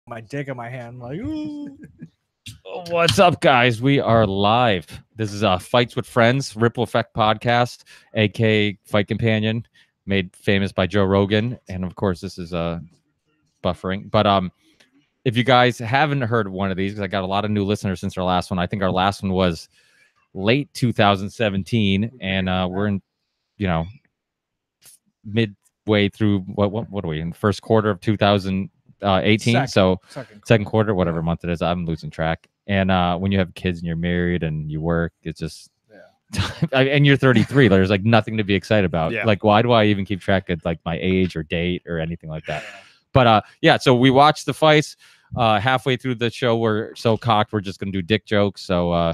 my dick in my hand, like, ooh. What's up, guys? We are live. This is Fights with Friends, Ripple Effect podcast, aka Fight Companion, made famous by Joe Rogan, and of course, this is buffering. But if you guys haven't heard one of these, because I got a lot of new listeners since our last one. I think our last one was late 2017, and we're in, midway through what are we in the first quarter of 2018? Second quarter, whatever month it is, I'm losing track. And when you have kids and you're married and you work, it's just and you're 33, there's like nothing to be excited about. Like, why do I even keep track of like my age or date or anything like that? But so we watched the fights. Halfway through the show, we're so cocked we're just gonna do dick jokes. So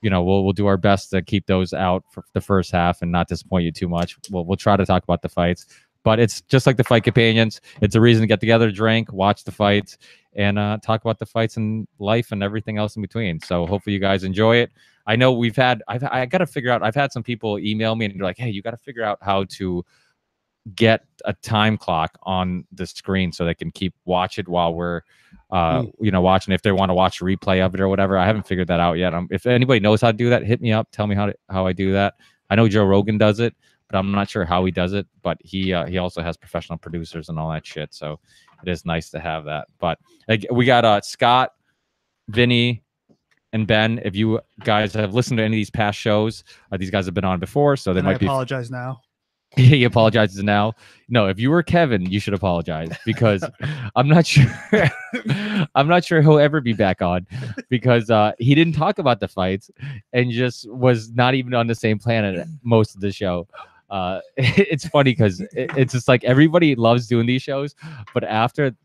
we'll do our best to keep those out for the first half and not disappoint you too much. We'll try to talk about the fights, but it's just like the Fight Companions. It's a reason to get together, drink, watch the fights, and talk about the fights and life and everything else in between. So hopefully you guys enjoy it. I know I got to figure out, I've had some people email me and they're like, hey, you got to figure out how to get a time clock on the screen so they can watch it while we're watching, if they want to watch a replay of it or whatever. I haven't figured that out yet. If anybody knows how to do that, hit me up, tell me how I do that. I know Joe Rogan does it, but I'm not sure how he does it. But he also has professional producers and all that shit, so it is nice to have that. But we got Scott, Vinny, and Ben. If you guys have listened to any of these past shows, these guys have been on before, so they might be. Apologize now. He apologizes now. No, if you were Kevin, you should apologize, because I'm not sure. I'm not sure he'll ever be back on, because he didn't talk about the fights and just was not even on the same planet most of the show. It's funny because it's just like everybody loves doing these shows, but after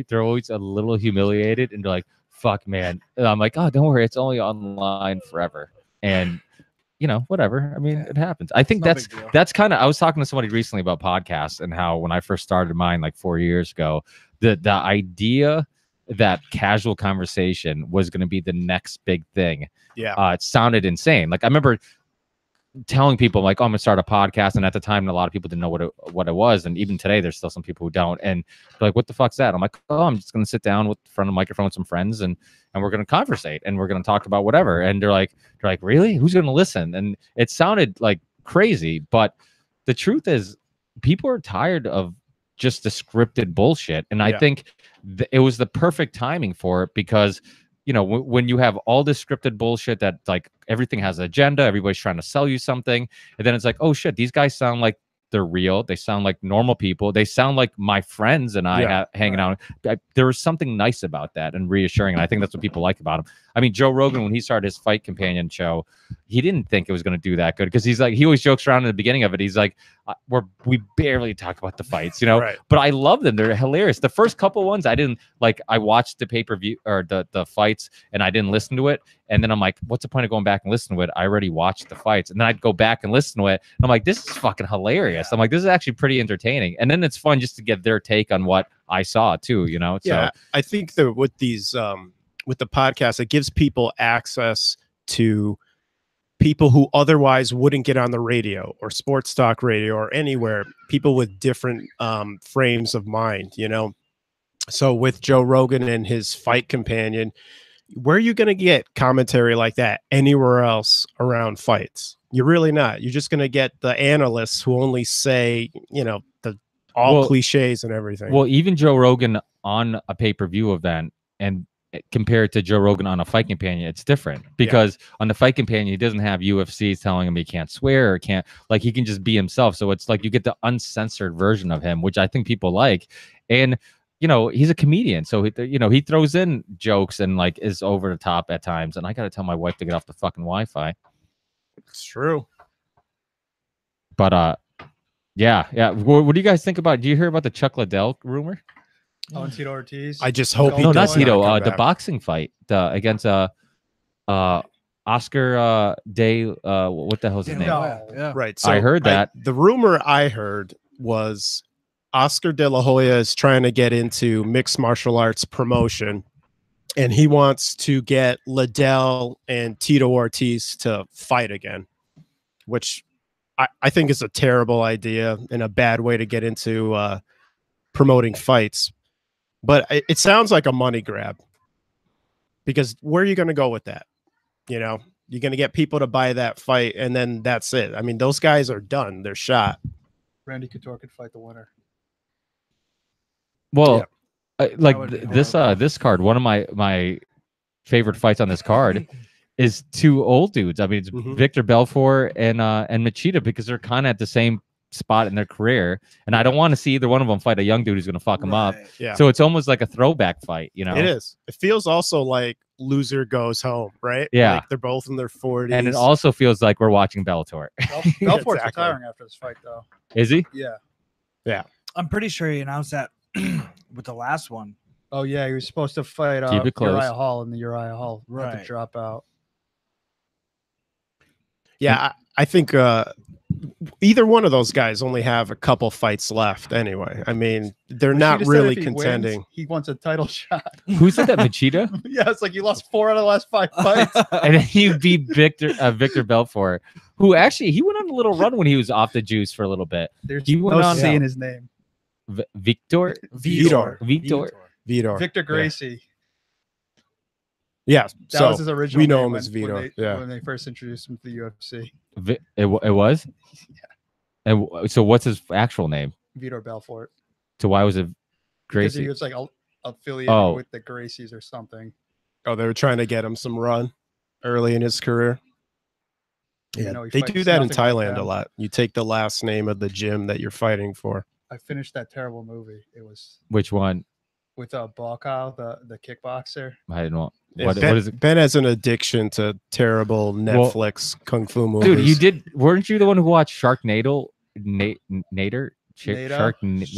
they're always a little humiliated and they're like, "Fuck, man." And I'm like, "Oh, don't worry, it's only online forever." And whatever. I mean, it happens. I think that's kind of, I was talking to somebody recently about podcasts and how when I first started mine like 4 years ago, the idea that casual conversation was going to be the next big thing. It sounded insane. Like I remember telling people like, oh, I'm gonna start a podcast, and at the time a lot of people didn't know what it was, and even today there's still some people who don't, and they're like, what the fuck's that? I'm like, oh, I'm just gonna sit down with front of the microphone with some friends and we're gonna conversate and we're gonna talk about whatever. And they're like really, who's gonna listen? And it sounded like crazy, but the truth is people are tired of just the scripted bullshit, and I think it was the perfect timing for it, because when you have all this scripted bullshit that like everything has an agenda, everybody's trying to sell you something, and then it's like, oh shit, these guys sound like they're real. They sound like normal people. They sound like my friends and I hanging out. There was something nice about that and reassuring, and I think that's what people like about him. I mean, Joe Rogan, when he started his Fight Companion show, he didn't think it was going to do that good, because he's like, he always jokes around in the beginning of it. He's like, we barely talk about the fights, but I love them. They're hilarious. The first couple ones I didn't like. I watched the pay-per-view or the fights, and I didn't listen to it. And then I'm like, what's the point of going back and listening to it? I already watched the fights. And then I'd go back and listen to it, and I'm like, this is fucking hilarious. I'm like, this is actually pretty entertaining. And then it's fun just to get their take on what I saw too, So I think that with these with the podcast, it gives people access to people who otherwise wouldn't get on the radio or sports talk radio or anywhere, people with different frames of mind, So with Joe Rogan and his Fight Companion, where are you going to get commentary like that anywhere else around fights? You're really not. You're just going to get the analysts who only say, cliches and everything. Well, even Joe Rogan on a pay-per-view event and compared to Joe Rogan on a Fight Companion, it's different, because on the Fight Companion, he doesn't have UFC telling him he can't swear or can't, like, he can just be himself. So it's like you get the uncensored version of him, which I think people like. And he's a comedian, so he throws in jokes and like is over the top at times. And I got to tell my wife to get off the fucking Wi-Fi. It's true. But yeah. What do you guys think about? Do you hear about the Chuck Liddell rumor? Oh, and Tito Ortiz. I just hope he no, does not Tito. not The boxing fight against Oscar Day. What the hell's his name? Yeah. Right. So I heard that. The rumor I heard was Oscar De La Hoya is trying to get into mixed martial arts promotion, and he wants to get Liddell and Tito Ortiz to fight again, which I think is a terrible idea and a bad way to get into promoting fights. But it sounds like a money grab, because where are you going to go with that? You know, you're going to get people to buy that fight, and then that's it. I mean, those guys are done. They're shot. Randy Couture could fight the winner. Well, like would be this card, one of my favorite fights on this card is two old dudes. I mean, it's Victor Belfort and Machida, because they're kind of at the same spot in their career, and I don't want to see either one of them fight a young dude who's going to fuck them up. Yeah. So it's almost like a throwback fight, you know? It is. It feels also like loser goes home, right? Yeah. Like they're both in their 40s. And it also feels like we're watching Bellator. Belfort's Exactly. retiring after this fight, though. Is he? Yeah. Yeah. I'm pretty sure he announced that with the last one. Oh yeah, he was supposed to fight Keep it close. Uriah Hall in the Uriah Hall. Had Right. to drop out. Yeah, I think either one of those guys only have a couple fights left anyway. I mean, they're not Machida said really if he wins, contending. he wants a title shot. Who said that? Machida? Yeah, it's like you lost 4 out of the last 5 fights. And then you beat Victor Belfort, who actually he went on a little run when he was off the juice for a little bit. There's He went no on- C in his name. Victor. Vitor. Victor. Victor Gracie. Yeah. That So was his original we know name him as Vitor. Yeah. when they first introduced him to the UFC. It was. And so, what's his actual name? Vitor Belfort. So why was it Because he Gracie? was like affiliated Oh. with the Gracies or something. Oh, they were trying to get him some run early in his career. You Yeah, know, he they fights do that in nothing like Thailand a them. lot. You take the last name of the gym that you're fighting for. I finished that terrible movie. It was Which one? with Balkow, the kickboxer. I don't know. Yeah, What ben, is it? Ben has an addiction to terrible Netflix kung fu movies. Dude, you did. Weren't you the one who watched Sharknado? Nader? Nato?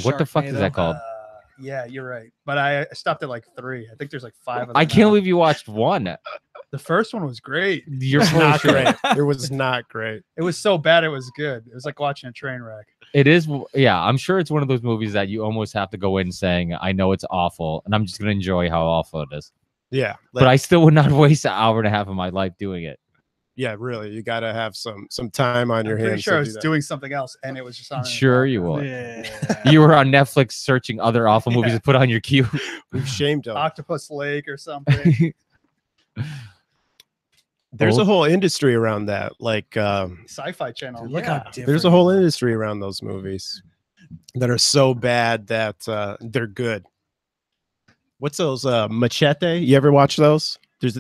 What the fuck is that called? Yeah, you're right. But I stopped at like 3. I think there's like 5 of them. I can't now. believe you watched one. The first one was great. You're It was full of not shit. great. It was not great. It was so bad it was good. It was like watching a train wreck. It is. Yeah, I'm sure it's one of those movies that you almost have to go in saying, "I know it's awful, and I'm just gonna enjoy how awful it is." Yeah, But I still would not waste an hour and a half of my life doing it. yeah, really, you got to have some time on your I'm pretty hands. sure to I do was that. doing something else and it was just on. in the Sure, you background. would. Yeah. You were on Netflix searching other awful movies Yeah. to put on your queue. We've shamed him. Octopus Lake or something. There's a Both. whole industry around that. Like, Sci-Fi Channel. Dude, look yeah. how different. there's a whole industry around those movies that are so bad that they're good. What's those? Machete? You ever watch those?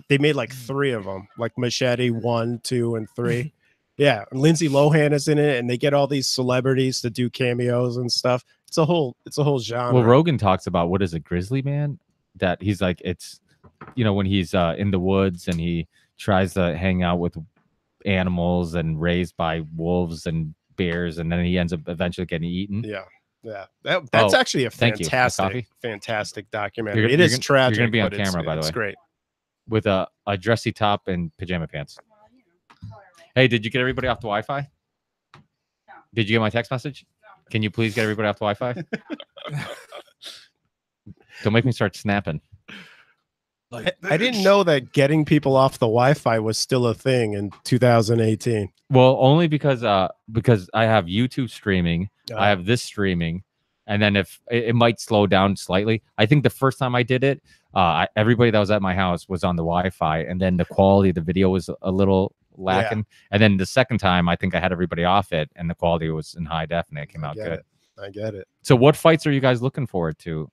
They made like 3 of them, like Machete 1, 2, and 3. Yeah, Lindsay Lohan is in it, and they get all these celebrities to do cameos and stuff. It's a whole genre. Well, Rogan talks about what is a grizzly man? That he's like, it's, when he's in the woods and he tries to hang out with animals and raised by wolves and bears, and then he ends up eventually getting eaten. Yeah, that's Oh, actually a thank you. My coffee? fantastic documentary. You're It is gonna- tragic. you're gonna be on but it's- camera, by the it's way. great. With a dressy top and pajama pants. Hey, did you get everybody off the Wi-Fi? No. Did you get my text message? Can you please get everybody off the Wi-Fi? Don't make me start snapping. I didn't know that getting people off the Wi-Fi was still a thing in 2018. Well, only because I have YouTube streaming, I have this streaming, and then if it might slow down slightly. I think the first time I did it, everybody that was at my house was on the Wi-Fi, and then the quality of the video was a little lacking. And then the second time, I think I had everybody off it, and the quality was in high def, and it came out good. I get it. So, what fights are you guys looking forward to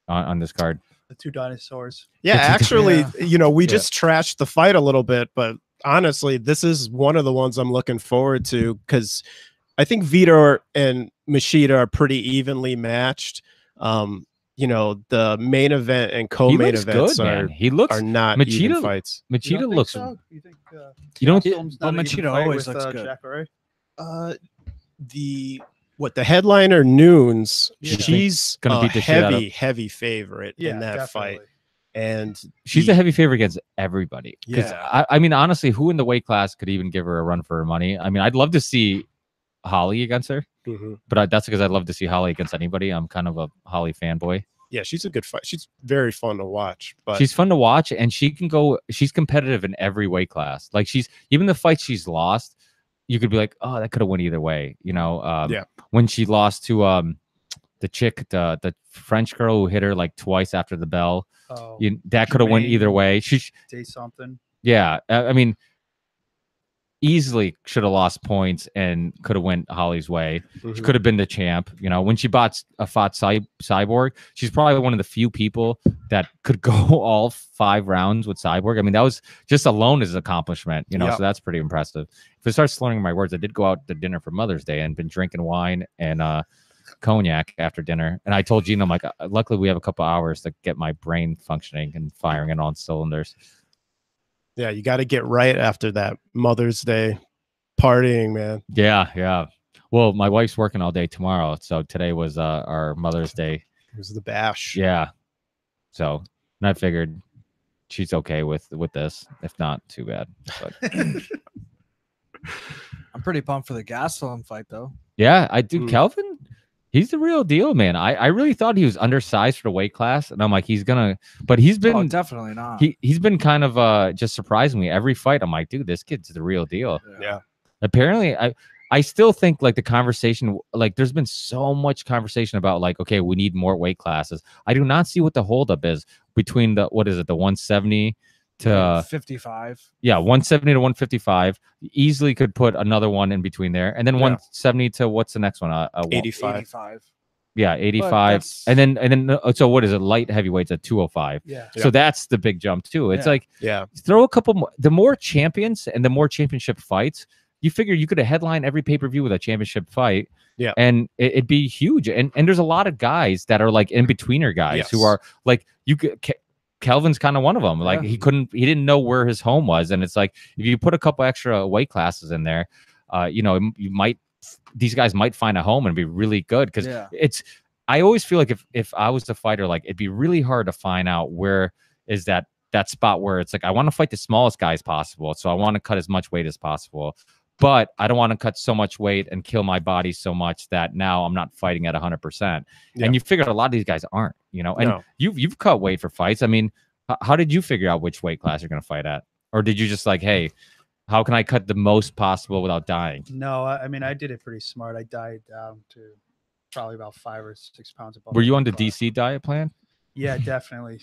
on this card? The 2 dinosaurs. Yeah, It's a actually, we Yeah. just trashed the fight a little bit, but honestly, this is one of the ones I'm looking forward to because I think Vitor and Machida are pretty evenly matched. The main event and He co-main looks events good, man. He looks. are not Machida- even fights. You Machida don't looks. think so? You think You don't. Film's But not an even Machida fight always with, looks good. Jack Ray? The headliner Noons, Yeah. she's Gonna a beat the shit out of- heavy favorite in that definitely. fight. And She's a heavy favorite against everybody. Because Yeah. I mean, honestly, who in the weight class could even give her a run for her money? I mean, I'd love to see Holly against her, Mhm. but that's because I'd love to see Holly against anybody. I'm kind of a Holly fanboy. Yeah, she's a good fight. She's very fun to watch. But She's fun to watch, and she can go. She's competitive in every weight class. Like even the fights she's lost, you could be like, oh, that could have went either way. Yeah. When she lost to the chick, the French girl who hit her like twice after the bell. Oh, That could have went either Jermaine way. say something. Yeah, I mean, easily should have lost points and could have went Holly's way. She could have been the champ. You know, when she fought Cyborg, she's probably one of the few people that could go all 5 rounds with Cyborg. I mean, that was just alone as an accomplishment, you know, so that's pretty impressive. If I start slurring my words, I did go out to dinner for Mother's Day and been drinking wine and cognac after dinner. And I told Gina, I'm like, luckily we have a couple hours to get my brain functioning and firing it on cylinders. Yeah, you got to get right after that Mother's Day partying, man. Yeah. Well, my wife's working all day tomorrow, so today was our Mother's Day. It was the bash. Yeah. So, and I figured she's okay with this. If not, too bad. But I'm pretty pumped for the Gastelum fight, though. yeah, I do. Kelvin, he's the real deal, man. I really thought he was undersized for the weight class, and I'm like, he's gonna. But he's been definitely not. He's been kind of just surprising me every fight. I'm like, dude, this kid's the real deal. Yeah. Apparently, I still think like the conversation, like there's been so much conversation about like, okay, we need more weight classes. I do not see what the holdup is between the 170 to 55. Yeah, 170 to 155. Easily could put another one in between there, and then 170 to what's the next one? 85. Yeah, 85, and then so what is it? Light heavyweights at 205. Yeah. So that's the big jump too. It's like yeah, throw a couple more. The more champions and the more championship fights, you figure you could headline every pay-per-view with a championship fight. Yeah, and it'd be huge. And there's a lot of guys that are like in betweener guys who are like you could. Kelvin's kind of one of them. Like he didn't know where his home was, and it's like if you put a couple extra weight classes in there, you know, these guys might find a home and be really good because I always feel like if I was the fighter, like it'd be really hard to find out where is that spot where it's like I want to fight the smallest guys possible, so I want to cut as much weight as possible, but I don't want to cut so much weight and kill my body so much that now I'm not fighting at 100%. And you figure a lot of these guys aren't, you know, and you've cut weight for fights. I mean, how did you figure out which weight class you're going to fight at? Or did you just like, hey, how can I cut the most possible without dying? No, I mean, I did it pretty smart. I died down to probably about 5 or 6 pounds above. Were you on the DC diet plan? Yeah, definitely.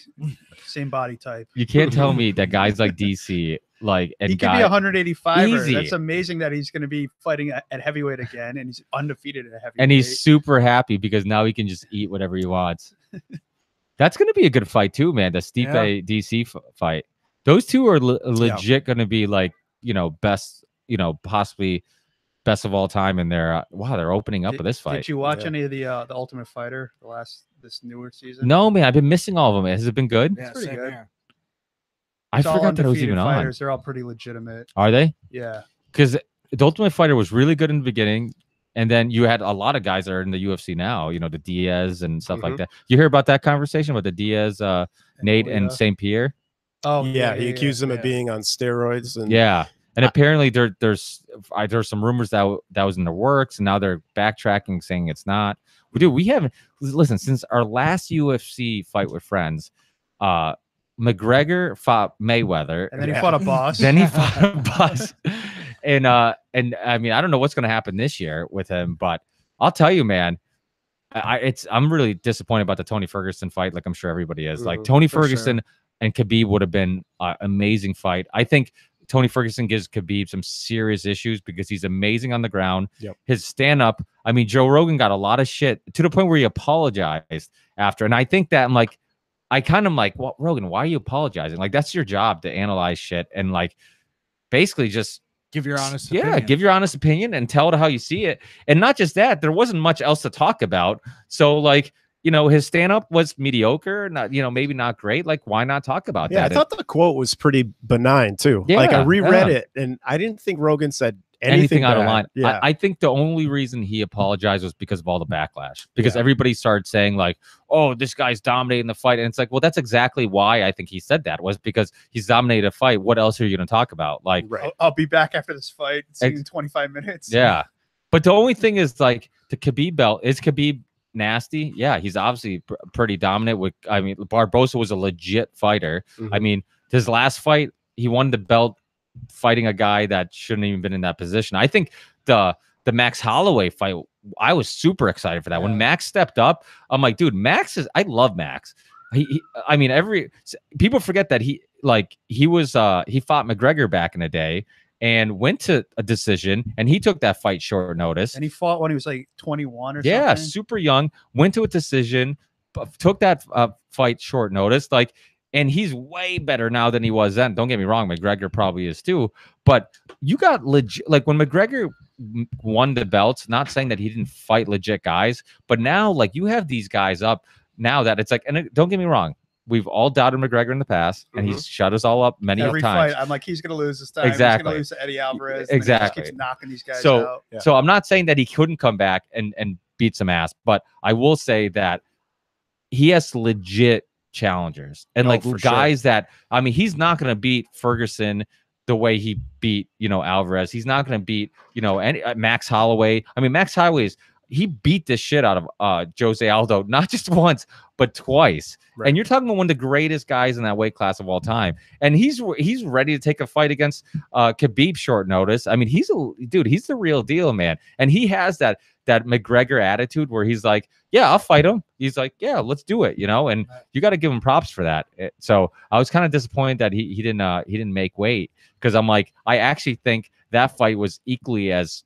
Same body type. You can't tell me that guys like DC, like, and he could be 185. Easy. That's amazing that he's going to be fighting at heavyweight again, and he's undefeated at heavyweight. And he's super happy because now he can just eat whatever he wants. That's going to be a good fight too, man. The Stipe DC fight. Those two are legit going to be like, you know, best, you know, possibly best of all time. And they're they're opening up with this fight. Did you watch any of the Ultimate Fighter, this newer season? No, man. I've been missing all of them. Has it been good? Yeah, it's pretty good. Here. I forgot that it was even fighters. on. They're all pretty legitimate. Are they? Yeah. Because the Ultimate Fighter was really good in the beginning. And then you had a lot of guys that are in the UFC now, you know, the Diaz and stuff like that. You hear about that conversation with the Diaz, Nate and St. Pierre? Oh, yeah. He accused them of being on steroids. And and apparently there's some rumors that was in the works, and now they're backtracking saying it's not. We haven't listen since our last UFC fight with friends. McGregor fought Mayweather, and then he fought a boss. Then he fought a boss, and I mean I don't know what's going to happen this year with him, but I'll tell you, man, I'm really disappointed about the Tony Ferguson fight. Like I'm sure everybody is. Like Tony Ferguson and Khabib would have been an amazing fight. I think Tony Ferguson gives Khabib some serious issues because he's amazing on the ground. His stand-up, I mean, Joe Rogan got a lot of shit to the point where he apologized after. And I think that I kind of like, well, Rogan, why are you apologizing? Like, that's your job to analyze shit and like basically just give your honest opinion. Give your honest opinion and tell it how you see it. And not just that, there wasn't much else to talk about. So like, you know, his stand-up was mediocre, not, you know, maybe not great. Like, why not talk about that? I thought the quote was pretty benign too. Yeah, like I reread it and I didn't think Rogan said anything out of line. Yeah. I think the only reason he apologized was because of all the backlash. Because everybody started saying like, "Oh, this guy's dominating the fight," and it's like, well, that's exactly why I think he said that was because he's dominated a fight. What else are you going to talk about? Like, I'll be back after this fight. See you in 25 minutes. Yeah, but the only thing is like the Khabib belt is Khabib nasty. Yeah, he's obviously pretty dominant. With I mean, Barbosa was a legit fighter. I mean, his last fight, he won the belt fighting a guy that shouldn't even been in that position. I think the the Max Holloway fight, I was super excited for that. When Max stepped up, I'm like, dude, I love Max. I mean, people forget that he fought McGregor back in the day and went to a decision, and he took that fight short notice. And he fought when he was like 21 or something. Yeah, super young, went to a decision, took that fight short notice. Like, and he's way better now than he was then. Don't get me wrong, McGregor probably is too. But you got legit, like when McGregor won the belts, not saying that he didn't fight legit guys, but now like you have these guys up now that it's like, and don't get me wrong, we've all doubted McGregor in the past, and he's shut us all up many Every times. Fight, I'm like, he's gonna lose this time. Exactly. He's gonna lose to Eddie Alvarez. Exactly. He just keeps knocking these guys out. So I'm not saying that he couldn't come back and beat some ass, but I will say that he has legit challengers and guys that, I mean, he's not going to beat Ferguson the way he beat, Alvarez. He's not going to beat, Max Holloway. I mean, Max Holloway he beat the shit out of Jose Aldo, not just once, but twice. Right. And you're talking about one of the greatest guys in that weight class of all time. And he's ready to take a fight against Khabib short notice. I mean, he's the real deal, man. And he has that McGregor attitude where he's like, yeah, I'll fight him. He's like, yeah, let's do it, and you got to give him props for that. So I was kind of disappointed that he didn't make weight, because I'm like, I actually think that fight was equally as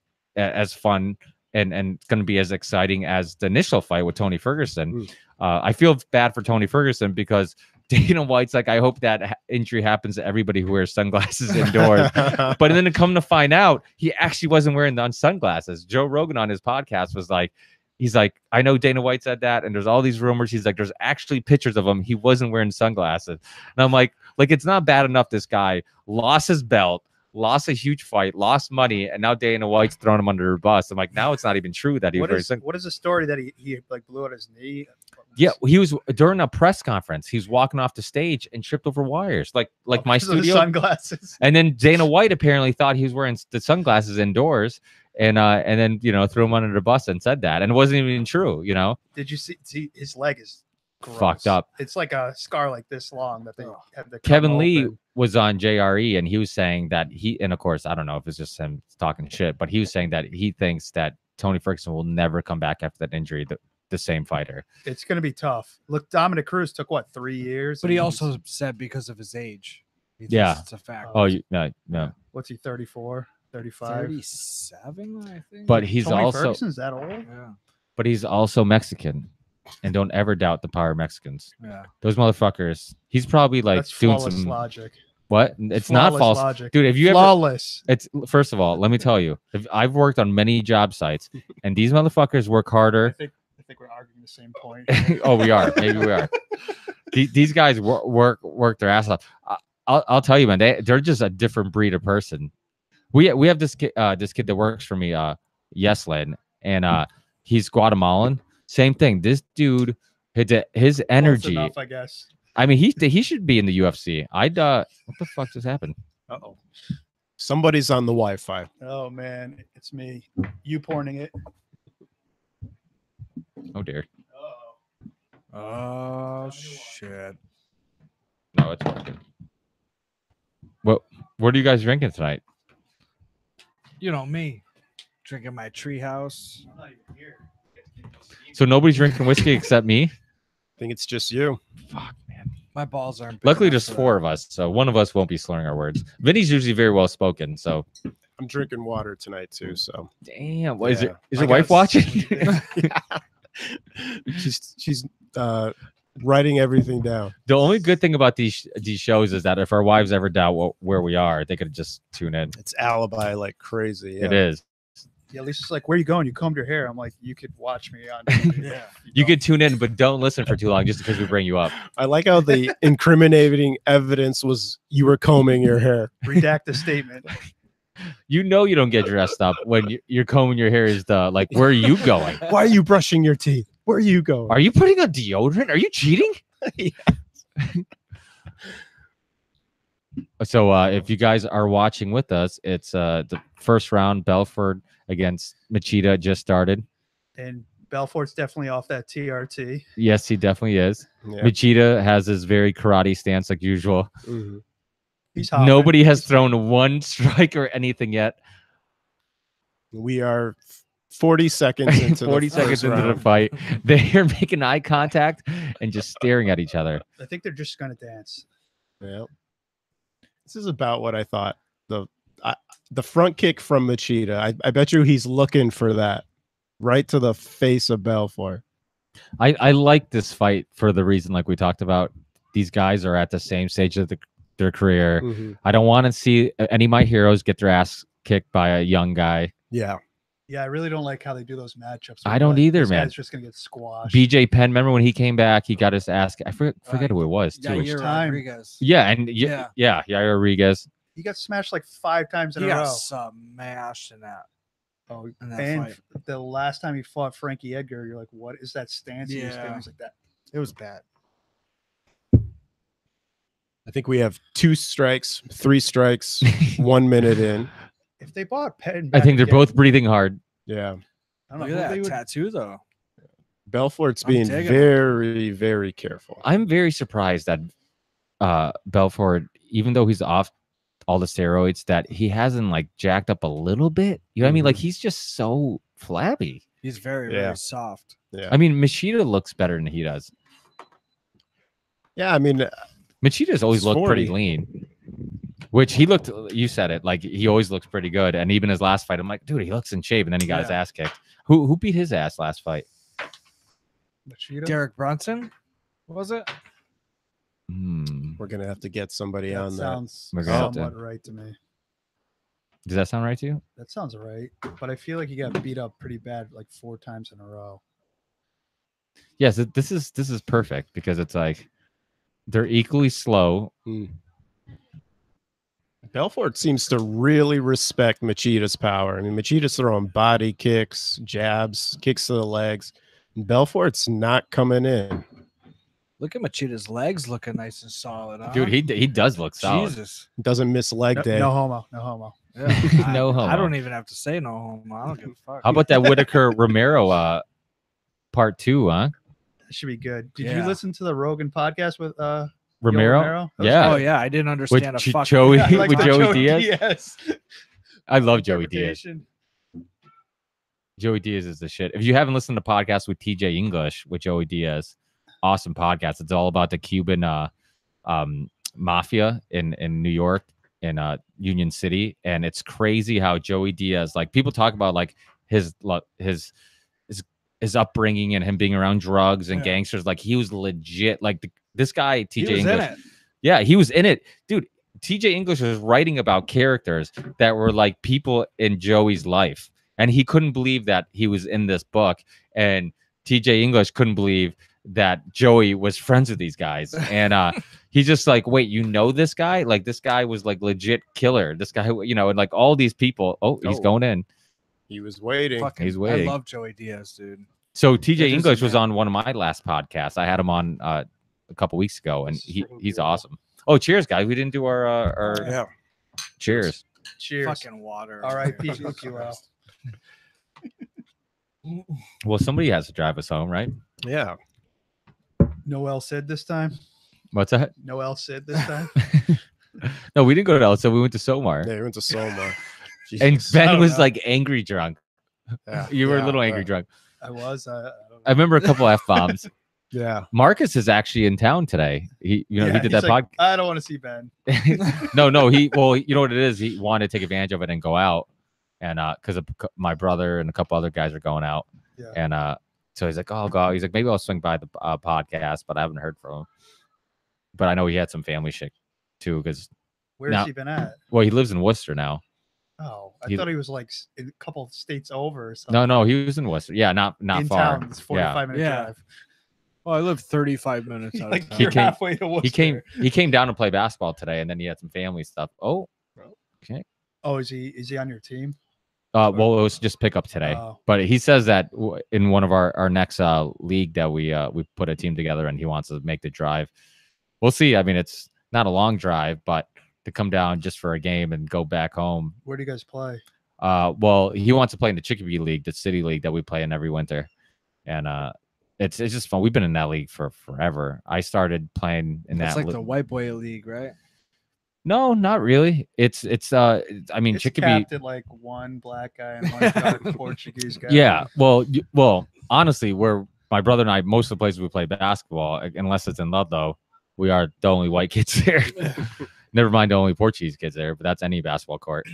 fun and going to be as exciting as the initial fight with Tony Ferguson. I feel bad for Tony Ferguson because Dana White's like, I hope that injury happens to everybody who wears sunglasses indoors. But then to come to find out, he actually wasn't wearing the sunglasses. Joe Rogan on his podcast was like, he's like, I know Dana White said that, and there's all these rumors. He's like, there's actually pictures of him. He wasn't wearing sunglasses. And I'm like, it's not bad enough this guy lost his belt, lost a huge fight, lost money, and now Dana White's throwing him under a bus. I'm like, now it's not even true that he was wearing. What is the story that he like blew out his knee? Yeah, he was during a press conference. He's walking off the stage and tripped over wires, like my studio. Sunglasses. And then Dana White apparently thought he was wearing the sunglasses indoors, and then threw him under the bus and said that, and it wasn't even true. Did you see his leg is gross. Fucked up? It's like a scar like this long that they have to. Kevin Lee was on JRE, and he was saying that and of course I don't know if it's just him talking shit, but he was saying that he thinks that Tony Ferguson will never come back after that injury. The same fighter. It's going to be tough. Look, Dominic Cruz took 3 years, but he also said because of his age. Yeah, it's a fact. Oh, no. What's he? 34, 35, 37, I think. But he's Tony also Ferguson's that old. Yeah. But he's also Mexican, and don't ever doubt the power of Mexicans. Yeah, those motherfuckers. He's probably like That's doing flawless some logic. What? It's not false logic. Dude, if you flawless. It's first of all, let me tell you, I've worked on many job sites, and these motherfuckers work harder. I think we're arguing the same point. Oh, we are. Maybe we are. These guys work their ass off. I'll tell you, man. They're just a different breed of person. We have this kid that works for me, Yeslin, and he's Guatemalan. Same thing. This dude, his energy. Close enough, I guess. I mean, he should be in the UFC. What the fuck just happened? Uh-oh. Somebody's on the Wi-Fi. Oh man, it's me. You porning it. Oh dear. Oh shit. No, it's working. What are you guys drinking tonight? Me. Drinking my treehouse. I'm not even here. So nobody's drinking whiskey except me? I think it's just you. Fuck, man. My balls aren't big Luckily, enough there's 4 of us, so one of us won't be slurring our words. Vinny's usually very well spoken, so. I'm drinking water tonight too. So. Damn. What, Yeah. Is your wife watching? She's writing everything down. The only good thing about these shows is that if our wives ever doubt where we are, they could just tune in. It's alibi like crazy. Yeah. It is. Yeah, Lisa's like, where are you going? You combed your hair. I'm like, you could watch me on TV. Yeah. You could tune in, but don't listen for too long just because we bring you up. I like how the incriminating evidence was you were combing your hair. Redact the statement. You don't get dressed up when you're combing your hair. Is where are you going? Why are you brushing your teeth? Where are you going? Are you putting on deodorant? Are you cheating? Yes. So if you guys are watching with us, it's the first round. Belfort against Machida just started. And Belfort's definitely off that TRT. Yes, he definitely is. Yeah. Machida has his very karate stance like usual. Mm-hmm. He's hopping. Nobody has thrown one strike or anything yet. We are 40 seconds into 40 the seconds first into the round. fight, they're making eye contact and just staring at each other. I think they're just gonna dance. Yeah. This is about what I thought. The front kick from Machida. I bet you he's looking for that right to the face of Belfort. I like this fight for the reason, like we talked about. These guys are at the same stage of their career. I don't want to see any of my heroes get their ass kicked by a young guy. Yeah. Yeah, I really don't like how they do those matchups. I don't either, this man. Guy's just gonna get squashed. BJ Penn, remember when he came back? He got his ass. I forget who it was. Yeah, too. you're time. Rodriguez. Yeah, and yeah, Yair Rodriguez. He got smashed like 5 times in He a got row. smashed in that. Oh, in that and fight. the last time he fought Frankie Edgar, you're like, what is that stance he was doing? Yeah. He's like that. It was bad. I think we have 2 strikes, 3 strikes, 1 minute in. If they bought Penn, I back think they're again, both breathing hard. Yeah. I don't Look know at who they that would. tattoo though. Belfort's I'm being digging it. very, very careful. I'm very surprised that Belfort, even though he's off all the steroids, that he hasn't like jacked up a little bit. You know what I mean? Like he's just so flabby. He's very, Yeah. very soft. Yeah. I mean, Machida looks better than he does. Yeah, I mean, Machida's always He's looked pretty 40. lean, which he looked. You said it, like he always looks pretty good. And even his last fight, I'm like, dude, he looks in shape. And then he got his ass kicked. Who beat his ass last fight? Machida? Derek Brunson, was it? we're gonna have to get somebody That on that. sounds We're gonna have to. somewhat right to me. Does that sound right to you? That sounds right. But I feel like he got beat up pretty bad like 4 times in a row. Yes. This is perfect because it's like they're equally slow. Belfort seems to really respect Machida's power. I mean, Machida's throwing body kicks, jabs, kicks to the legs. Belfort's not coming in. Look at Machida's legs looking nice and solid. Huh? Dude, he does look solid. Jesus. Doesn't miss leg No, day. no homo. No homo. Yeah. No I homo. don't even have to say no homo. I don't give a fuck. How about that Whitaker Romero part 2, huh? That should be good. Did Yeah. you listen to the Rogan podcast with Romero? That was Yeah. Oh good. yeah, I didn't With understand a fuck. Joey, Yeah, I like with the Joey Diaz. Diaz. I love Joey Diaz. interpretation. Joey Diaz is the shit. If you haven't listened to podcasts with TJ English with Joey Diaz, awesome podcast. It's all about the Cuban mafia in New York, in Union City, and it's crazy how Joey Diaz, like people talk about like his upbringing and him being around drugs and gangsters. Like he was legit. Like this guy TJ He was English. in it. Yeah, he was in it, dude. TJ English was writing about characters that were like people in Joey's life, and he couldn't believe that he was in this book. And TJ English couldn't believe that Joey was friends with these guys. And he's just like, wait, you know this guy? Like this guy was like legit killer. This guy, you know, and like all these people. Oh, he's going in. He was waiting. Fucking, He's waiting. I love Joey Diaz, dude. So TJ Interesting, English was man. on one of my last podcasts. I had him on a couple weeks ago, and This is fucking he's cool. awesome. Oh, cheers, guys! We didn't do our Yeah. cheers. Cheers. Fucking water. R.I.P. Jesus Luke, you Christ. Well, somebody has to drive us home, right? Yeah. Noel Sid this time. What's that? Noel Sid this time. No, we didn't go to Elsa. We went to Somar. Yeah, he went to Soma. And Jesus. I Ben don't was know. like angry drunk. Yeah, You were a yeah, little angry but- drunk. I was. I don't I remember a couple F bombs. Yeah. Marcus is actually in town today. He he did he's that like, podcast. I don't want to see Ben. No, well, you know what it is. He wanted to take advantage of it and go out, and because my brother and a couple other guys are going out, Yeah. and so he's like, oh, I'll go out. He's like, maybe I'll swing by the podcast, but I haven't heard from him. But I know he had some family shit too, because Where's now- he been at? well, he lives in Worcester now. Oh, I He- thought he was like a couple of states over or something. No, he was in Worcester. Yeah, not in far. town. It's 45-minute Yeah. drive. Well, I live 35 minutes out Like of town. you're came- halfway to Worcester. He came down to play basketball today, and then he had some family stuff. Oh, Oh, is he on your team? well, it was just pick up today. Oh. But he says that in one of our next league that we put a team together, and he wants to make the drive. We'll see. I mean, it's not a long drive, but to come down just for a game and go back home. Where do you guys play? Well, he wants to play in the Chicopee League, the city league that we play in every winter, and it's just fun. We've been in that league for forever. I started playing in It's that. like the white boy league, right? No, not really. I mean, It's Chicopee. capped at like one black guy and one dark Portuguese guy. Yeah. Well, honestly, we're my brother and I. Most of the places we play basketball, unless it's in Ludlow, we are the only white kids there. Never mind the only Portuguese kids there, but that's any basketball court.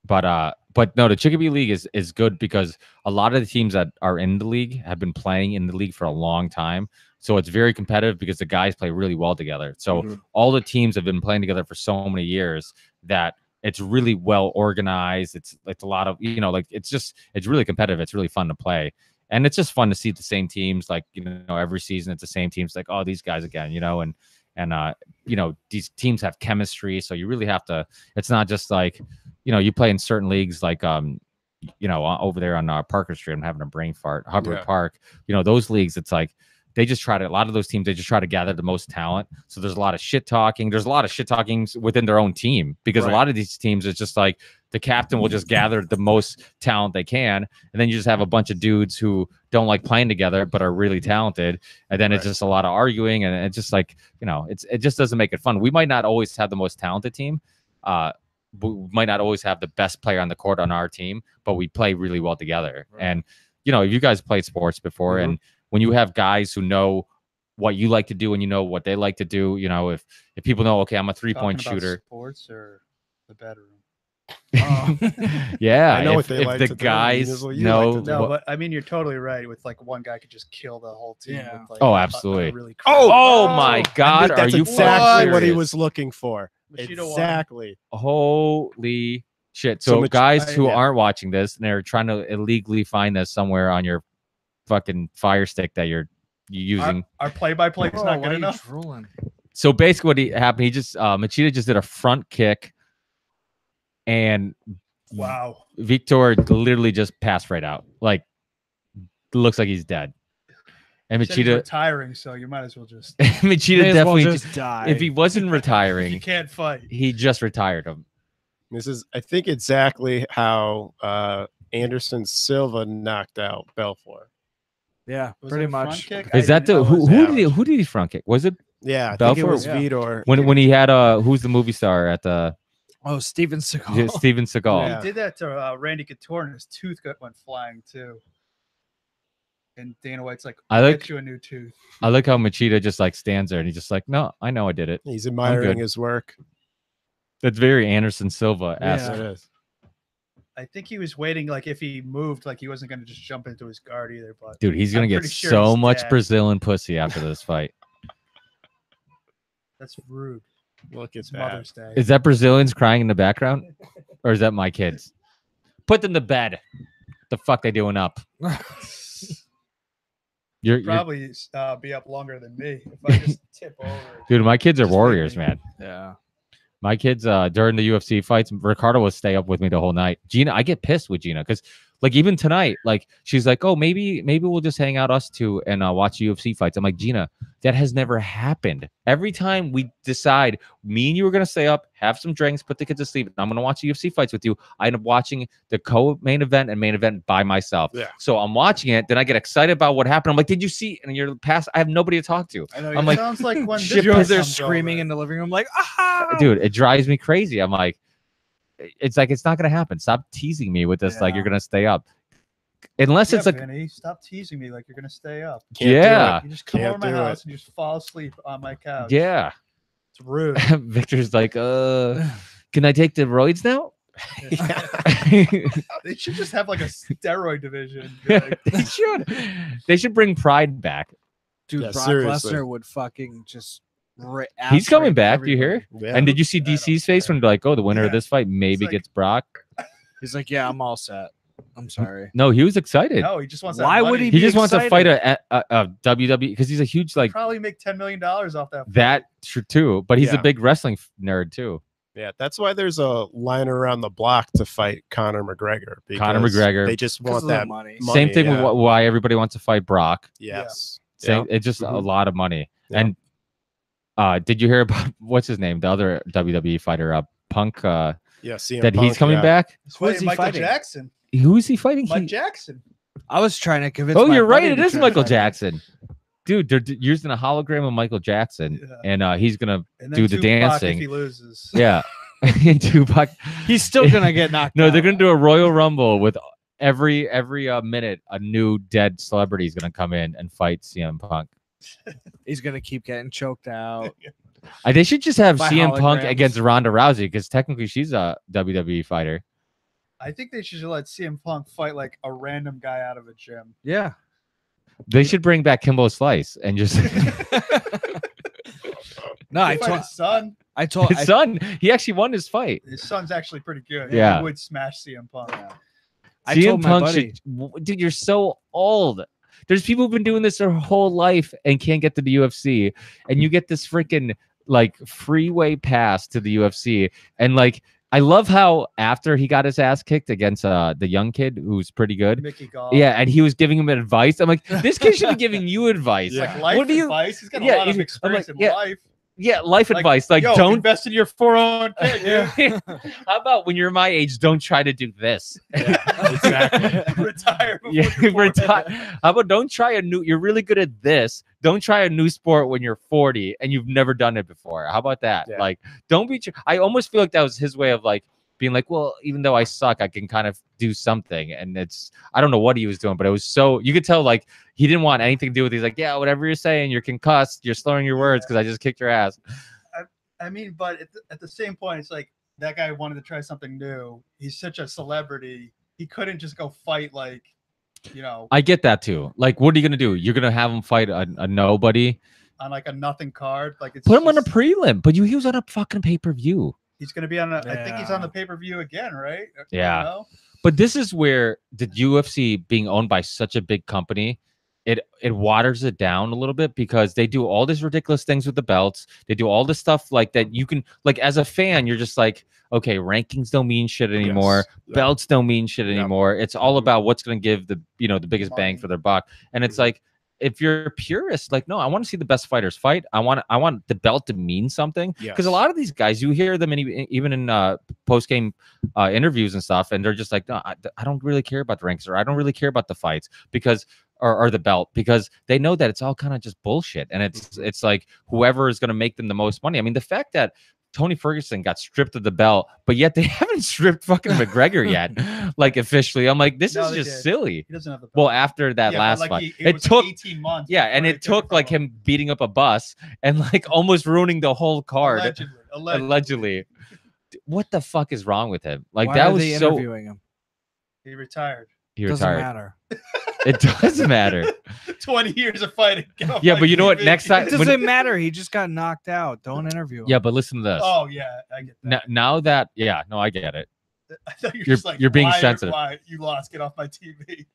But no, the Chicopee League is good because a lot of the teams that are in the league have been playing in the league for a long time. So it's very competitive because the guys play really well together. So all the teams have been playing together for so many years that it's really well organized. It's a lot of, like it's really competitive. It's really fun to play. And it's just fun to see the same teams, like, every season it's the same teams, like, oh, these guys again, and these teams have chemistry. So you really have to, it's not just like, you play in certain leagues like, over there on Parker Street. I'm having a brain fart. Hubbard Park. Those leagues. It's like they just try to. A lot of those teams, they just try to gather the most talent. So there's a lot of shit talking. There's a lot of shit talking within their own team because a lot of these teams, it's just like the captain will just gather the most talent they can, and then you just have a bunch of dudes who don't like playing together but are really talented, and then it's just a lot of arguing, and it's just like it just doesn't make it fun. We might not always have the most talented team. We might not always have the best player on the court on our team, but we play really well together. And, you guys played sports before, and when you have guys who know what you like to do and what they like to do, if people know, okay, I'm a 3-point shooter. Sports or the bedroom? Yeah, I know what they if like the to do, guys what you know, like to do. No, but I mean, you're totally right. With like one guy could just kill the whole team. Yeah. With, like, Oh, absolutely. really oh my God, That's are you exactly what he serious? was looking for? Machida won. Exactly. Holy shit! So guys who aren't watching this and they're trying to illegally find this somewhere on your fucking Fire Stick that you're using. Our play-by-play is not good enough. So basically, what happened? He just Machida just did a front kick, and wow, Victor literally just passed right out. Like, looks like he's dead. And Machida retiring, so you might as well just. Machida definitely just die. If he wasn't retiring, he can't fight. He just retired him. This is, I think, exactly how Anderson Silva knocked out Belfort. Yeah, Was pretty it a front much. kick? Is that the who did he front kick? Was it Yeah, I Belfort? think it was Yeah. Vitor. when he had who's the movie star at the Oh, Steven Seagal. Steven Seagal? Yeah. He did that to Randy Couture, and his tooth went flying too. And Dana White's like, I "I'll like- get you a new tooth." I like how Machida just like stands there and he's just like, no, I know I did it. He's admiring good. his work. That's very Anderson Silva esque. It is. I think he was waiting, like if he moved, like he wasn't going to just jump into his guard either. But Dude, he's gonna I'm get pretty sure so he's much dead. Brazilian pussy after this fight. that's rude. Look at It's that. Mother's Day. Is that Brazilians crying in the background, or is that my kids? Put them to bed. The fuck they doing up? You're Probably be up longer than me if I just tip over. dude. My kids are Just warriors, waiting. man. Yeah. My kids, during the UFC fights, Ricardo will stay up with me the whole night. Gina, I get pissed with Gina because, like, even tonight, like, she's like, "Oh, maybe we'll just hang out us two and watch UFC fights." I'm like, Gina, that has never happened. Every time we decide, me and you are gonna stay up, have some drinks, put the kids to sleep, and I'm gonna watch the UFC fights with you. I end up watching the co-main event and main event by myself. Yeah. So I'm watching it, then I get excited about what happened. I'm like, "Did you see?" And you're past. I have nobody to talk to. I know. I'm it like, sounds like when shit, this They're comes screaming over. in the living room like, ah! Dude, it drives me crazy. I'm like, it's like, it's not gonna happen. Stop teasing me with this. Like, Yeah. you're gonna stay up, unless Yeah, it's like, Vinny, stop teasing me like you're gonna stay up. Can't do yeah, You just come Can't over my do house and just fall asleep on my couch. yeah. It's rude. Victor's like, can I take the roids now? They should just have like a steroid division. Be like, They should. They should bring Pride back. Dude, Yeah, Brock seriously. Lesnar would fucking just. He's coming back. Do you hear? Yeah. And did you see I don't DC's face when they're like, oh, the winner of Yeah. this fight maybe like- gets Brock? He's like, yeah, I'm all set. I'm sorry. No, he was excited. no, he just wants. Why that would money. he He be just wants to fight excited? a WWE because he's a huge like Probably make $10 million off that. that too. But he's a Yeah. big wrestling nerd too. Yeah, that's why there's a line around the block to fight Conor McGregor. Conor because McGregor. They just Because want of the that. money. money, Same thing yeah. with why everybody wants to fight Brock. Yes. Same, Yeah. it's just a Mhm. lot of money. Yeah. And did you hear about what's his name? The other WWE fighter, Punk, Yeah. CM that he's Punk, coming yeah. back. He's Who is fighting he Michael fighting? Jackson. Who is he fighting? Mike He- Jackson. I was trying to convince. oh, my you're right. buddy It to is try to Michael fight him. Jackson. dude, they're using a hologram of Michael Jackson, and he's gonna And then do the Tupac dancing. if he loses. Yeah, and Tupac. He's still gonna get knocked No, out. they're gonna do a Royal Rumble with every minute a new dead celebrity is gonna come in and fight CM Punk. He's gonna keep getting choked out. They should just have By CM Punk holograms. against Ronda Rousey because technically she's a WWE fighter. I think they should let CM Punk fight like a random guy out of a gym. Yeah. They should bring back Kimbo Slice and just No, I He fight told his son. his son. He actually won his fight. His son's actually pretty good. Yeah. He would smash CM Punk. I CM told my Punk buddy. dude, you're so old. There's people who've been doing this their whole life and can't get to the UFC, and you get this freaking like freeway pass to the UFC, and like I love how after he got his ass kicked against the young kid who's pretty good. Mickey Gall. Yeah, and he was giving him advice. I'm like, this kid should be giving you advice. It's Yeah. like life What do you- advice. He's got a Yeah, lot of I'm experience like, in yeah. life. Yeah, life Like, advice. Like, Yo, don't. invest in your 401k. How about when you're my age, don't try to do this. Exactly. Retire. before Yeah, you're 40. How about don't try a new? You're really good at this. Don't try a new sport when you're 40 and you've never done it before. How about that? Yeah. Like, don't be. I almost feel like that was his way of like being like, well, even though I suck, I can kind of do something. And I don't know what he was doing, but it was so you could tell like he didn't want anything to do with. He's like, yeah, whatever you're saying, you're concussed, you're slurring your words because I just kicked your ass. I mean, but at the same point, it's like that guy wanted to try something new. He's such a celebrity. He couldn't just go fight like, I get that too. Like, what are you gonna do? You're gonna have him fight a nobody? on like a nothing card. Like it's Put him on a just- prelim, but he was on a fucking pay-per-view. He's gonna be on a. I think he's on Yeah. the pay per view again, right? Yeah. You know? But this is where the UFC being owned by such a big company, it waters it down a little bit because they do all these ridiculous things with the belts. They do all this stuff like that. You can like as a fan, you're just like, okay, rankings don't mean shit anymore. Yes. Yeah. Belts don't mean shit Yep. anymore. It's all about what's going to give the the biggest bang Money. for their buck. And it's like if you're a purist, like no, I want to see the best fighters fight. I want the belt to mean something because a Yes. lot of these guys, you hear them even in post game interviews and stuff, and they're just like, no, I don't really care about the ranks or I don't really care about the fights because or the belt because they know that it's all kind of just bullshit, and it's like whoever is going to make them the most money. I mean, the fact that Tony Ferguson got stripped of the belt, but yet they haven't stripped fucking McGregor yet, like officially. I'm like, this No, is they just did. silly. He doesn't have the. Well, belt. after that Yeah, but, last like, fight, it was took 18 months. yeah, and before it they took took like from him beating up a bus and like almost ruining the whole card. Allegedly. Allegedly. What the fuck is wrong with him? Like Why that are was they so interviewing him? He retired. he Doesn't retired. matter. It does matter. 20 years of fighting. Get off Yeah, my but you know what? TV. Next time- It doesn't matter. He just got knocked out. Don't interview him. Yeah, but listen to this. Oh yeah, I get that. Now that no, I get it. I thought you're- just like, you're being why- sensitive. Why you lost? Get off my TV.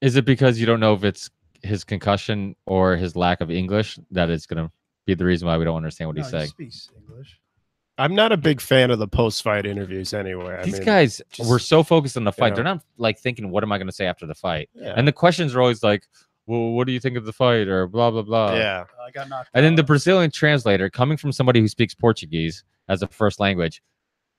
Is it because you don't know if it's his concussion or his lack of English that is going to be the reason why we don't understand what No, he's he saying? speaks English. I'm not a big fan of the post-fight interviews anyway. These I mean, guys just, were so focused on the fight. know. They're not like thinking, what am I going to say after the fight? yeah. And the questions are always like, well, what do you think of the fight? Or blah, blah, blah. yeah. I got knocked. And then the out. Brazilian translator, coming from somebody who speaks Portuguese as a first language,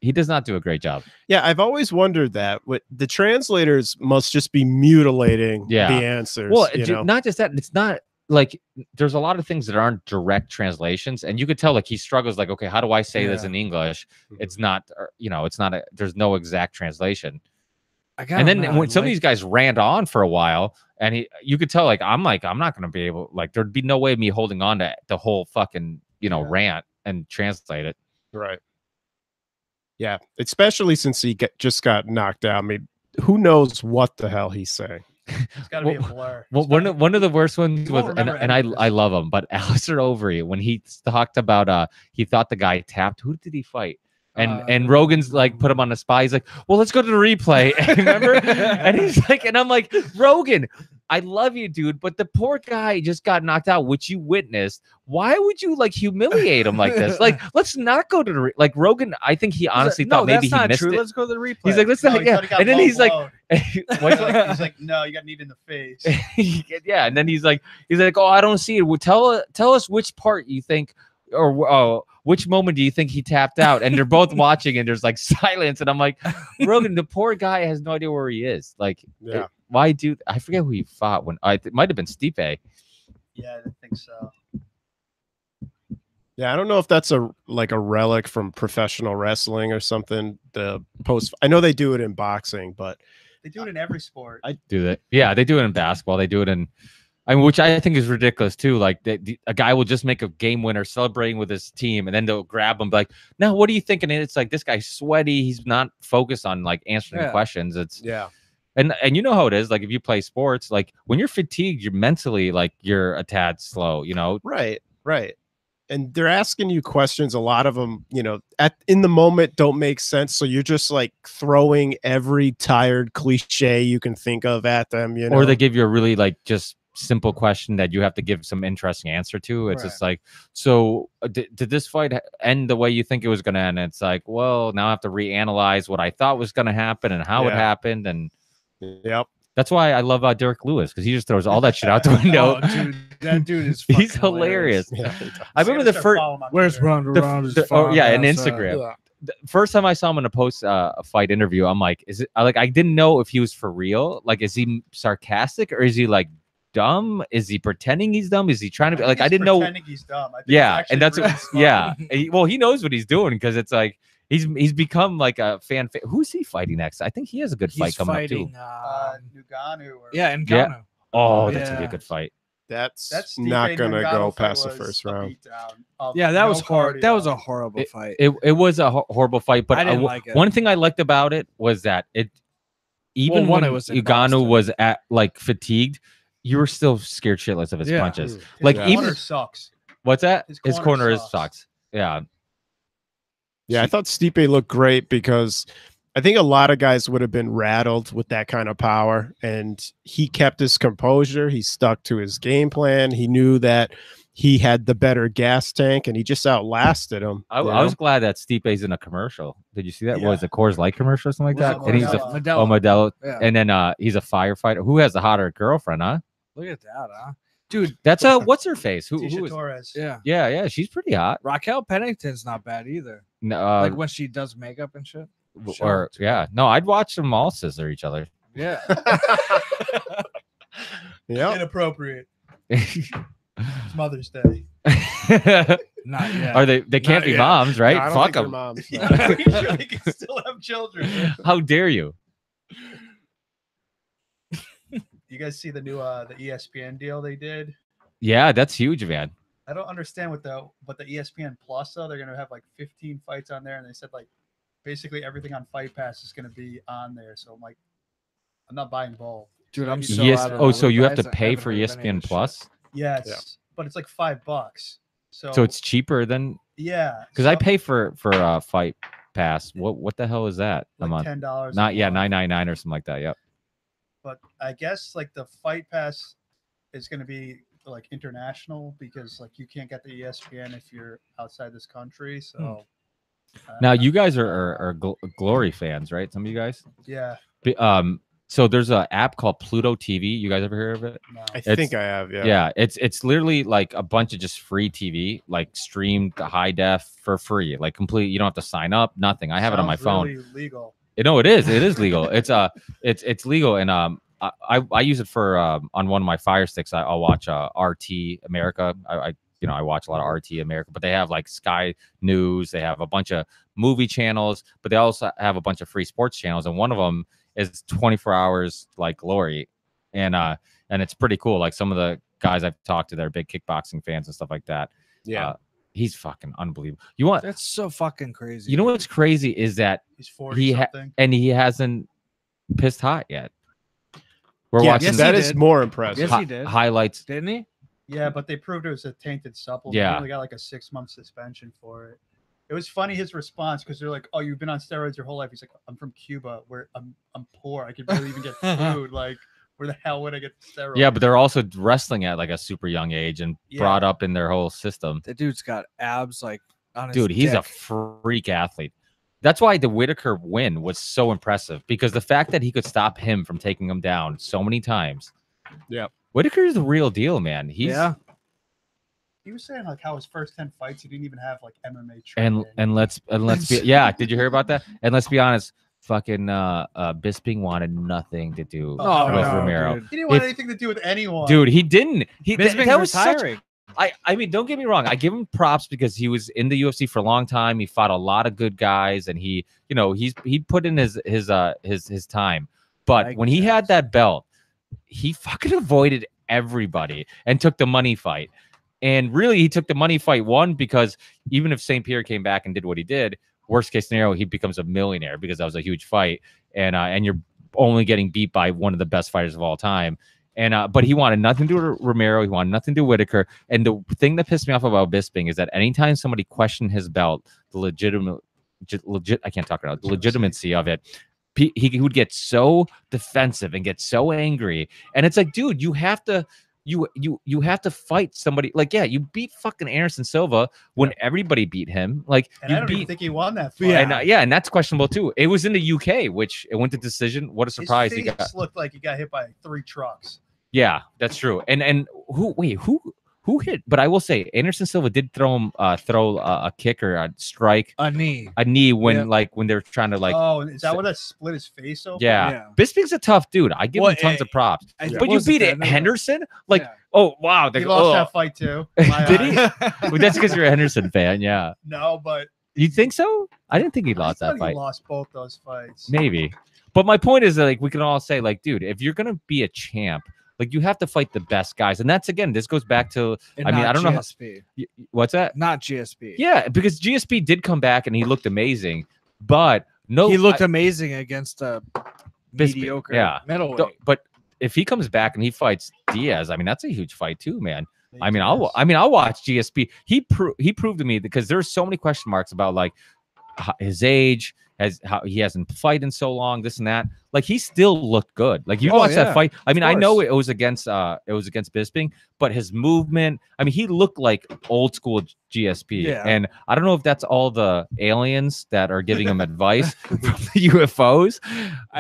he does not do a great job. Yeah, I've always wondered that. What the translators must just be mutilating Yeah. the answers. Well, you know? not just that. It's not like there's a lot of things that aren't direct translations, and you could tell like he struggles. Like, okay, how do I say this Yeah. in English? Mhm. It's not, it's not. There's no exact translation. I And then when some of these guys ran on for a while, and you could tell I'm not going to be able. Like, there'd be no way of me holding on to the whole fucking Yeah. rant and translate it. Right. Yeah, especially since he just got knocked out. I mean, who knows what the hell he's saying? It's got to be a blur. Well, one of the worst ones You was, won't and remember any of I this. love him, but Alistair Overeem when he talked about he thought the guy tapped. Who did he fight? And Rogan's like put him on the spot. He's like, well, let's go to the replay. Remember? And he's like, and I'm like, Rogan, I love you, dude, but the poor guy just got knocked out, which you witnessed. Why would you like humiliate him like this? Like, let's not go to the like Rogan. I think he honestly thought maybe he missed it. Let's go to the replay. He's like, let's No, not, he yeah. thought he got And then low he's like, blown. what's He's like, no, you got kneed in the face. yeah, and then he's like, oh, I don't see it. Well, tell us which part you think, or which moment do you think he tapped out? And they're both watching, and there's like silence, and I'm like, Rogan, the poor guy has no idea where he is. Like, Yeah. why do I forget who he fought when? It might have been Stipe. Yeah, I think so. Yeah, I don't know if that's a relic from professional wrestling or something. The post, I know they do it in boxing, but They do it in every sport. I do that. Yeah, they do it in basketball. They do it in, which I think is ridiculous too. Like a guy will just make a game winner, celebrating with his team, and then they'll grab him, like, "Now, what are you thinking?" And it's like, this guy's sweaty. He's not focused on like answering questions. It's and you know how it is. Like if you play sports, like when you're fatigued, you're mentally like you're a tad slow. You know, right. And they're asking you questions. A lot of them, in the moment don't make sense. So you're just like throwing every tired cliche you can think of at them, Or they give you a really like just simple question that you have to give some interesting answer to. It's just like, so did this fight end the way you think it was going to end? It's like, well, now I have to reanalyze what I thought was going to happen and how it happened. And that's why I love Derek Lewis, because he just throws all that shit out the window. Oh, dude, that dude is he's hilarious. I remember the first. Where's Ronda Rousey? And Instagram. The first time I saw him in a fight interview, I'm like, is it like, I didn't know if he was for real. Like, is he sarcastic or is he like dumb? Is he pretending he's dumb? Is he trying to be like? I didn't know. He's dumb. I think And that's really well, he knows what he's doing, because it's like. He's become like a fan. Who's he fighting next? I think he has a good fight coming up too. Ngannou. Ngannou. Oh, that's gonna be a good fight. That's not gonna go past the first round. Yeah, that was hard. That was a horrible fight. It was a horrible fight, but I didn't like it. One thing I liked about it was that even when Ngannou was at like fatigued, you were still scared shitless of his punches. Like even sucks. What's that? His corner sucks. Yeah. Yeah, I thought Stipe looked great, because I think a lot of guys would have been rattled with that kind of power, and he kept his composure. He stuck to his game plan. He knew that he had the better gas tank, and he just outlasted him. I was glad that Stipe's in a commercial. Did you see that? Yeah. Was it Coors Light commercial or something like that? And he's Modelo. Yeah. And then he's a firefighter. Who has the hotter girlfriend, huh? Look at that, huh? Dude, that's what's her face? Who is Torres? Yeah, she's pretty hot. Raquel Pennington's not bad either. No, like when she does makeup and shit. No, I'd watch them all scissor each other. Yeah. Inappropriate. It's Mother's Day. Not yet. Are they can't be moms, right? No, Fuck them. Moms. No. Are you sure they can still have children? How dare you? You guys see the new the ESPN deal they did? Yeah, that's huge, man. I don't understand what the ESPN Plus though. They're gonna have like 15 fights on there, and they said like basically everything on Fight Pass is gonna be on there. So I'm like, I'm not buying both. Dude, I'm so yes. out of Oh, it. so you have to I pay haven't for heard of any ESPN of this Plus? shit. Yes, but it's like $5. So it's cheaper than because I pay for Fight Pass. What the hell is that a month? $10. Not $9.99 or something like that. Yep. But I guess like the Fight Pass is going to be like international, because like you can't get the ESPN if you're outside this country. So now you guys are Glory fans, right? Some of you guys. Yeah. So there's an app called Pluto TV. You guys ever heard of it? No. I think I have. Yeah. Yeah. It's literally like a bunch of just free TV, like streamed to high def for free, like complete. You don't have to sign up, nothing. I have it on my phone. Really legal. No, it is. It is legal. It's legal, and I use it for on one of my Fire Sticks. I'll watch RT America. I watch a lot of RT America, but they have like Sky News. They have a bunch of movie channels, but they also have a bunch of free sports channels, and one of them is 24 hours like Glory, and it's pretty cool. Like some of the guys I've talked to, they're big kickboxing fans and stuff like that. Yeah. He's fucking unbelievable. That's so fucking crazy. You know what's crazy is that he's 40 something, and he hasn't pissed hot yet. We're watching. That is more impressive. Yes, he did. Highlights, didn't he? Yeah, but they proved it was a tainted supplement. Yeah. He only got like a 6-month suspension for it. It was funny his response, because they're like, "Oh, you've been on steroids your whole life." He's like, "I'm from Cuba, where I'm poor. I could barely even get food. Like, where the hell would I get steroids?" Yeah, but they're also wrestling at like a super young age and brought up in their whole system. The dude's got abs like on his Dude, he's dick. a freak athlete. That's why the Whitaker win was so impressive, because the fact that he could stop him from taking him down so many times. Yeah, Whitaker's the real deal, man. He was saying like how his first 10 fights he didn't even have like MMA training. and let's be did you hear about that? And let's be honest, fucking Bisping wanted nothing to do Oh, with no, Romero. dude. He didn't want If- anything to do with anyone. Dude, he didn't. Bisping's That was such. retiring. I mean, don't get me wrong. I give him props because he was in the UFC for a long time. He fought a lot of good guys, and he put in his time. But I when he had guess. that belt, he fucking avoided everybody and took the money fight. And really, he took the money fight one because even if St. Pierre came back and did what he did, worst case scenario, he becomes a millionaire because that was a huge fight, and you're only getting beat by one of the best fighters of all time. And but he wanted nothing to do with Romero. He wanted nothing to do with Whitaker. And the thing that pissed me off about Bisping is that anytime somebody questioned his belt, the legitimacy of it, he would get so defensive and get so angry. And it's like, dude, you have to fight somebody. Like, yeah, you beat fucking Anderson Silva when everybody beat him. Like, and you I don't even beat. think he won that fight. Yeah. And that's questionable too. It was in the UK, which it went to decision. What a surprise! His He got. face looked like he got hit by 3 trucks. Yeah, that's true. And who hit? But I will say, Anderson Silva did throw a kick or a strike, A knee. when when they're trying to Oh, is that what that split his face open? Yeah. Yeah. Bisping's a tough dude. I give Well, him tons of props. But you beat it, Henderson? Like, Yeah. oh wow, He lost that fight too. My Did he? eyes. Well, that's because you're a Henderson fan. Yeah, No, but you think so? I didn't think he I lost thought that he fight. lost both those fights. Maybe. But my point is that, like, we can all say, like, dude, if you're gonna be a champ, like, you have to fight the best guys. And that's, again, this goes back to, And I mean, not I don't know how- GSP. what's that? Not GSP. Yeah, because GSP did come back and he looked amazing, but no, He looked amazing against a Bisping, mediocre yeah. middleweight. But if he comes back and he fights Diaz, I mean, that's a huge fight too, man. I mean, Yes. I'll watch GSP. He proved to me, because there's so many question marks about, like, his age, how he hasn't fought in so long, this and that. Like, he still looked good. Like, you watch that fight. I mean, I know it was against Bisping, but his movement, I mean, he looked like old school GSP. Yeah. And I don't know if that's all the aliens that are giving him advice from the UFOs,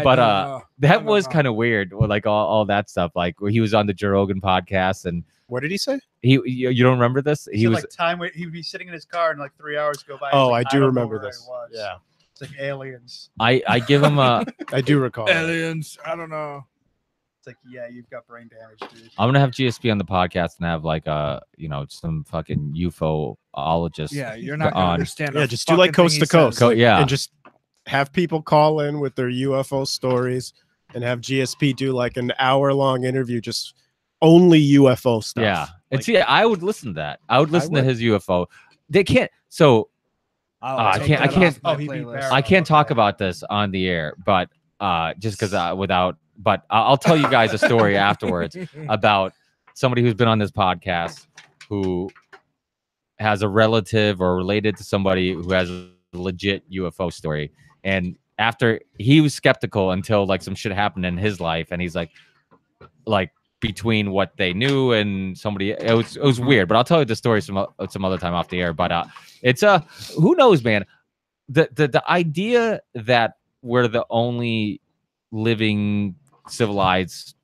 but that was kind of weird. Like all that stuff. Like, he was on the Joe Rogan podcast, and What did he say? you don't remember this? He was like he would be sitting in his car and like 3 hours go by. Oh, He's like, I do don't know remember where I this. was. Yeah, It's like aliens. I give him a. I do recall. that. aliens. I don't know. It's like, yeah, you've got brain damage, dude. I'm gonna have GSP on the podcast and have, like, some fucking UFOologist. Yeah, you're not gonna on. understand. Yeah, a just do like fucking coast thing to he says. coast. Yeah. And just have people call in with their UFO stories and have GSP do like an hour-long interview, just only UFO stuff. Yeah. And Like, see, I would listen to that. I would listen to would. his UFO. They can't. So I take can't- I that can't- off my Oh, he'd be playlist. barrel. I can't talk okay. about this on the air, but just because but I'll tell you guys a story afterwards about somebody who's been on this podcast who has a relative or related to somebody who has a legit UFO story. And after, he was skeptical until, like, some shit happened in his life, and he's like between what they knew and somebody, it was weird. But I'll tell you the story some other time off the air. But it's who knows, man. The idea that we're the only living civilized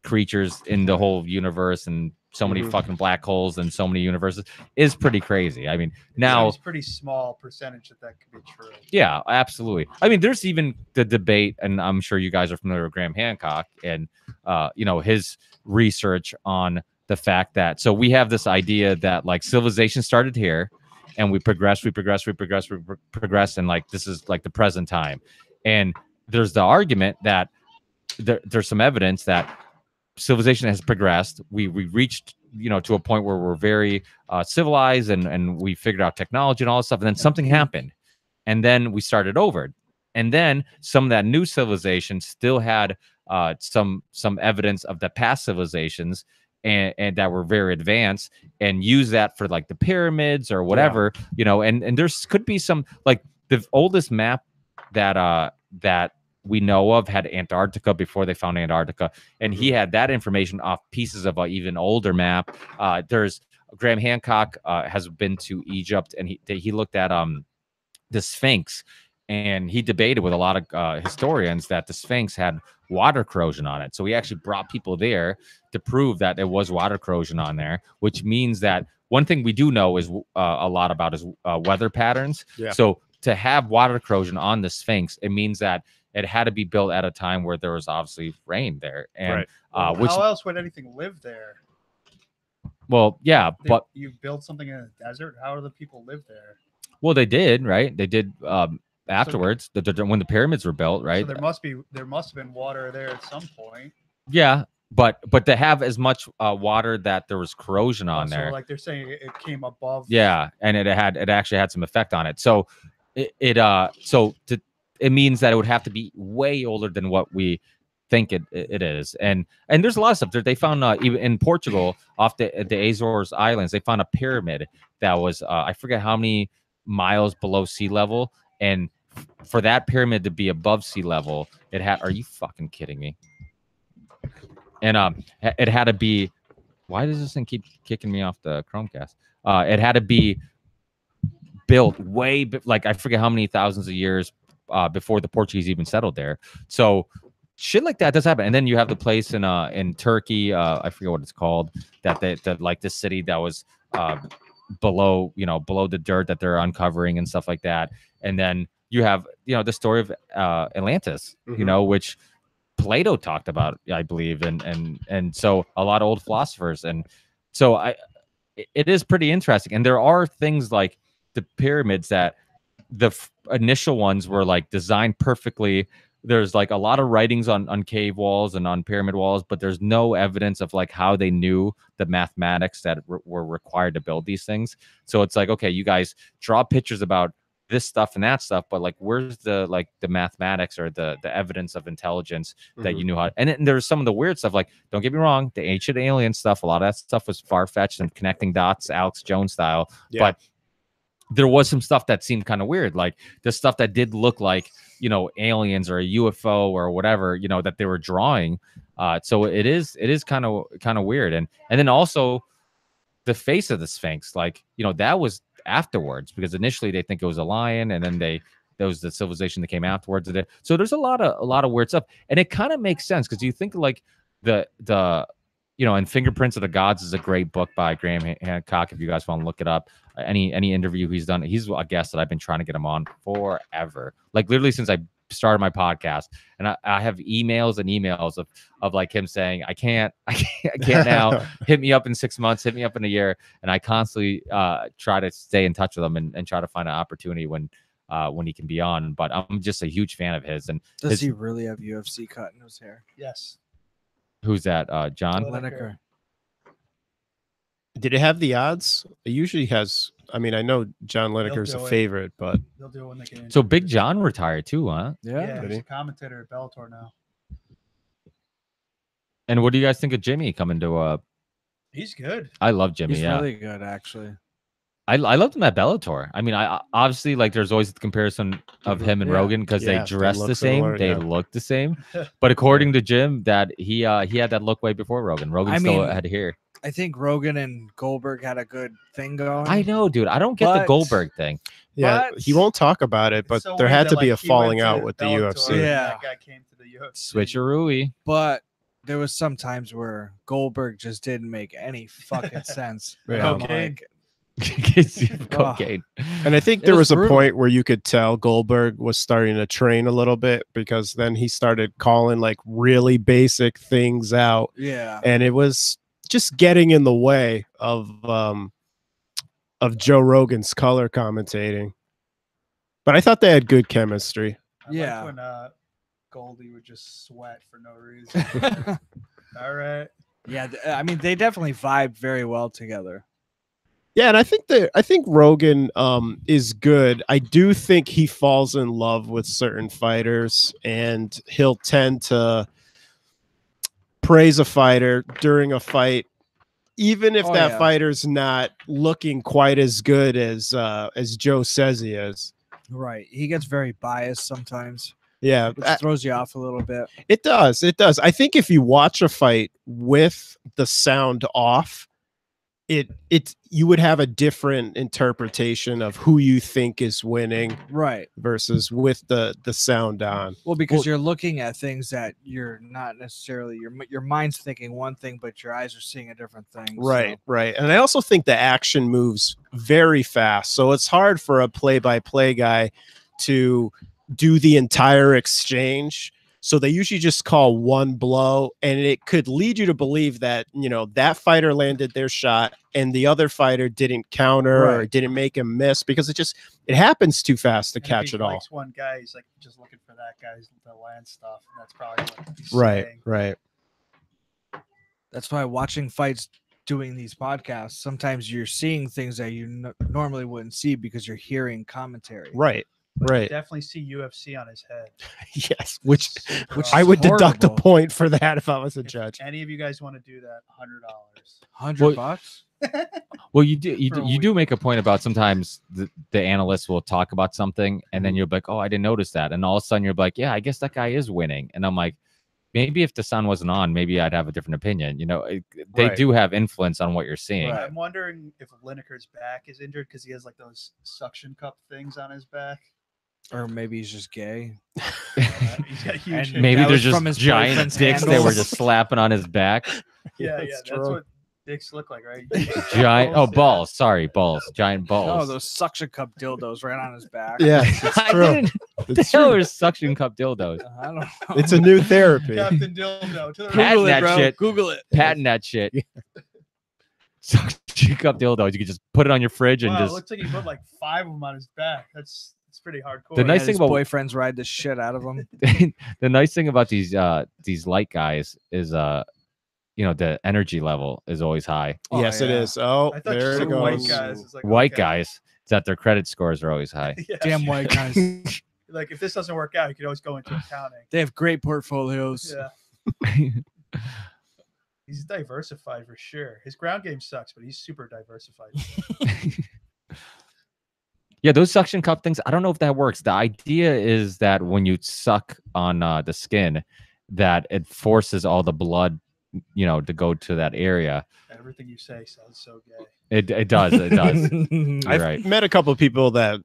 creatures in the whole universe, and so many fucking black holes and so many universes, is pretty crazy. I mean, now it's pretty small percentage that could be true. yeah, absolutely. I mean, there's even the debate, and I'm sure you guys are familiar with Graham Hancock and his research on the fact that, so we have this idea that, like, civilization started here, and we progress, and, like, this is like the present time. And there's the argument that there's some evidence that civilization has progressed. We reached, to a point where we're very civilized, and we figured out technology and all this stuff. And then something happened, and then we started over. And then some of that new civilization still had some evidence of the past civilizations, and that were very advanced, and use that for, like, the pyramids or whatever, and there's could be some, like, the oldest map that we know of had Antarctica before they found Antarctica, and he had that information off pieces of an even older map. There's Graham Hancock has been to Egypt, and he looked at the Sphinx, and he debated with a lot of historians that the Sphinx had water corrosion on it. So he actually brought people there to prove that there was water corrosion on there, which means that one thing we do know is a lot about is weather patterns. Yeah. So to have water corrosion on the Sphinx, it means that it had to be built at a time where there was obviously rain there, and Right. which how else would anything live there? well, yeah, but you build something in a desert. How do the people live there? well, they did, right? They did afterwards, when the pyramids were built, right? So there must have been water there at some point. Yeah, but to have as much water that there was corrosion on So there, like they're saying it came above. yeah, and it actually had some effect on it. So it means that it would have to be way older than what we think it is. And there's a lot of stuff there. They found even in Portugal off the Azores Islands, they found a pyramid that was I forget how many miles below sea level, and for that pyramid to be above sea level, it had, are you fucking kidding me? And it had to be, why does this thing keep kicking me off the Chromecast? It had to be built way, like I forget how many thousands of years before the Portuguese even settled there. So shit like that does happen. And then you have the place in Turkey, I forget what it's called, that like this city that was below the dirt that they're uncovering and stuff like that. And then you have the story of Atlantis, which Plato talked about, I believe, and so a lot of old philosophers, and so it is pretty interesting. And there are things like the pyramids that the initial ones were like designed perfectly. There's like a lot of writings on cave walls and on pyramid walls, but there's no evidence of like how they knew the mathematics that were required to build these things. So it's like, okay, you guys draw pictures about this stuff and that stuff, but like where's the mathematics or the evidence of intelligence that you knew how. And then there's some of the weird stuff, like, don't get me wrong, the ancient alien stuff, a lot of that stuff was far-fetched and connecting dots, Alex Jones style. But there was some stuff that seemed kind of weird, like the stuff that did look like aliens or a UFO or whatever that they were drawing. So it is kind of weird. And then also the face of the Sphinx, like that was afterwards, because initially they think it was a lion, and then there was the civilization that came afterwards of it. So there's a lot of weird stuff, and it kind of makes sense because you think like the and Fingerprints of the Gods is a great book by Graham Hancock. If you guys want to look it up, any interview he's done, he's a guest that I've been trying to get him on forever, like literally since I started my podcast. And I have emails and emails of like him saying, I can't now, hit me up in 6 months, hit me up in a year. And I constantly try to stay in touch with him and try to find an opportunity when he can be on. But I'm just a huge fan of his. And does he really have UFC cut in his hair? Yes. Who's that? John Lineker. Did it have the odds? It usually has. I mean, I know John Lineker's a favorite, but they'll do it when they get in. So Big John retired too, huh? Yeah, he's a commentator at Bellator now. And what do you guys think of Jimmy coming to He's good. I love Jimmy. He's yeah, really good, actually. I loved him at Bellator. I mean, I obviously, like, there's always the comparison of him and Rogan because they dress the same, similar, they look the same. But according to Jim, that he had that look way before Rogan. Rogan still had hair. I think Rogan and Goldberg had a good thing going. I know, dude. I don't get the Goldberg thing. Yeah, he won't talk about it, but there had to be a falling out with the UFC. Yeah, that guy came to the UFC. Switcheroo. But there was some times where Goldberg just didn't make any fucking sense. Cocaine. Cocaine. And I think there was a point where you could tell Goldberg was starting to train a little bit, because then he started calling like really basic things out. Yeah. And it was just getting in the way of Joe Rogan's color commentating. But I thought they had good chemistry. I liked when Goldie would just sweat for no reason. All right. Yeah, I mean, they definitely vibe very well together. Yeah, and I think Rogan is good. I do think he falls in love with certain fighters, and he'll tend to praise a fighter during a fight, even if that fighter's not looking quite as good as Joe says he is. Right. He gets very biased sometimes. Yeah. Which throws you off a little bit. It does. It does. I think if you watch a fight with the sound off, it's you would have a different interpretation of who you think is winning Right. versus with the sound on. Well, because you're looking at things that you're not necessarily your mind's thinking one thing, but your eyes are seeing a different thing. Right, So. right. And I also think the action moves very fast. So it's hard for a play-by-play guy to do the entire exchange. So they usually just call one blow, and it could lead you to believe that, that fighter landed their shot and the other fighter didn't counter or didn't make him miss, because it happens too fast to catch it all. Likes one guy, he's like just looking for that guy's the land stuff, and that's probably what he's Right, saying. right. That's why watching fights, doing these podcasts, sometimes you're seeing things that you normally wouldn't see because you're hearing commentary. Right. But Right. you definitely see UFC on his head. Yes, which Which I would deduct a horrible. point for that if I was a If judge. any of you guys want to do that, $100. Well, you do For a you do week. make a point about sometimes the analysts will talk about something and then you'll be like, oh, I didn't notice that, and all of a sudden you're like, yeah, I guess that guy is winning, and I'm like, maybe if the sun wasn't on, maybe I'd have a different opinion. They Right. do have influence on what you're seeing. Right. I'm wondering if Lineker's back is injured because he has like those suction cup things on his back. Or maybe he's just gay. He's got huge. And Maybe that there's was from just his giant boyfriend's dicks that were handles. just slapping on his back. yeah, That's that's true. what dicks look like, right? Balls. Sorry, balls. Giant balls. Oh, those suction cup dildos right on his back. Yeah, it's I true. didn't. It's The hell true. are suction cup dildos? I don't know. It's a new therapy. Captain Dildo. To the Patent right. Google it, that bro. shit. Google it. Patent that shit. Suction cup dildos. You could just put it on your fridge and Wow, it just. looks like he put like 5 of them on his back. It's pretty hardcore. The nice Yeah, thing his about- boyfriends ride the shit out of him. The nice thing about these light guys is the energy level is always high. Oh, Yes, it yeah. is. Oh, I thought you there it said goes. white guys. It's like, White okay. guys, it's that their credit scores are always high. Yeah. Damn white guys. Like if this doesn't work out, you could always go into accounting. They have great portfolios. Yeah. He's diversified for sure. His ground game sucks, but he's super diversified. Yeah, those suction cup things, I don't know if that works. The idea is that when you suck on the skin, that it forces all the blood, to go to that area. Everything you say sounds so gay. It does. It does. You're I've right. met a couple of people that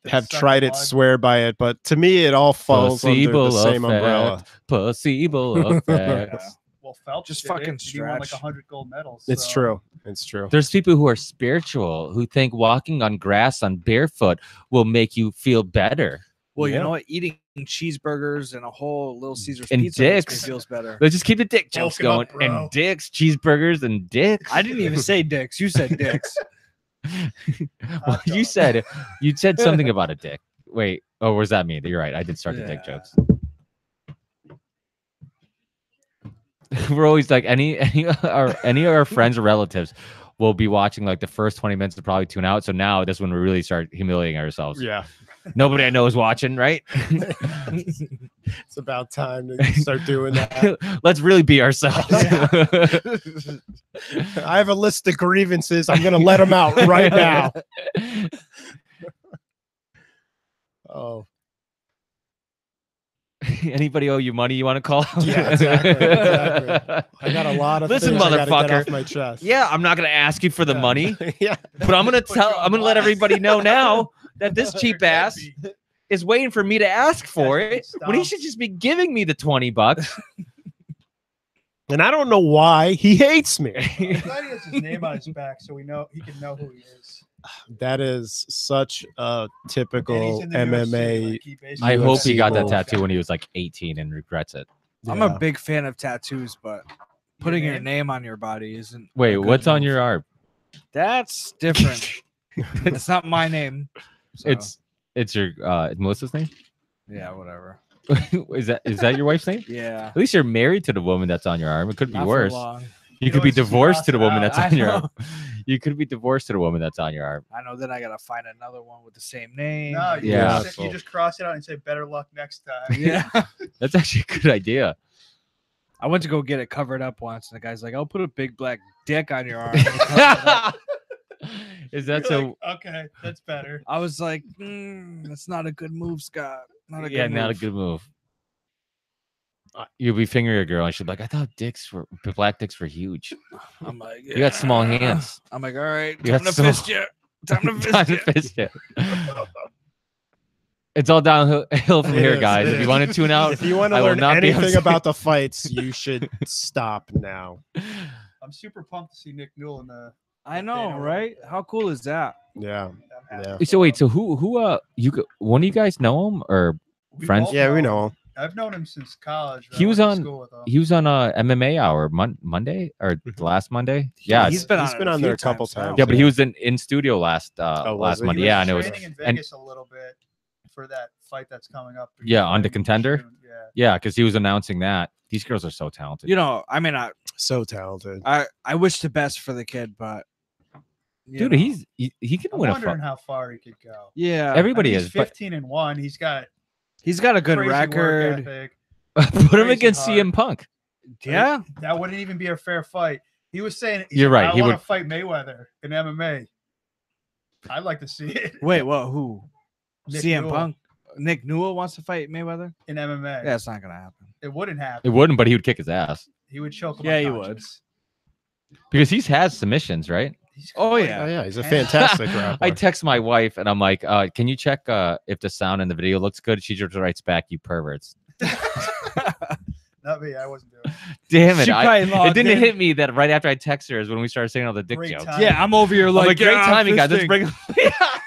That have suck tried it, blood. swear by it, but to me, it all falls under Placebo the same effect. umbrella. Placebo effect. Yeah. Well, Phelps Just did fucking it. He won like stretch. 100 gold medals. It's so- true. It's true. There's people who are spiritual who think walking on grass on barefoot will make you feel better. Well, you Yeah. know what? Eating cheeseburgers and a whole Little Caesars And pizza makes dicks. me feels better. Let's just keep the dick jokes Bulk 'em going. up, bro. And dicks, cheeseburgers, and dicks. I didn't even say dicks. You said dicks. Well, you said something about a dick. Wait. Oh, was that me? You're right. I did start the dick Yeah. jokes. We're always like any of our friends or relatives will be watching like the first 20 minutes to probably tune out. So now this is when we really start humiliating ourselves. Yeah. Nobody I know is watching, right? It's about time to start doing that. Let's really be ourselves. I have a list of grievances. I'm going to let them out right now. Oh, Anybody owe you money you want to call? Yeah, exactly. I got a lot of Listen, things I gotta get motherfucker. off my chest. Yeah, I'm not gonna ask you for the Yeah. money, Yeah. but I'm gonna let everybody know now that this cheap Your ass deadbeat. is waiting for me to ask for Yeah, it when he stop. should just be giving me the $20. And I don't know why he hates me. I'm glad he has his name on his back, so he can know who he is. That is such a And he's typical in the UFC, MMA. like, he basically- I hope he got that move. tattoo when he was like 18 and regrets it. I'm Yeah. a big fan of tattoos, but putting your name on your body isn't. a Wait, good what's on move. your arm? That's different. It's not my name. so, It's your Melissa's name. yeah, whatever. is that your wife's name? Yeah. At least you're married to the woman that's on your arm. It could be Not for worse. long. You You could be always divorced to the cross it woman out. that's I on your know. arm. You could be divorced to the woman that's on your arm. I know. Then I gotta find another one with the same name. No, you, Yeah. you just cross it out and say better luck next time. Yeah. That's actually a good idea. I went to go get it covered up once, and the guy's like, "I'll put a big black dick on your arm." And he covered it up. Is You're that so? like, okay, that's better. I was like, "That's not a good move, Scott. Not a Yeah, good not a move." good move. You'll be fingering a girl, and she'll be like, "I thought black dicks were huge. I'm like, You got small hands." I'm like, all right, You time got to small- fist you. Time to Time fist to you. fist you. It's all downhill from It here, is, guys. it If you is. want to tune out, If you want to I will learn not be anything upset. about the fights, you should stop now. I'm super pumped to see Nick Newell in the. I know, right? How cool is that? Yeah. I'm happy Yeah. for So wait, him. so who one of you guys know him or We friends? both Yeah, we know him. I've known him since college. He I was went to on- school with him. he was on MMA Hour Monday or the last Monday? Yeah, he's been on. He's it been a on few there a couple now. times. yeah, but he was in studio last was he? Monday. He Yeah, was and it was training in and- Vegas a little bit for that fight that's coming up. He's Yeah, on fighting The Contender? June, Yeah. yeah, because he was announcing that. These girls are so talented. You know, I mean, So talented. I wish the best for the kid, but you Dude, know. he can I'm win a wondering fight. how far he could go. yeah, Everybody he's is, but 15-1. He's got he's got a good crazy work record. ethic. put him crazy against hard. CM Punk. Yeah, That wouldn't even be a fair fight. He was saying, You're right, I he want would- to fight Mayweather in MMA. I'd like to see it wait, what? Who? Nick CM Newell Punk. Nick Newell wants to fight Mayweather. in MMA. Yeah, it's not gonna happen. It wouldn't It happen. wouldn't, but he would kick his ass He would choke him. Yeah, he would. unconscious. because he's has submissions, right? He's Oh, like- yeah. Oh yeah, he's a And- fantastic rapper. I text my wife and I'm like, "Can you check if the sound in the video looks good?" She just writes back, "You perverts." Not me. I wasn't doing it. Damn it! She probably It logged didn't in. hit me that right after I text her is when we started saying all the dick Great jokes. time. Yeah, I'm over here I'm like, like, great yeah, timing, guys. Let's fisting.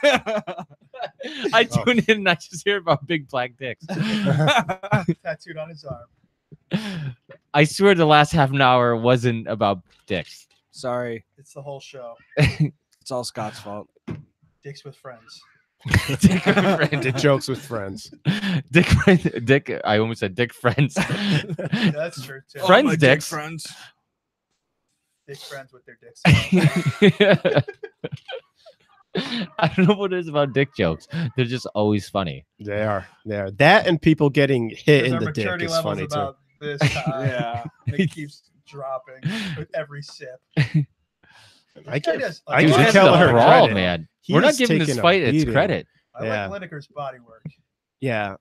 bring. I Oh. tune in and I just hear about big black dicks. Tattooed on his arm. I swear the last half an hour wasn't about dicks. Sorry, It's the whole show. it's all Scott's fault. Dicks with friends. Dick friend. Did jokes with friends. Dick friend. Dick. I almost said dick friends. That's true too. Friends my dick dicks. friends. Dick friends with their dicks. I don't know what it is about dick jokes. They're just always funny. They are. They are. That and people getting hit Because in our the dick maturity is level's funny too. about this high. Yeah. And it keeps dropping with every sip. I Guy give, does- I Dude, give this is Kelleher a brawl, credit. man. He We're not is giving this taking a fight its beating. credit. I Yeah. like Lineker's body work. Yeah.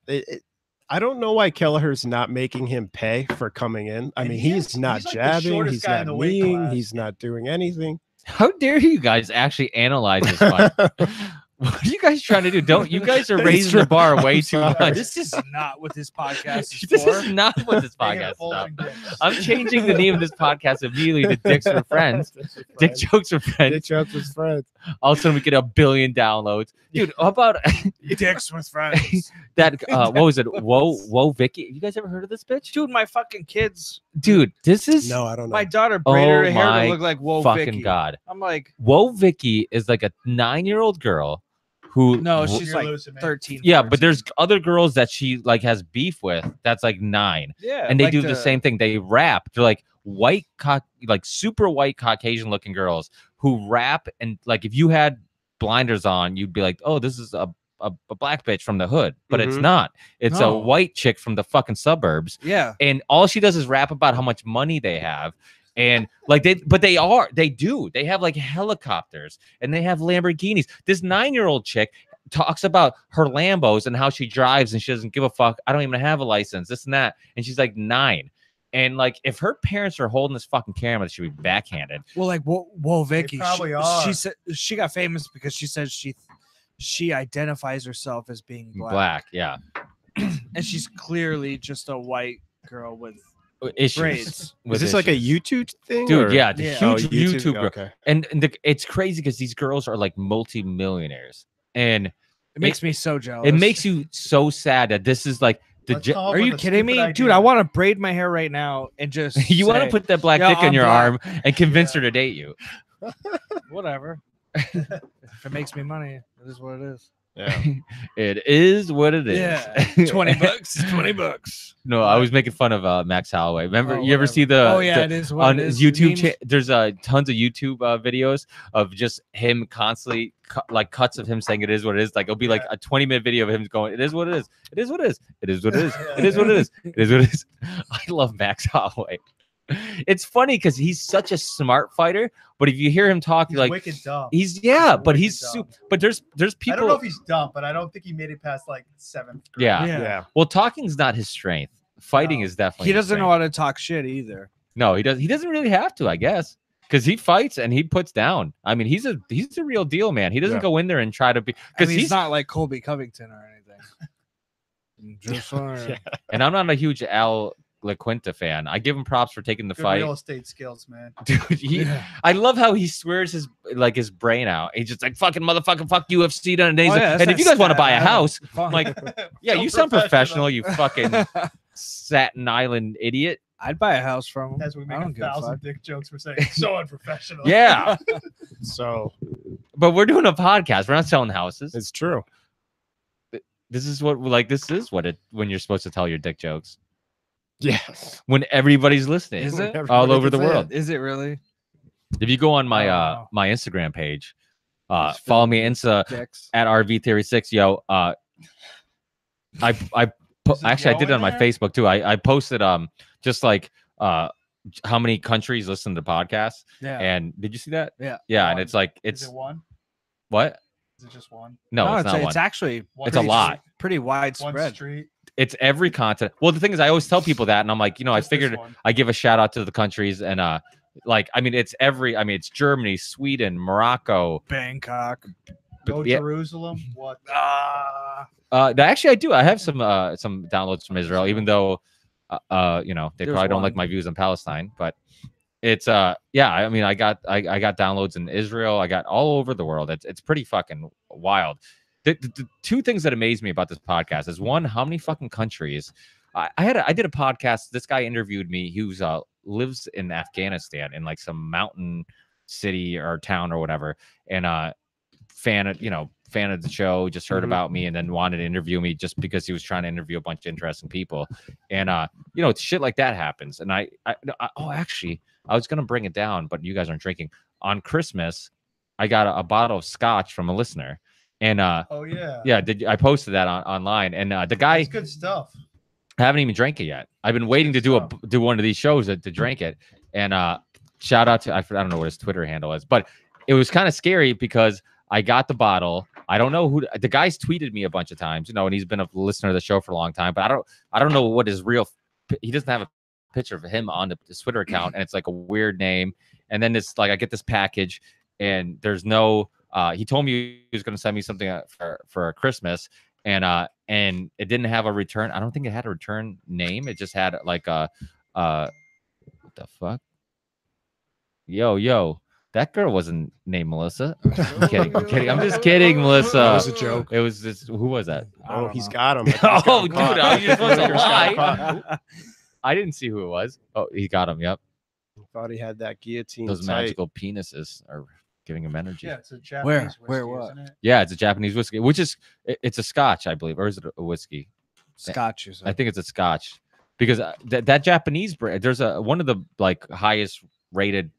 I don't know why Kelleher's not making him pay for coming in. I And mean, he he's is- not he's like the jabbing. shortest He's guy not in the weight kneeing. class. He's not doing anything. How dare you guys actually analyze this fight? What are you guys trying to do? Don't you guys are It's raising true. the bar way I'm too sorry. much. This is not what this podcast is This for. is not what this They podcast get is about. bulging dicks. I'm changing the name of this podcast immediately to Dicks for Friends. Dick jokes for Dick friends. jokes with friends. All of a sudden we get 1 billion downloads. Dude, how about Dicks with friends. that what was it? Whoa Vicky. You guys ever heard of this bitch? Dude, my fucking kids. Dude, this is No, I don't know. My daughter braided her hair my to look like Whoa fucking Vicky. god. I'm like, Whoa Vicky is like a 9-year-old girl who no, w- she's You're like losing me. 13. yeah, 14. but there's other girls that she like has beef with that's like 9. yeah, And they like do the same thing. They rap. They're like like super white Caucasian looking girls who rap, and like if you had blinders on, you'd be like, oh, this is a black bitch from the hood, but it's Mhm. not. It's a No. white chick from the fucking suburbs, Yeah, and all she does is rap about how much money they have. And like they have like helicopters and they have Lamborghinis. This 9-year-old chick talks about her Lambos and how she drives and she doesn't give a fuck. I don't even have a license, this and that. And she's like 9. And like if her parents are holding this fucking camera, she'd be backhanded. well, like Whoa Vicky. probably she, are. She said she got famous because she says she identifies herself as being Black, yeah. and she's clearly just a white girl with Issues. braids. Is with this like a issues. YouTube thing? Dude, or- yeah, the Yeah. Oh, huge YouTube girl. Okay. And it's crazy because these girls are like multi-millionaires. And It makes me so jealous. it makes you so sad that this is like the Let's come up Are with you a kidding me, stupid dude? idea. I want to braid my hair right now and just you want to say, put that black "Yeah, dick in I'm your black." arm and convince Yeah. her to date you. whatever. If it makes me money, it is what it is. Yeah. It is what it is. Yeah, $20. $20. No, I was making fun of Max Holloway. Remember, Oh, you ever whatever. see the? Oh yeah, the- it is what on it is. his YouTube, Memes. there's tons of YouTube videos of just him constantly like cuts of him saying it is what it is. Like it'll be like a 20-minute video of him going, "It is what it is. It is what it is. It is what it is. It is what it is. It is what it is." I love Max Holloway. It's funny because he's such a smart fighter, but if you hear him talk, He's you're like wicked dumb. he's wicked but he's dumb. super. But there's people. I don't know if he's dumb, but I don't think he made it past like 7th grade. yeah. Yeah. Yeah. Well, talking's not his strength. fighting No. is definitely. He doesn't his know thing. how to talk shit either. No, he does. He doesn't really have to, I guess, because he fights and he puts down. I mean, he's a real deal, man. He doesn't Yeah. go in there and try to be I because mean, he's he's not like Colby Covington or anything. Just Yeah. and I'm not a huge Al LaQuinta fan. I give him props for taking the Good fight. real estate skills, man. Dude, I love how he swears his brain out. He's just like fucking motherfucking fuck UFC done. And, he's Oh, like, yeah, that's and if that you guys want to stat. buy a I know. house, Fun. I'm like, yeah, So you sound professional, you fucking Staten Island idiot. I'd buy a house from him. As we I make don't a give a 1,000 fuck. dick jokes, we're saying it's so unprofessional. Yeah, So but we're doing a podcast. We're not selling houses. it's true. This is what it when you're supposed to tell your dick jokes Yes. when everybody's listening. Is it? all over the world? Is it really? If you go on my Oh. my Instagram page, It's follow filled me with Insta Dicks. at RV Theory 6. Yo, I Is it actually I did it low on my in there? Facebook too. I posted just like how many countries listen to podcasts. Yeah. And did you see that? Yeah. Yeah, and One. it's like Is it it's one? what? Is it just one? No, it's not one. It's actually One It's a street? lot. pretty One widespread. street. It's every continent. Well, the thing is, I always tell people that, and I'm like, I Just this figured one. I give a shout out to the countries, and like I mean, it's Germany, Sweden, Morocco. Bangkok. Go yeah. Jerusalem. What? Actually, I do. I have some downloads from Israel, even though they There's probably don't like one. my views on Palestine. But it's yeah. I mean, I got downloads in Israel. I got all over the world. It's pretty fucking wild. The two things that amaze me about this podcast is one, how many fucking countries. I did a podcast. This guy interviewed me. He was lives in Afghanistan in like some mountain city or town or whatever, and fan of the show, just heard Mhm. about me and then wanted to interview me just because he was trying to interview a bunch of interesting people. And shit like that happens. And actually I was gonna bring it down, but you guys aren't drinking. On Christmas, I got a bottle of scotch from a listener. And Oh yeah. yeah, I posted that online. And the guy That's good stuff. haven't even drank it yet. I've been waiting to Good do one of these shows to drink it. And shout out to I don't know what his Twitter handle is, but it was kind of scary because I got the bottle. I don't know who the guy's tweeted me a bunch of times, and he's been a listener of the show for a long time, but I don't know what his real. He doesn't have a picture of him on his Twitter account, and it's like a weird name. And then it's like I get this package, and there's no. He told me he was going to send me something for Christmas, and it didn't have a return. I don't think it had a return name. It just had like a what the fuck? Yo. That girl wasn't named Melissa. I'm kidding. I'm just kidding, Melissa. That was a joke. It was just who was that? Oh, he's got him. Oh, dude, I was just supposed to lie. I didn't see who it was. Oh, he got him. Yep. Thought he had that guillotine. Those tight. magical penises are giving him energy. Yeah, it's a Japanese Where whiskey, what? isn't it? Yeah, it's a Japanese whiskey, which is it's a Scotch, I believe, or is it a whiskey? Scotch, you I said. think it's a Scotch because that Japanese brand. There's one of the like highest rated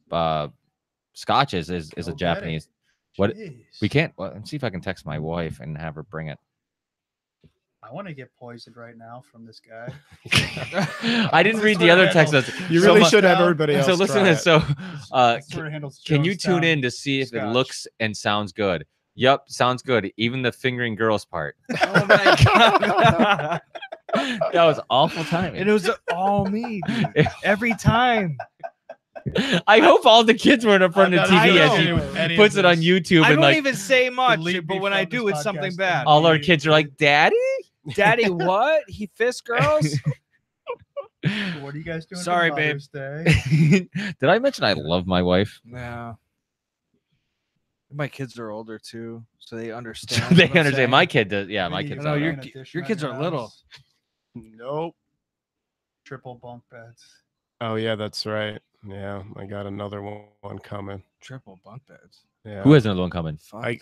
Scotches is Go a get Japanese. it. What Jeez. we can't. Well, let's see if I can text my wife and have her bring it. I want to get poisoned right now from this guy. I didn't read the other text. You So really mu- should have everybody else. So listen to try this. it. So His Twitter handle's can you tune Jonestown in to see if it Scotch. looks and sounds good? Yep, sounds good. Even the fingering girls part. Oh my god. That was awful timing. And it was all me, dude. Every time. I hope all the kids were in front of the I'm not TV as associated he with any of puts it on this. YouTube I and don't like even say much, delete but me when I from do, this it's something podcast bad. all our kids are like, "Daddy." Daddy, what? He fist girls? What are you guys doing? for Sorry, babe. Mother's Day? Did I mention I love my wife? Yeah. My kids are older too, so they understand. They what I'm understand. saying. My kid does. Yeah, We my need kids. No, to are. your buy an ki- addition your at kids your are little. house. Nope. Triple bunk beds. Oh yeah, that's right. Yeah, I got another one coming. Triple bunk beds. Yeah. Who has another one coming? Fuck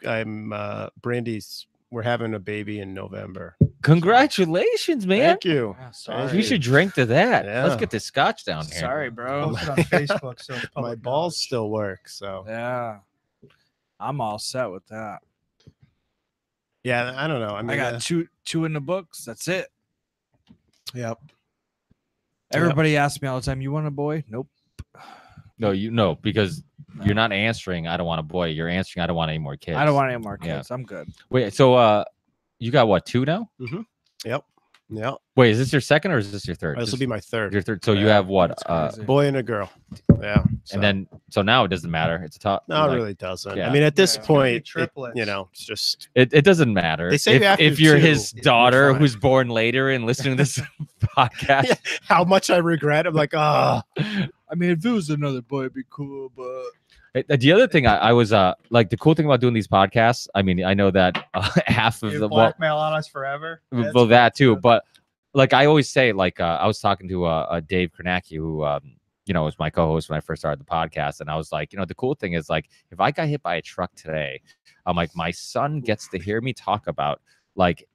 I'm Brandy's. We're having a baby in November. Congratulations, man. Thank you. Yeah, Thank sorry. We should drink to that. Yeah. Let's get this scotch down here. Sorry, bro. Post it on Facebook, so it's My public balls knowledge. still work, so Yeah. I'm all set with that. yeah. I don't know. I mean, I got two in the books. That's it. Yep. Everybody asks me all the time, you want a boy? Nope. No, because you're not answering. I don't want a boy. You're answering. I don't want any more kids. I don't want any more Yeah. kids. I'm good. Wait, so you got what, 2 now? Yep. Yeah. Wait, is this your second or is this your third? This will be my third. Your third. So you Yeah, have what? that's crazy. Boy and a girl. Yeah. So. And then so now it doesn't matter. It's a top. No, it like, really doesn't. yeah. I mean, at this Yeah. It's gonna be point, it, triplets. it's just It doesn't matter. They say after if you're 2, his you're daughter fine. who's born later and listening to this podcast. Yeah, how much I regret. I'm like, ah. I mean, if it was another boy, it'd be cool, but The other thing I was like the cool thing about doing these podcasts. I mean, I know that half of You the blackmail on us forever. That's well that too, good. but like I always say, like I was talking to Dave Kornacki, who was my co-host when I first started the podcast, and I was like, the cool thing is like if I got hit by a truck today, I'm like my son gets to hear me talk about like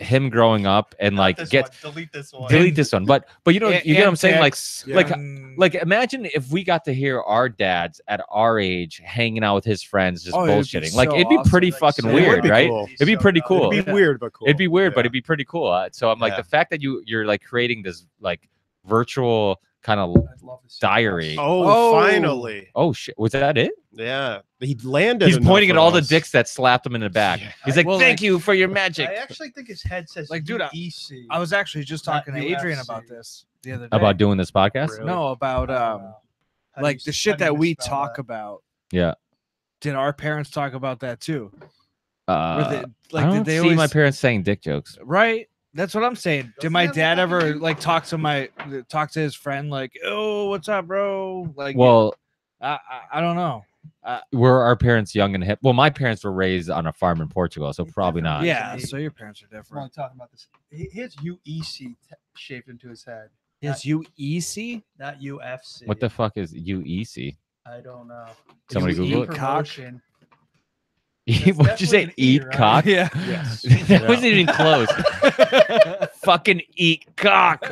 him growing up and Not like this get one. Delete this one. delete this one, but you know you get what I'm saying, like like like imagine if we got to hear our dads at our age hanging out with his friends just Oh, it'd be bullshitting. Like so it'd be awesome. pretty Like, fucking so weird, would be right? cool. It'd be pretty cool. It'd be Yeah. weird, but cool. It'd be weird, but Yeah. it'd be pretty cool. So I'm like Yeah. the fact that you're like creating this like virtual kind of I'd love to see diary. us. Oh, Oh. finally. Oh shit, was that it? Yeah. He landed. He's enough pointing at with all the us. dicks that slapped him in the back. Yeah. He's like, Well, "Thank like- you for your magic." I actually think his head says Like, dude, EC. I was actually just Not talking to Adrian UFC. about this the other day. About doing this podcast. Really? No, about like the shit that we talk about. Yeah. Did our parents talk about that too? I Like, don't did they see always my parents saying dick jokes. right? That's what I'm saying. Did Doesn't my he have dad a ever fucking- like talk to his friend like, "Oh, what's up, bro?" Like, Well, I don't know. were our parents young and hip? Well, my parents were raised on a farm in Portugal, so He's probably different. not. Yeah, he- so your parents are I'm only different. talking about this. He has UEC shaped into his head, Yes, UEC. not UFC. What the fuck is UEC? I don't know. Somebody It's Google E it. promotion. What'd you say? definitely an E, Eat right? cock? Yeah. Yes. That wasn't even close. Fucking eat cock.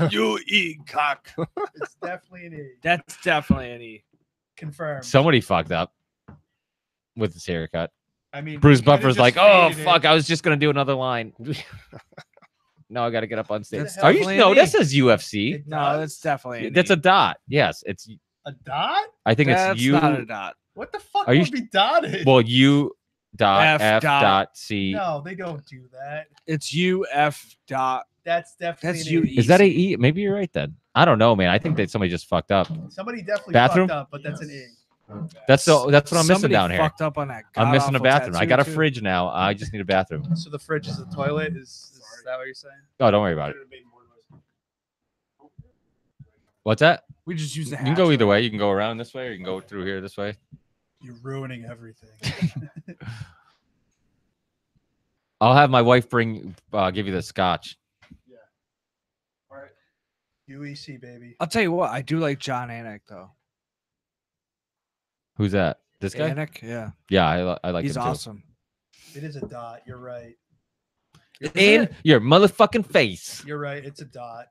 You eat cock. It's definitely an E. That's definitely an E. Confirmed. Somebody fucked up with his haircut. I mean, Bruce he could've Buffer's just like, "Oh faded it. fuck, I was just gonna do another line." No, I got to get up on stage. That's Are you? definitely No, an that E. says UFC. It No, does? that's definitely an That's E. a dot. Yes, it's. a dot. I think That's it's U. not a dot. What the fuck Are you would be dotted? Well, U dot F F dot. dot C. no, they don't do that. It's UF dot. That's definitely That's an UE. E. Is that a E? Maybe you're right then. I don't know, man. I think that somebody just fucked up. Somebody definitely Bathroom? fucked up, but that's an E. That's what I'm missing Somebody down here. fucked up on that. I'm missing a god-awful bathroom. I tattoo, got a too. fridge now. I just need a bathroom. So the fridge is the toilet. Is that what you're saying? Oh, don't worry about it. What's that? We just use the. You can go either way. You can go around this way, or you can go through here this way. You're ruining everything. I'll have my wife give you the scotch. UEC baby. I'll tell you what. I do like John Anik though. Who's that? This guy? Anik, yeah, Yeah, I like he's him too. awesome. It is a dot. You're right. In your motherfucking face. You're right. It's a dot.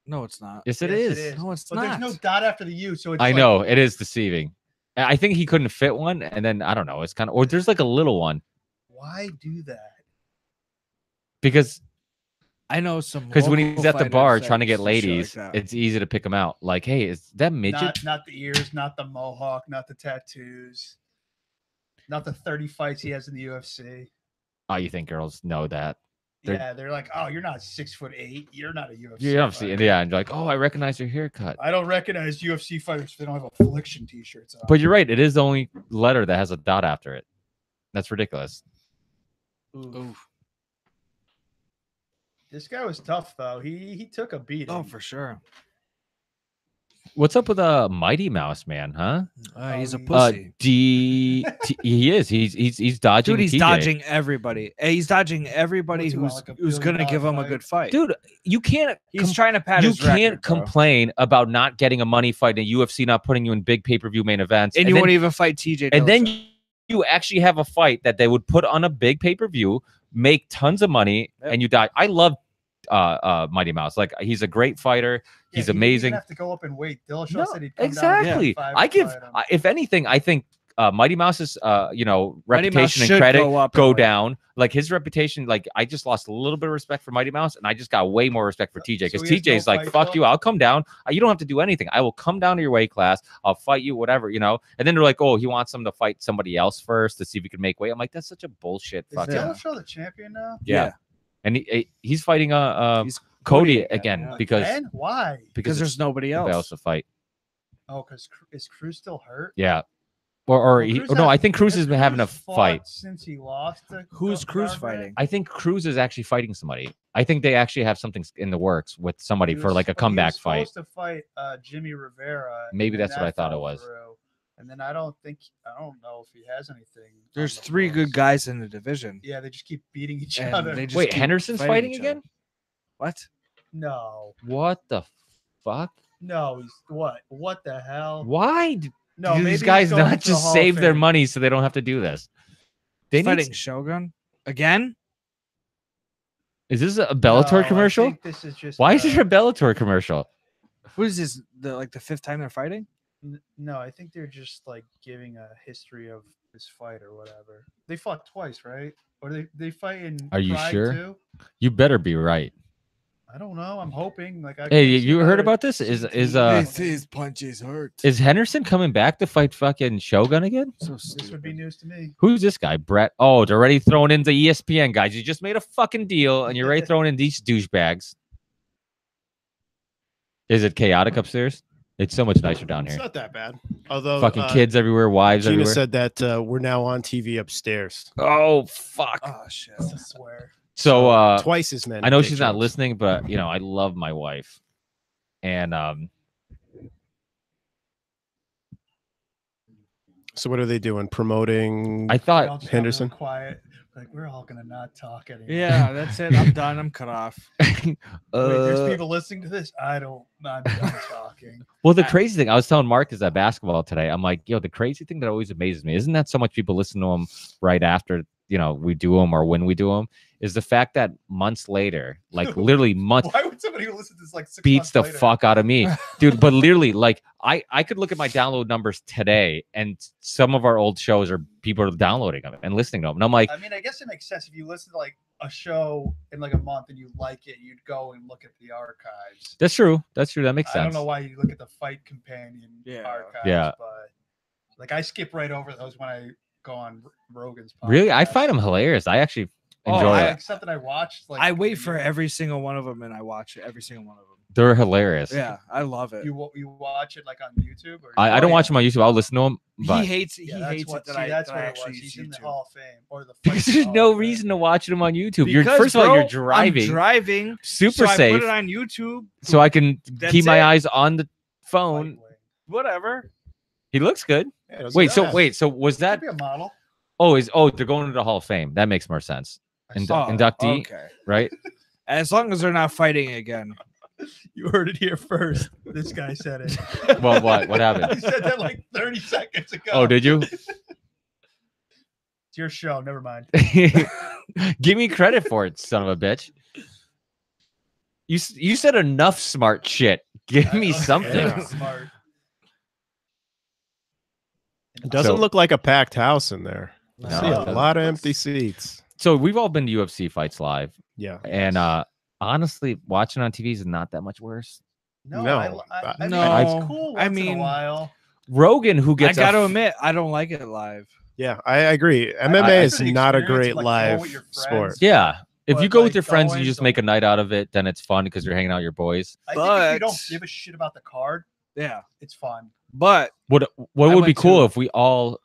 No, it's not. Yes, it Yes, is. No, it's But not. there's no dot after the U, so it's I like- know it is deceiving. I think he couldn't fit one, and then I don't know. It's kind of, or there's like a little one Why do that? because I know some. when he's local at the fighters bar that trying to get do shit like ladies, that. it's easy to pick him out. Like, hey, is that midget? Not the ears, not the mohawk, not the tattoos, not the 30 fights he has in the UFC. Oh, you think girls know that? They're- Yeah, they're like, oh, you're not 6'8". You're not a UFC. You obviously, fighter." yeah, and you're like, oh, I recognize your haircut. I don't recognize UFC fighters if they don't have affliction t-shirts on. But you're right. It is the only letter that has a dot after it. That's ridiculous. Ooh. This guy was tough though. He took a beating. Oh, for sure. What's up with Mighty Mouse, man? Huh? He's a he- pussy. He is. He's dodging. Dude, he's TJ. dodging everybody. He's dodging everybody What's he want, who's like a who's gonna billion-dollar give him a fight? good fight. Dude, you can't. He's trying to pat You his can't record, bro. complain about not getting a money fight in UFC, not putting you in big pay-per-view main events, and you then, won't even fight TJ. and then Dillashaw. you actually have a fight that they would put on a big pay-per-view, make tons of money, Yep. and you die. I love Mighty Mouse. Like, he's a great fighter. Yeah, He's he didn't amazing. even have to go up and wait. Dillashaw No, said he'd come exactly. Down I give, if anything, I think Mighty Mouse's, Mighty Mouse reputation and should credit go up and go win. down. Like, his reputation, like, I just lost a little bit of respect for Mighty Mouse, and I just got way more respect for TJ So because he has no TJ's like, fight fuck club? you, I'll come down. You don't have to do anything. I will come down to your weight class. I'll fight you, whatever, you know. And then they're like, oh, he wants him to fight somebody else first to see if he can make weight. I'm like, that's such a bullshit. Is Fucking Dillashaw the champion now? yeah. And he's fighting Cody again, again yeah. because And why? Because there's nobody nobody else. else to fight. Oh, because is Cruz still hurt? Yeah, or Well, he, Cruz or no, I has- think Cruz has has been having a Cruz fought fight. since he lost. To Who's Cruz Garbrandt? fighting? I think Cruz is actually fighting somebody. I think they actually have something in the works with somebody He for was- like a he comeback was fight. supposed to fight Jimmy Rivera. and Maybe then that's what I thought it fell was. through. And then I don't know if he has anything. on There's the 3 good books. guys in the division. Yeah, they just keep beating each And other. they just Wait, keep Henderson's fighting each other. again? What? No, What the fuck? no, he's what? What the hell? Why do No, maybe these he's guys going not into the just Hall of save their Fame. money so they don't have to do this? They He's need. fighting Shogun again. Is this a No, Bellator I commercial? think this is just. Why is there a Bellator commercial? What is this? The 5th time they're fighting? No, I think they're just like giving a history of this fight or whatever. They fought twice, right? Or they fight in. Are you Pride sure? Too? You better be right. I don't know. I'm hoping. Like, I Hey, can't see you heard another about this? Is CTE. his punches hurt. is Henderson coming back to fight fucking Shogun again? So This would be news to me. Who's this guy? Brett. Oh, they're already throwing in the ESPN guys. You just made a fucking deal and you're already throwing in these douchebags. Is it chaotic upstairs? It's so much nicer down It's here. not that bad. Although Fucking kids everywhere, wives Gina everywhere. said that we're now on TV upstairs. Oh fuck. Oh shit. I swear. So twice as many. I know dick she's not jokes. listening, but you know, I love my wife. And So what are they doing? Promoting? I They all thought just got real Henderson? quiet. Like, we're all gonna not talk anymore. Yeah, that's it. I'm done. I'm cut off. Wait, there's people listening to this. I'm done talking. well, the crazy thing I was telling Mark is at basketball today. I'm like, yo, the crazy thing that always amazes me isn't that so much people listen to them right after we do them or when we do them, is the fact that months later, like literally months, Why would somebody who listens to this like 6 beats months the later? fuck out of me, dude. But literally, like I could look at my download numbers today, and some of our old shows are people are downloading them and listening to them, and I'm like, I mean, I guess it makes sense if you listen to like a show in like a month and you like it, you'd go and look at the archives. that's true, that makes I sense. don't know why you look at the Fight Companion Yeah. archives. Yeah. But like I skip right over those when I go on Rogan's podcast. Really, I find them hilarious. I actually enjoy I, it. like something I watched. Like I wait for you- every single one of them and I watch every single one of them. They're hilarious. Yeah, I love it. You watch it like on YouTube. Or I Oh, don't yeah. watch them on YouTube. I'll listen to them, but he hates Yeah, that's it what, that see, I that's that what I it was. actually He's use in the YouTube. Hall of Fame or the because Fight there's Hall no of Fame. reason to watch them on YouTube. You're Because, first of all, you're bro, driving, I'm driving, super so I safe, put it on YouTube. so I can That's keep my it. eyes on the Fight phone. Wing. Whatever. He looks good. Yeah, those Wait, are so nice. wait, so was Could that? be a model. They're going to the Hall of Fame. That makes more sense. I saw it. Inductee, Okay. right? As long as they're not fighting again. You heard it here first. This guy said it. Well, what He happened? said that like 30 seconds ago. Oh, did you? It's your show. Never mind. Give me credit for it, son of a bitch. You said enough smart shit. Give me Okay, something. Yeah. Smart. It doesn't So- look like a packed house in there. No, I see it a doesn't. lot of empty seats. So we've all been to UFC fights live, Yeah. and honestly, watching on TV is not that much worse. No, No, I mean, no, it's cool. I Once in mean, a while. Rogan, who I gets got to admit, I don't like it live. Yeah, I agree. MMA I is think the not a experience great of, like, going live with your friends- sport. yeah. If you But, go with like, your friends and going you just to- make a night out of it, then it's fun because you're hanging out with your boys. I think if you don't but- give a shit about the card, Yeah. it's fun. But What I would be went cool to- if we all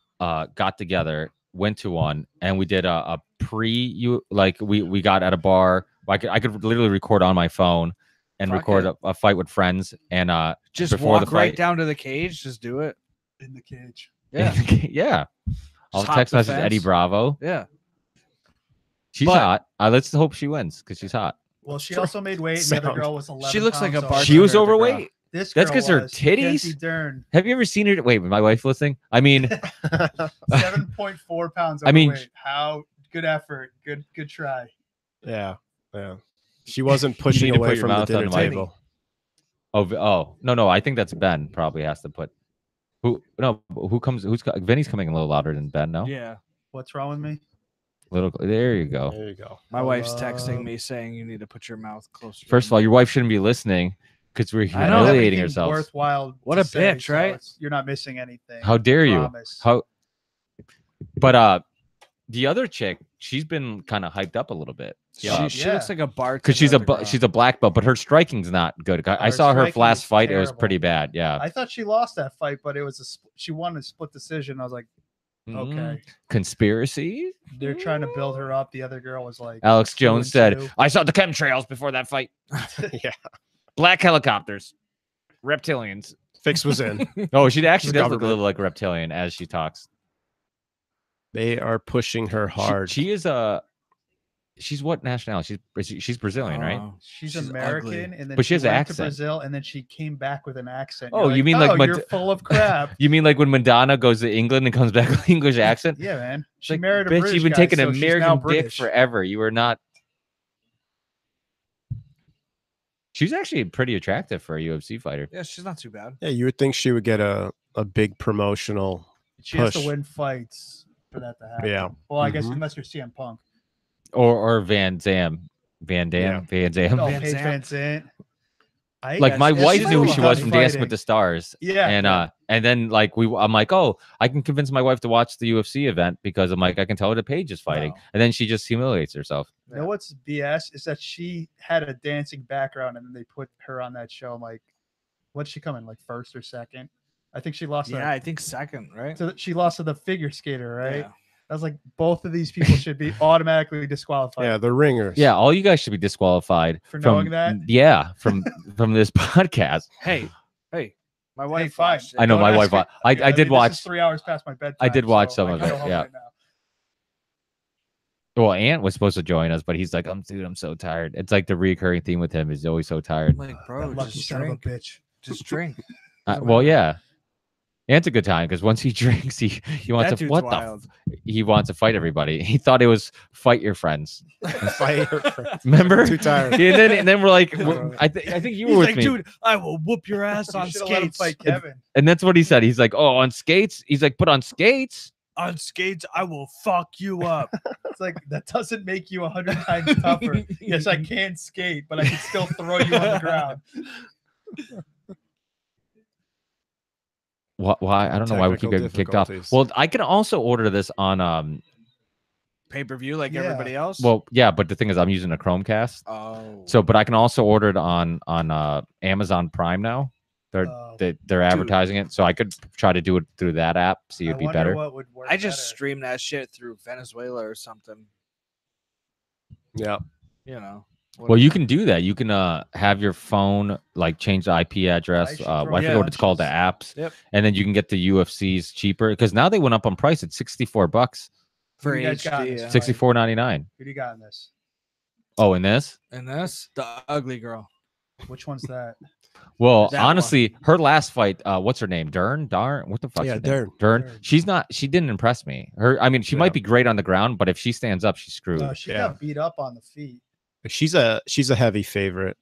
got together, went to one, and we did a we got at a bar. I could literally record on my phone and Fuck record it. a fight with friends and just before the walk right fight. down to the cage. Just do it. In the cage. Yeah. yeah. I'll Just hop text the message Eddie fence. Bravo. Yeah. She's But- hot. Let's hope she wins because she's hot. Well, she also made weight. The other Sound. girl was 11. She looks like a pounds bartender. She was at the Grove. overweight. This That's girl 'cause her was. titties? Mackenzie Dern, Have you ever seen her? Wait, my wife listening? I mean, 7.4 pounds I mean, overweight. How good effort. Good try. Yeah. She wasn't pushing need to away put your from the mouth on dinner the mic. table. no. I think that's Ben. Probably has to put. Who's Vinny's coming a little louder than Ben? No, Yeah. What's wrong with me? there you go. There you go. My wife's Hello. texting me saying you need to put your mouth closer. to First of the all, your wife shouldn't be listening because we're I know. humiliating Everything ourselves. Worthwhile. What to a say, bitch, so right? you're not missing anything. How dare you? Promise. How? But the other chick, she's been kind of hyped up a little bit. She, Yeah. she looks like a bartender. Because at she's a black belt, but her striking's not good. I Her saw her striking last is fight; it was terrible. pretty bad. Yeah. I thought she lost that fight, but it was she won a split decision. I was like, okay, Conspiracy. they're trying to build her up. The other girl was like, Alex Jones said, 2-2. "I saw the chemtrails before that fight. Yeah. Black helicopters, reptilians." Fix was in. Oh, she actually does look a government. little like reptilian as she talks. They are pushing her hard. She is she's what nationality? She's Brazilian, right? She's She's American, ugly. and then But she has an went accent. to Brazil, and then she came back with an accent. Oh, You're you mean like oh, when you're full of crap? You mean like when Madonna goes to England and comes back with English accent? Yeah, man. It's She like, married a bitch, British you've been guy, taking so she's now American dick British. forever. You were not. She's actually pretty attractive for a UFC fighter. Yeah, she's not too bad. Yeah, you would think she would get a big promotional. She has to push. win fights for that to happen. Yeah. Well, I guess Mhm. unless you're CM Punk. Or Van Dam. Van Dam. Van Dam. Oh, Van Paige Zandt. Van Zandt. Like my Yeah, wife she's knew who cool she was about from Dancing fighting. with the Stars. Yeah. And then like I'm like, oh, I can convince my wife to watch the UFC event because I'm like, I can tell her that Paige is fighting. Wow. And then she just humiliates herself. You know what's BS is that she had a dancing background and then they put her on that show. I'm like, what'd she come in? Like first or second? I think she lost. Yeah, I think second, right? She lost to the figure skater, right? Yeah. I was like, both of these people should be automatically disqualified. Yeah, the ringers. Yeah, all you guys should be disqualified For from knowing that? Yeah, from this podcast. Hey, my wife. fine. watched it. I know Don't my ask wife. me. I Yeah, did this watch. is 3 hours past my bedtime. I did watch some I of gotta it, go home yeah. right now. Well, Ant was supposed to join us, but he's like, I'm so tired. It's like the recurring theme with him is he's always so tired. I'm like, bro, That lucky just son of a drink. bitch. Just drink. Well, yeah. Ant's a good time because once he drinks, he wants That to dude's what wild. he wants to fight everybody. He thought it was fight your friends. Fight her friends. Remember? Too tired. And then we're like, I think you were He's with like, me, dude, I will whoop your ass You on should've let him skates. fight Kevin. and that's what he said. He's like, oh, on skates. He's like, put on skates. On skates, I will fuck you up. It's like that doesn't make you 100 times tougher. Yes, I can skate, but I can still throw you on the ground. Why? I don't know why we keep Technical getting kicked off. difficulties. Well, I can also order this on Pay-per-view like Yeah. everybody else. Well, yeah, but the thing is, I'm using a Chromecast. oh, So, but I can also order it on Amazon Prime now. Oh. They're advertising it, so I could try to do it through that app. See, I it'd be wonder better. what would work I just better. stream that shit through Venezuela or something. Yeah. You know. Well, you whatever. can do that. You can have your phone like change the IP address. should I throw forget what it's called, the punches. apps. Yep. And then you can get the UFCs cheaper because now they went up on price. It's $64, for Who you guys got in HD. this? $64.99. Who do you got in this? Oh, and this? And this, the ugly girl. Which one's that? Well, That one. honestly, her last fight, what's her name? Darn? What the fuck? Yeah, Dern. Dern. Dern. She didn't impress me. I mean, she Yeah. might be great on the ground, but if she stands up, she's screwed. No, she Yeah. got beat up on the feet. She's a heavy favorite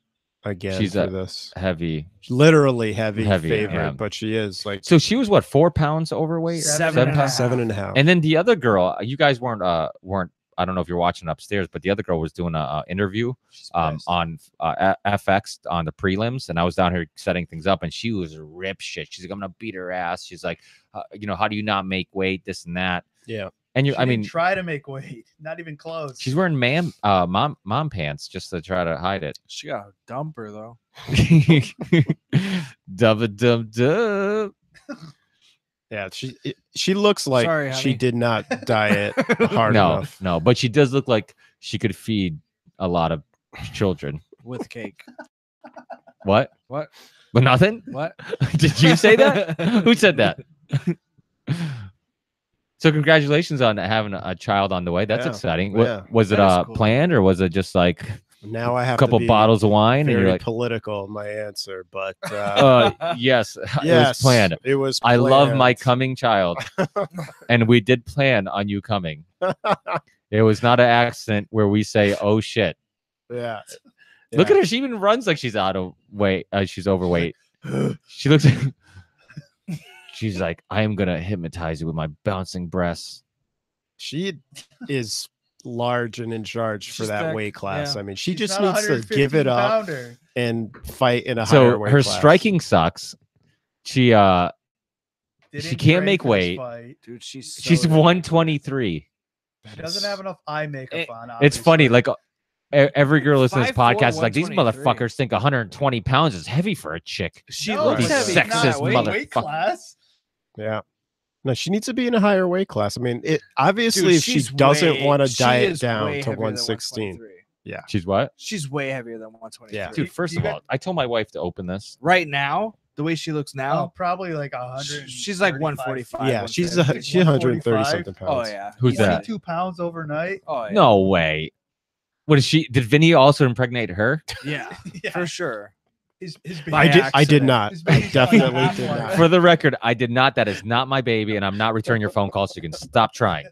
again She's for a- this. Heavy. Literally heavy favorite, yeah. but she is like So she was what, 4 pounds overweight? Seven and a half. 7.5. And then the other girl, you guys weren't. I don't know if you're watching upstairs, but the other girl was doing a interview She's on pissed. FX on the prelims, and I was down here setting things up, and she was rip shit. She's like, I'm gonna beat her ass. She's like, how do you not make weight? This and that. Yeah. And She I mean, didn't try to make weight. Not even close. she's wearing mom pants just to try to hide it. She got a dumper though. Dub dub dub. Yeah, she looks like Sorry, she honey. did not diet hard No, enough. no, but she does look like she could feed a lot of children. With cake. What? What? But nothing? What? Did you say that? Who said that? So congratulations on having a child on the way. That's Yeah. exciting. Yeah. Was it That is cool. planned or was it just like Now I a have couple to be bottles of wine and very you're like, political in my answer, but yes, it yes, was planned. It was. I love my planned. coming child, and we did plan on you coming. It was not an accident where we say, "Oh shit." Yeah. Look at her. She even runs like she's out of weight. She's overweight. She looks. She's like, I am gonna hypnotize you with my bouncing breasts. She is large and in charge for She's that back- weight class. yeah. I mean, she She's just not needs to 150 give it up pounder. and fight in a higher So weight her class. striking sucks. She Didn't She can't train make for this weight. fight. Dude, she's she's so- 123. She doesn't have enough eye makeup on. It's funny, obviously. like every girl listening to this 5'4", podcast is like, these 123. motherfuckers think 120 pounds is heavy for a chick. She No, looks These but heavy. she's not sexist weight motherfucker. class. Yeah. No, she needs to be in a higher weight class. I mean, it obviously Dude, if she she's doesn't way- want to she diet is down way to heavier than 116. 123. Yeah. She's what? She's way heavier than 123. Yeah. Dude, first you of got- all, I told my wife to open this. Right now, the way she looks Oh, now, probably like 100. she's like 145. Yeah, she's 150. 130 145. something Oh pounds. yeah. Who's Easy. that? 22 pounds overnight. Oh yeah. No way. What is she? Did Vinny also impregnate her? Yeah, Yeah. for sure. His I baby- I did accident. not. His I baby's like definitely half did one. not. For the record, I did not. That is not my baby, and I'm not returning your phone calls. So you can stop trying.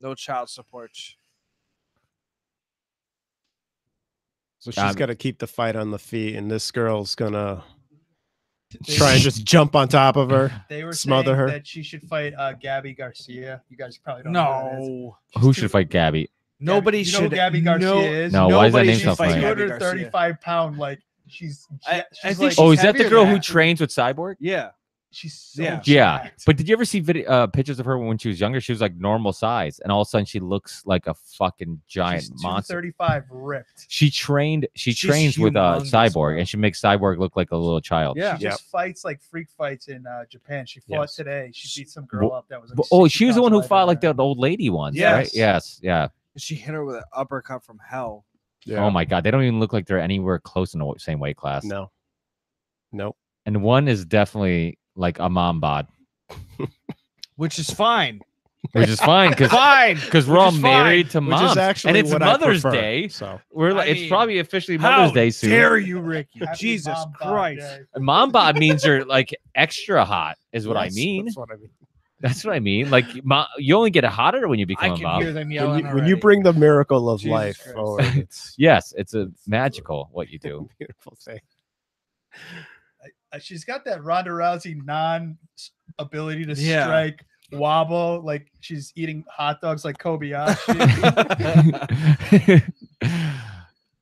No child support. So she's got to keep the fight on the feet, and this girl's gonna They- try and just jump on top of her. They were smother saying her. that she should fight Gabby Garcia. You guys probably don't know who that is. No. Who should fight Gabby? Nobody you know should. who Gabby Garcia no, is? No, why is that nobody name should so fight funny? Gabby Garcia. 235-pound, like she's. I she's think like, she's Oh, is that the heavier girl than who that. trains with Cyborg? Yeah. she's so Yeah. Yeah, jacked. but did you ever see pictures of her when she was younger? She was like normal size, and all of a sudden she looks like a fucking giant she's monster. 235 ripped. She trained. She She's trains with humongous, Cyborg, bro. and she makes Cyborg look like a little child. Yeah. She just fights like freak fights in Japan. She fought Yes. today. She beat some girl up that was. Like Oh, 60 she was the one who pounds fought lighter like than the old lady once, Yes. right? Yes, yeah. She hit her with an uppercut from hell. Yeah. Oh my god, they don't even look like they're anywhere close in the same weight class. No. Nope. And one is definitely like a mom bod, Which is fine. which is fine because Fine. we're all Which is fine. married to Which moms, is actually and it's what Mother's I prefer, Day. So We're like, I it's mean, probably officially How Mother's Day soon. dare you, Ricky? Happy Jesus Mom Bod Christ. Day. Mom bod means you're like extra hot, is what I Yes, mean. That's what I mean. That's what I mean. Like, you only get hotter when you I become a can mom. hear them yelling. When you bring the miracle of Jesus life Christ. forward, it's Yes, it's a magical what you do. a beautiful thing. She's got that Ronda Rousey ability to Yeah. strike wobble like she's eating hot dogs like Kobayashi.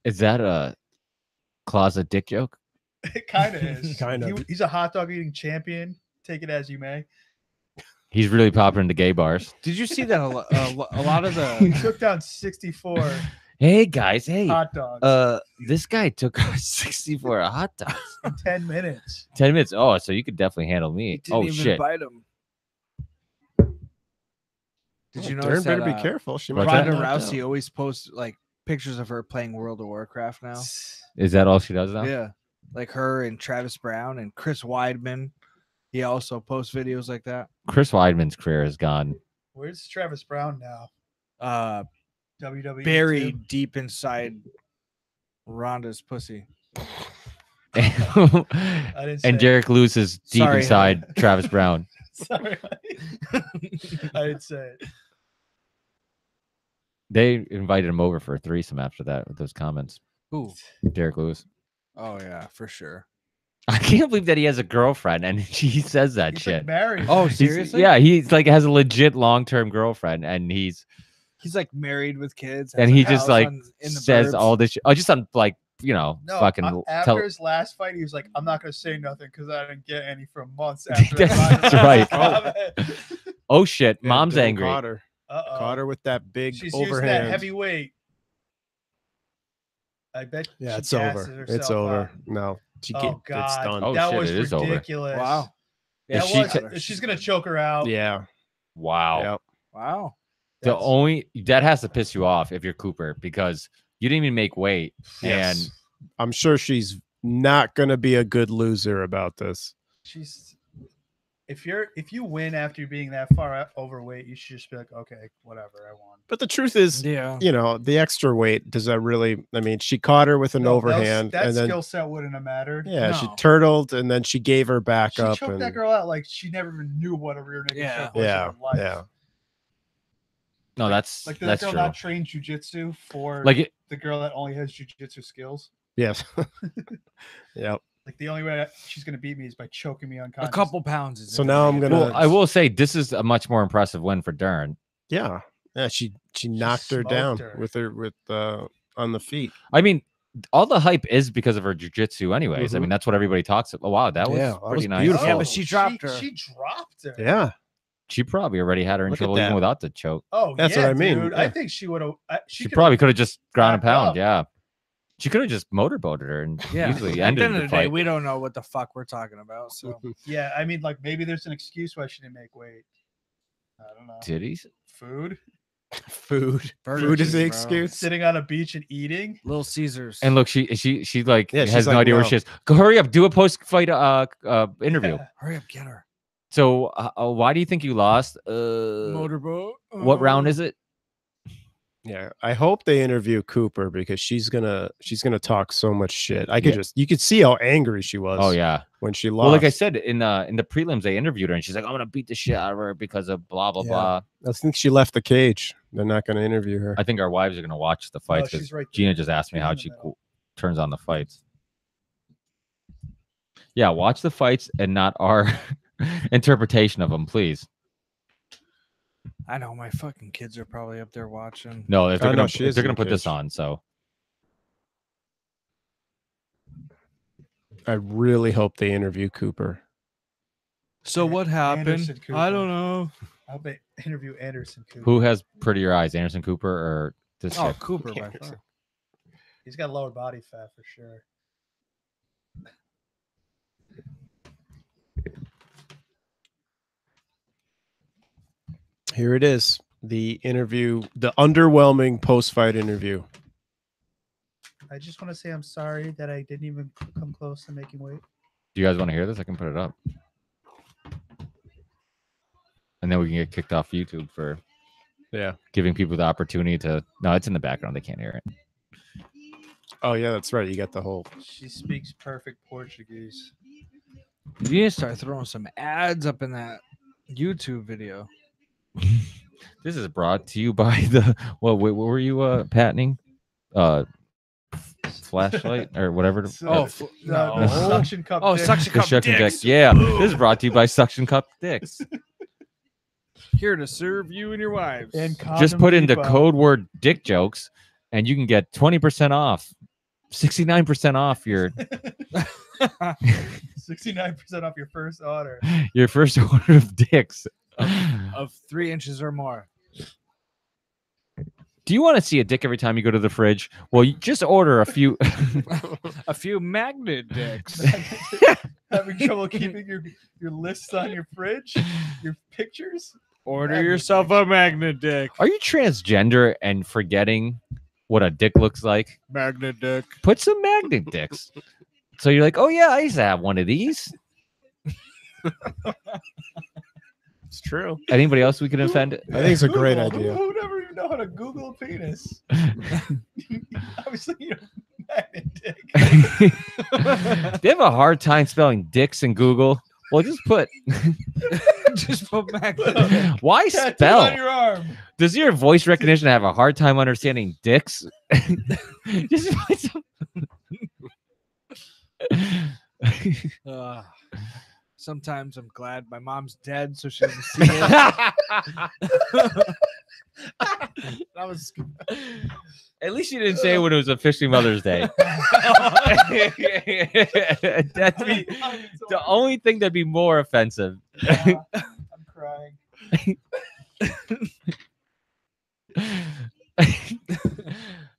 Is that a closet dick joke? It kind of is. Kind of. He's a hot dog eating champion. Take it as you may. He's really popular in the gay bars. Did you see that a lot of He the took down 64 Hey guys, hey. hot dogs This guy took 64 hot dogs. in 10 minutes. 10 minutes. Oh, so you could definitely handle me. didn't Oh even shit. bite him? Did you Darren notice better that be careful. She might What's get that? Ronda knocked Rousey out. always posts like pictures of her playing World of Warcraft now? Is that all she does now? Yeah, like her and Travis Brown and Chris Weidman. He also posts videos like that. Chris Weidman's career is gone. Where's Travis Brown now? WWE. Buried too? deep inside Ronda's pussy. didn't say And it. Derek Lewis is deep Sorry, inside Travis Brown. Sorry. I didn't say it. They invited him over for a threesome after that with those comments. Ooh. Derek Lewis. Oh yeah, for sure. I can't believe that he has a girlfriend and he says that He's shit. like married. Oh, He's- seriously? yeah, he's like has a legit long-term girlfriend and he's He's like married with kids. and has a he just house like in the says burbs. all this shit. Oh, just on like, you know, No, fucking after tell his last fight, he was like, "I'm not gonna say nothing because I didn't get any for months." After That's right. Uh oh shit, Yeah, mom's Dylan angry. Caught her. oh. Caught her with that big She's using that overhand. heavy weight. I bet. Yeah, she it's gasses over. It's herself over. out. No, she Oh can't. It's God, done. Oh, that shit, was it is over. ridiculous. Wow. Yeah, That she was, ca- she's gonna choke her out. Yeah. Wow. Yep. Wow. The That's- only that has to piss you off if you're Cooper because you didn't even make weight. Yes. I'm sure she's not going to be a good loser about this. she's if you win after being that far overweight, you should just be like, okay, whatever, I won. But the truth is, Yeah. you know, the extra weight, does that really, I mean, she caught her with an No, overhand that and then, skill set wouldn't have mattered. yeah, she No. turtled and then she gave her back She up. choked And, that girl out like she never even knew what a rear naked Yeah. choke was in yeah. her life. Yeah. No, that's Like, does that that's girl true. not train jujitsu for Like it, the girl that only has jujitsu skills? Yes. Yep. Like, the only way she's gonna beat me is by choking me A unconscious. couple pounds. Is So now I'm gonna- well, I will say this is a much more impressive win for Dern. Yeah. Yeah. She knocked her smoked down her. with on the feet. I mean, all the hype is because of her jujitsu, anyways. I Mhm. mean, that's what everybody talks about. Oh, wow, that was Yeah, that pretty was nice. beautiful. Yeah, but she dropped her. She dropped her. Yeah. She probably already had her in Look at trouble that. even without the choke. Oh, That's yeah, what I mean, dude. yeah. I think she would have. She probably could have just ground and backed pound. up. Yeah. She could have just motorboated her and Yeah. easily At the ended end of the the day, fight. we don't know what the fuck we're talking about. So Yeah, I mean, like maybe there's an excuse why she didn't make weight. I don't know. Titties? Food, Food. Burger Food is the King, bro. excuse. sitting on a beach and eating. Little Caesars. And look, she like Yeah, has she's no like, idea where no. she is. Go hurry up, do a post-fight interview. Yeah. Hurry up, get her. So why do you think you lost? Motorboat. What round is it? Yeah, I hope they interview Cooper because she's gonna talk so much shit. I could you could see how angry she was. Oh yeah. when she lost. Well, like I said in the prelims, they interviewed her and she's like, "I'm gonna beat the shit out of her because of blah blah Yeah. blah." I think she left the cage. They're not gonna interview her. I think our wives are gonna watch the fights because she's right there. Gina just asked me She's how in the she middle. turns on the fights. Yeah, watch the fights and not our interpretation of them, please. I know my fucking kids are probably up there watching. No, if they're Oh, no, gonna she if is they're in gonna the put this cage. on, so I really hope they interview Cooper. So what happened? Anderson Cooper. I don't know. I hope they interview Anderson Cooper. who has prettier eyes, Anderson Cooper or this Oh, chick? Cooper by Anderson. far. He's got lower body fat for sure. Here it is. The interview, the underwhelming post-fight interview. I just want to say I'm sorry that I didn't even come close to making weight. Do you guys want to hear this? I can put it up. And then we can get kicked off YouTube for Yeah. giving people the opportunity to. No, it's in the background. They can't hear it. Oh yeah, that's right. You got the whole. She speaks perfect Portuguese. You need to start throwing some ads up in that YouTube video. This is brought to you by the. What were you patenting? Flashlight or whatever. So- The suction cup. Oh, dick. suction The cup suction dicks. dick. Yeah, this is brought to you by Suction Cup Dicks. Here to serve you and your wives. And Just Condom put in the Depot. code word "dick jokes" and you can get 20% off, 69% off your 69% off your first order. first order of dicks. of 3 inches or more. Do you want to see a dick every time you go to the fridge? Well, you just order a few. A few magnet dicks. Having trouble keeping your lists on your fridge, your pictures. Order Magnet yourself a magnet dick. Are you transgender and forgetting what a dick looks like? Magnet dick. Put some magnet dicks. So you're like, oh yeah, I used to have one of these. It's true. Anybody else we can offend? I think it's a great Google. idea. Who never even know how to Google a penis? Obviously, you know, magnet dick. They have a hard time spelling dicks in Google. Well, just put. Just put magnet dick. Why Tattoo on spell? your arm. Does your voice recognition have a hard time understanding dicks? Just put some. Sometimes I'm glad my mom's dead, so she doesn't see it. That was. At least you didn't say it when it was officially Mother's Day. That'd be the only thing that'd be more offensive. I'm crying.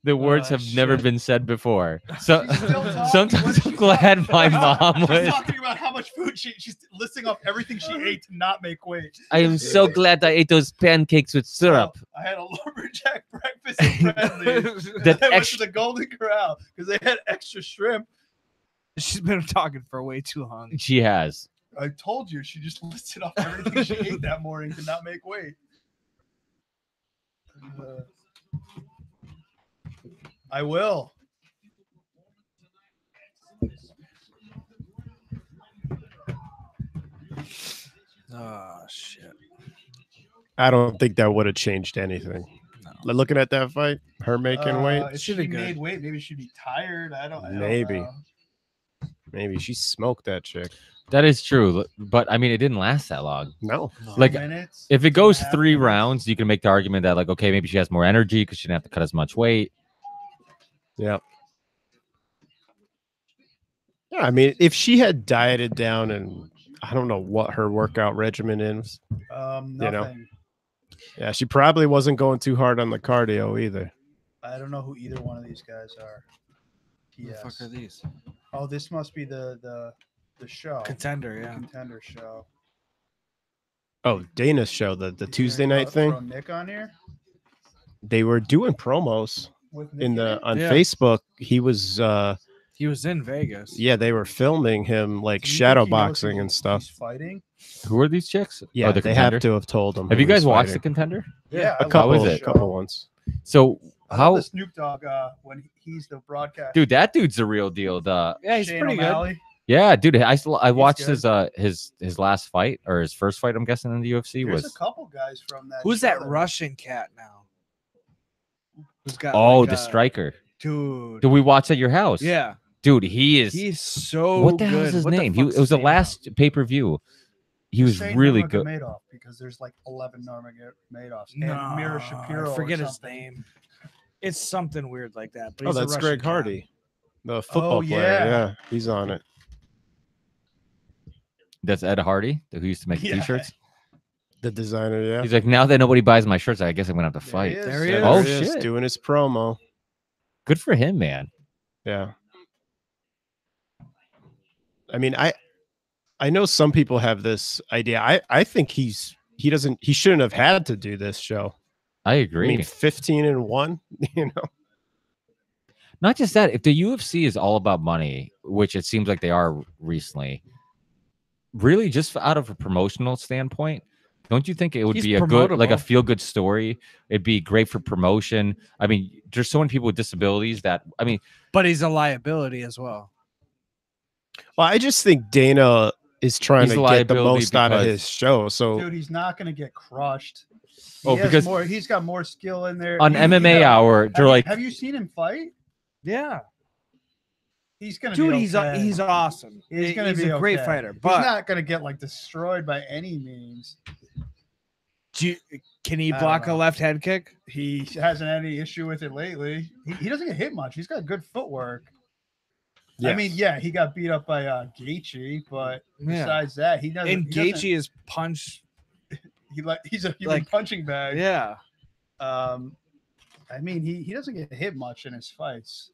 The words have never shit. been said before. So She's still talking. sometimes What is I'm she glad talking my about? mom She's was. talking about how much food she's listing off everything she ate to not make weight. I am so glad I ate those pancakes with syrup. I had a lumberjack breakfast at Friendly's. That I went to extra. the Golden Corral because they had extra shrimp. She's been talking for way too long. She has. I told you she just listed off everything she ate that morning to not make weight. I will. Oh shit. I don't think that would have changed anything. Like, looking at that fight, her making weight, If She she did good. made weight, maybe she'd be tired. I don't Maybe. know. maybe she smoked that chick. That is true, but I mean, it didn't last that long. No, Like, 2 minutes, if it goes 2.5 3 minutes. rounds, you can make the argument that, like, okay, maybe she has more energy because she didn't have to cut as much weight. yeah. Yeah, I mean, if she had dieted down and I don't know what her workout regimen is. Nothing. You know. Yeah, she probably wasn't going too hard on the cardio either. I don't know who either one of these guys are. Who the fuck are these? Oh, this must be the show. Contender, The yeah. Contender show. Oh, Dana's show, the You Tuesday gonna night thing. Throw Nick on here They were doing promos with Nick in the it? on Yeah. Facebook. He was He was in Vegas. yeah, they were filming him like Do you think shadow he knows boxing and stuff. He's fighting. Who are these chicks? Yeah, oh, the they Contender? have to have told him. Have who you guys he's watched the fighting. Contender? Yeah, A couple, is love it? the a couple show. ones. So I how, love the Snoop Dogg when he's the broadcaster. dude? That dude's the real deal. Yeah, he's Shane pretty good. O'Malley. Yeah, dude. I watched good. his last fight or his first fight. I'm guessing in the UFC There's was. a couple guys from that. Who's show that Russian cat now? Who's got Oh, like the striker. dude. Did we watch at your house? Yeah, dude. He is. he's so What the good. hell is his What the name? fuck's It was his the name last pay per view. He was Say really good. Nurmagomedov, because there's like 11 Nurmagomedovs. now? And Mira No, Shapiro. I forget or his something. name. It's something weird like that. But Oh, he's a that's Russian Greg cat. Hardy, the football player. yeah. Yeah, he's on it. That's Ed Hardy, who used to make Yeah. T-shirts. The designer, yeah. He's like, now that nobody buys my shirts, I guess I'm gonna have to There fight. he is. There he Yeah, is. Oh, there he shit. doing his promo. Good for him, man. Yeah. I mean, I know some people have this idea. I think he shouldn't have had to do this show. I I agree. mean, 15-1, you know. Not just that, if the UFC is all about money, which it seems like they are recently, really just out of a promotional standpoint, don't you think it would He's be a good, like a promotable. feel-good story? It'd be great for promotion. I mean, there's so many people with disabilities that, I mean, But he's a liability as well. Well, I just think Dana is trying He's to a get the liability most out of because- his show. So Dude, he's not going to get crushed. Oh, because- he's got more skill in there. on MMA Hour, they're like, have you seen him fight? Yeah, He's going to dude, be he's okay. he's awesome. He's gonna he's be a great okay. fighter. He's But not going to get like destroyed by any means. can he I don't block a know. left head kick? He hasn't had any issue with it lately. He doesn't get hit much. He's got good footwork. I Yes. mean, yeah, he got beat up by Gaethje, but Yeah. besides that, he doesn't. And he doesn't- Gaethje is punch. he's a human like- punching bag. Yeah, I mean, he doesn't get hit much in his fights.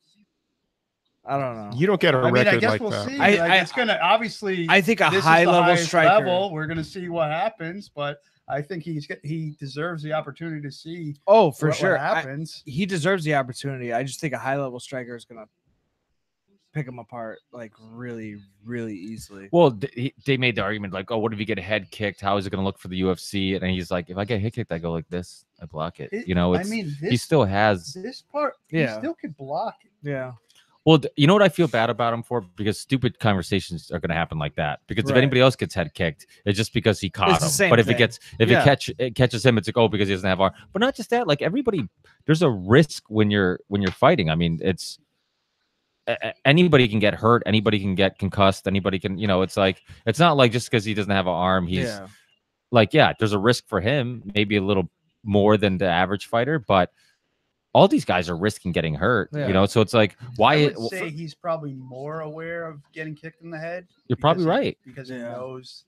I don't know. you don't get a I mean, record I guess like we'll that. see. I- it's gonna obviously. I think a this is the high level highest striker. level. We're gonna see what happens, but I think he deserves the opportunity to see Oh, for what sure. happens. He deserves the opportunity. I just think a high level striker is gonna pick him apart like really, really easily. well, they made the argument like, oh, what if you get a head kicked? How is it going to look for the UFC? And he's like, if I get head kicked, I go like this, I block it. You know, I it's, mean, he still has. this part, he Yeah. still could block it. Yeah, Well, you know what I feel bad about him for? Because stupid conversations are going to happen like that. Because if Right. anybody else gets head kicked, it's just because he caught It's the him. same But if thing. it Yeah. it catches him, it's like, oh, because he doesn't have arm. But not just that. Like everybody, there's a risk when you're fighting. I mean, it's anybody can get hurt, anybody can get concussed, anybody can, it's like it's not like just because he doesn't have an arm, he's yeah. like, yeah, there's a risk for him, maybe a little more than the average fighter, but all these guys are risking getting hurt, Yeah. so it's like, why I would say he's probably more aware of getting kicked in the head. you're probably because he- right. because he Yeah. knows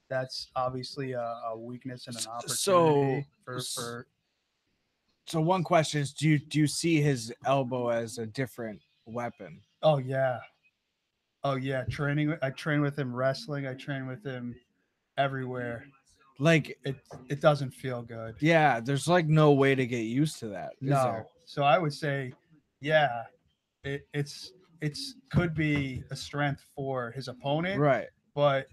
that's obviously a weakness and an So- opportunity for So one question is, do you see his elbow as a different weapon? Oh yeah. I train with him wrestling. I train with him everywhere. Like, It doesn't feel good. yeah, there's like no way to get used to that. Is No. there? So I would say, yeah, it's could be a strength for his opponent, Right. but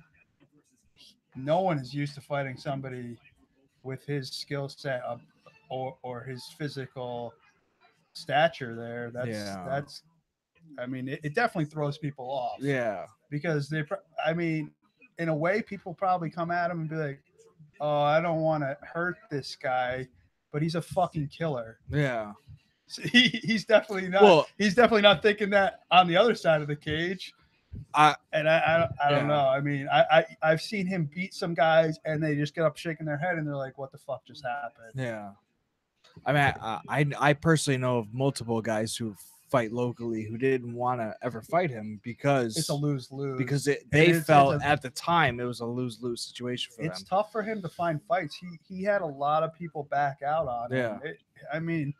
no one is used to fighting somebody with his skill set or his physical stature there. That's I mean, it definitely throws people off. Yeah. Because I mean, in a way, people probably come at him and be like, "Oh, I don't want to hurt this guy," but he's a fucking killer. Yeah. So he's definitely not. Well- he's definitely not thinking that on the other side of the cage. I don't Yeah. know. I mean, I've seen him beat some guys and they just get up shaking their head and they're like, "What the fuck just happened?" Yeah. I mean, I personally know of multiple guys who've fight locally who didn't want to ever fight him because It's a lose-lose. Because It they is- felt it's a- at the time it was a lose-lose situation for It's them. tough for him to find fights. He had a lot of people back out on Yeah. him. I mean,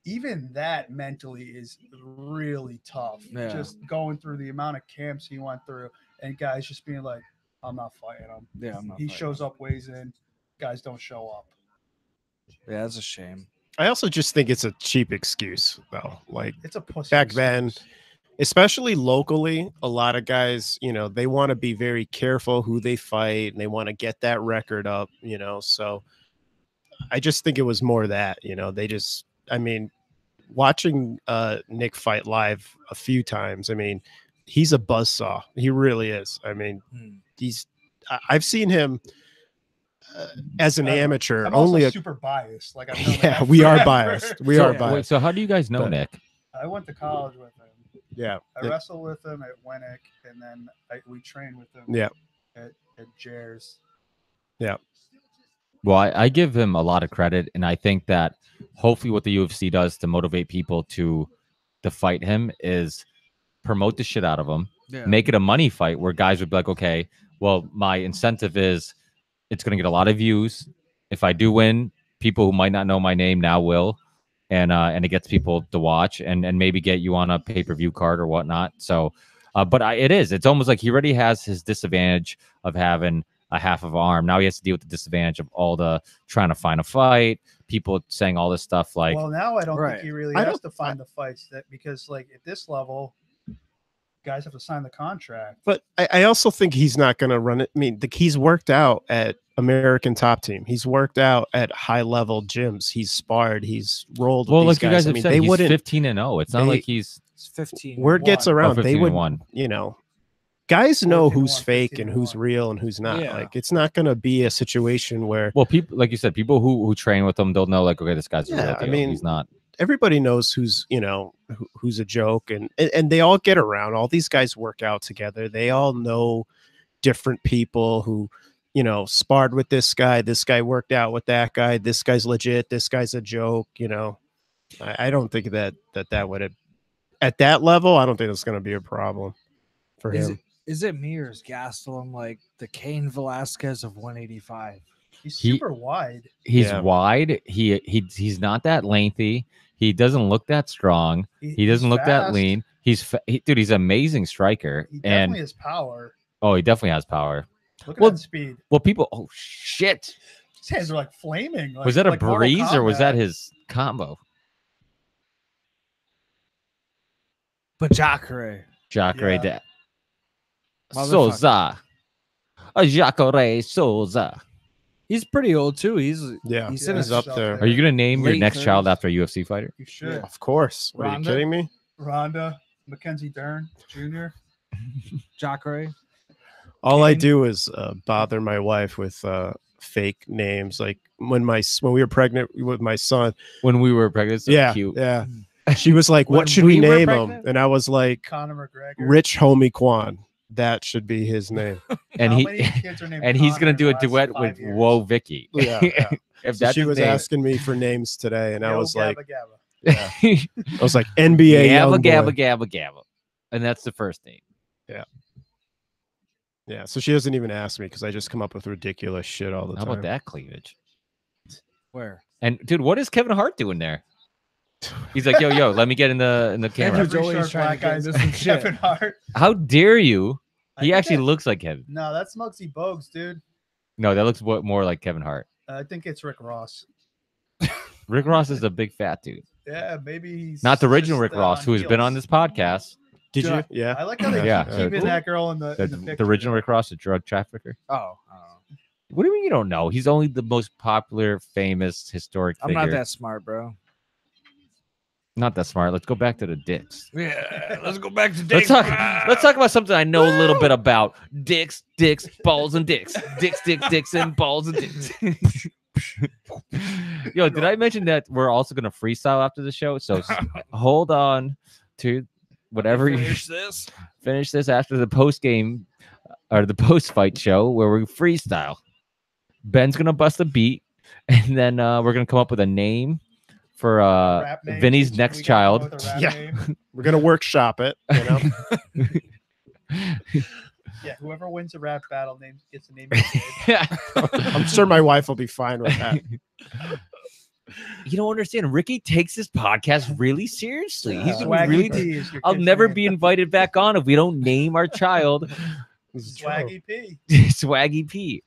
even that mentally is really tough. Yeah. Just going through the amount of camps he went through and guys just being like, I'm not fighting him. Yeah, I'm not He fighting shows him. up, weighs in, guys don't show up. Yeah, that's a shame. I also just think it's a cheap excuse, though. Like It's a pussy. back then, excuse. especially locally, a lot of guys, they want to be very careful who they fight and they want to get that record up, So I just think it was more that, watching Nick fight live a few times, he's a buzzsaw. He really is. I've seen him as an amateur. I'm only also super biased. Like, I've known the yeah, guy we are forever. biased. We are Wait, biased. so how do you guys know But- Nick? I went to college with him. Yeah. I wrestled with him at Winnick, and then we trained with him Yeah. at Jares. Well, I give him a lot of credit, and I think that hopefully what the UFC does to motivate people to fight him is promote the shit out of him, Yeah. make it a money fight where guys would be like, okay, well, my incentive is it's going to get a lot of views. If I do win, people who might not know my name now will, and it gets people to watch and maybe get you on a pay-per-view card or whatnot. So, it's almost like he already has his disadvantage of having a half of an arm. Now he has to deal with the disadvantage of all the trying to find a fight, people saying all this stuff like, Well, now I don't Right. think he really I has don't- to find the fights because, like, at this level, guys have to sign the contract. But I also think he's not going to run it. He's worked out at American Top Team. He's worked out at high level gyms. He's sparred. He's rolled. well, with these like you guys have said, they he's wouldn't. 15-0. It's not they- like he's It's 15. Word gets around. They would, 15-1. Guys know 14-1, who's fake and who's 15-1. real and who's not. Yeah. Like, it's not going to be a situation where Well, people like you said, people who train with him, they'll know like, okay, this guy's a Yeah, real I deal. mean, He's not. everybody knows who's who's a joke, and they all get around. All these guys work out together. They all know different people who sparred with this guy worked out with that guy, this guy's legit, this guy's a joke. I don't think that would have, at that level, I don't think it's going to be a problem for him. Is it me or is Gastelum like the Cain Velasquez of 185? He's He- super wide. He's Yeah. wide. He's not that lengthy. He doesn't look that strong. He doesn't he's look that fast. lean. Dude, he's an amazing striker. He definitely And has power. he definitely has power. Look at Well, that speed. Well, people, oh shit. His hands are like flaming. Was that a like Mortal breeze or was that Kombat. his combo? But Jacare. Jacare Yeah. de Motherfucker. Souza. Jacare Souza. He's pretty old too. He's Yeah, He's Yeah, in he's his up up there. there. Are you gonna name your Late next child 30s. after a UFC fighter? You should. Of course. What, are you Ronda? kidding me? Rhonda, Mackenzie Dern Jr. Jacare. All I Cain? do is bother my wife with fake names. Like when we were pregnant with my son. When we were pregnant, so yeah, cute. yeah. She was like, When "What should we we were name him?" pregnant? And I was like, Conor McGregor. "Rich Homie Quan." That should be his name. And How he many kids are named and he's Conor gonna in do the a last duet 5 with years? Whoa Vicky. Yeah, yeah. If So that's she his was name. asking me for names today, and I Yo, was like, Gabba Gabba. I was like NBA Gabba young Gabba boy. Gabba Gabba, and that's the first name. Yeah, so she doesn't even ask me because I just come up with ridiculous shit all the How time. about that cleavage? Where? And dude, what is Kevin Hart doing there? He's like, yo, let me get in the camera. Andrew's Every always sharp trying to black get guy's into some shit. Kevin Hart. How dare you? I He think actually that- looks like Kevin. No, that's Muggsy Bogues, dude. No, that looks more like Kevin Hart. I think it's Rick Ross. Rick Ross is a big fat dude. Yeah, maybe he's Not the original just, Rick Ross, on who has been on heels. this podcast. Did you? Dude, Yeah. I like how they Yeah. keep keeping that girl in the The picture. original Rick Ross, a drug trafficker. Oh, What do you mean you don't know? He's only the most popular, famous, historic I'm figure. not that smart, bro. Not that smart. Let's go back to the dicks. Yeah, let's go back to Let's talk. Let's talk about something I know a little bit about. Dicks, balls, and dicks. Dicks, and balls and dicks. Yo, did I mention that we're also gonna freestyle after the show? So hold on to whatever you finish this after the post game or the post fight show where we freestyle. Ben's gonna bust a beat, and then we're gonna come up with a name Rap name, Vinny's since next we gotta go child. with a rap Yeah. name. We're gonna workshop it. You know. Yeah, whoever wins the rap battle name gets the name of the kid. I'm sure my wife will be fine with that. You don't understand. Ricky takes this podcast really seriously. He's been Swaggy really. P is your I'll kid's never name. be invited back on if we don't name our child Swaggy P. Swaggy P.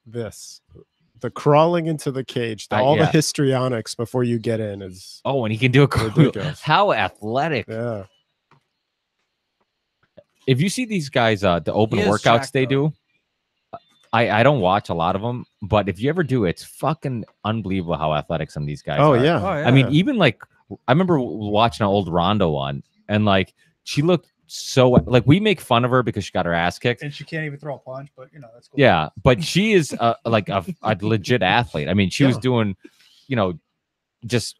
The crawling into the cage, all yeah. the histrionics before you get in is Oh, and he can do a ridiculous. How athletic. Yeah. If you see these guys, the open He is workouts jacked, they though. do, I don't watch a lot of them, but if you ever do, it's fucking unbelievable how athletic some of these guys Oh are. yeah. I mean, even like I remember watching an old Rondo one, and like she looked so like we make fun of her because she got her ass kicked, And she can't even throw a punch, but you know that's cool. yeah, but she is like a legit athlete. I mean, she was Yeah. doing, just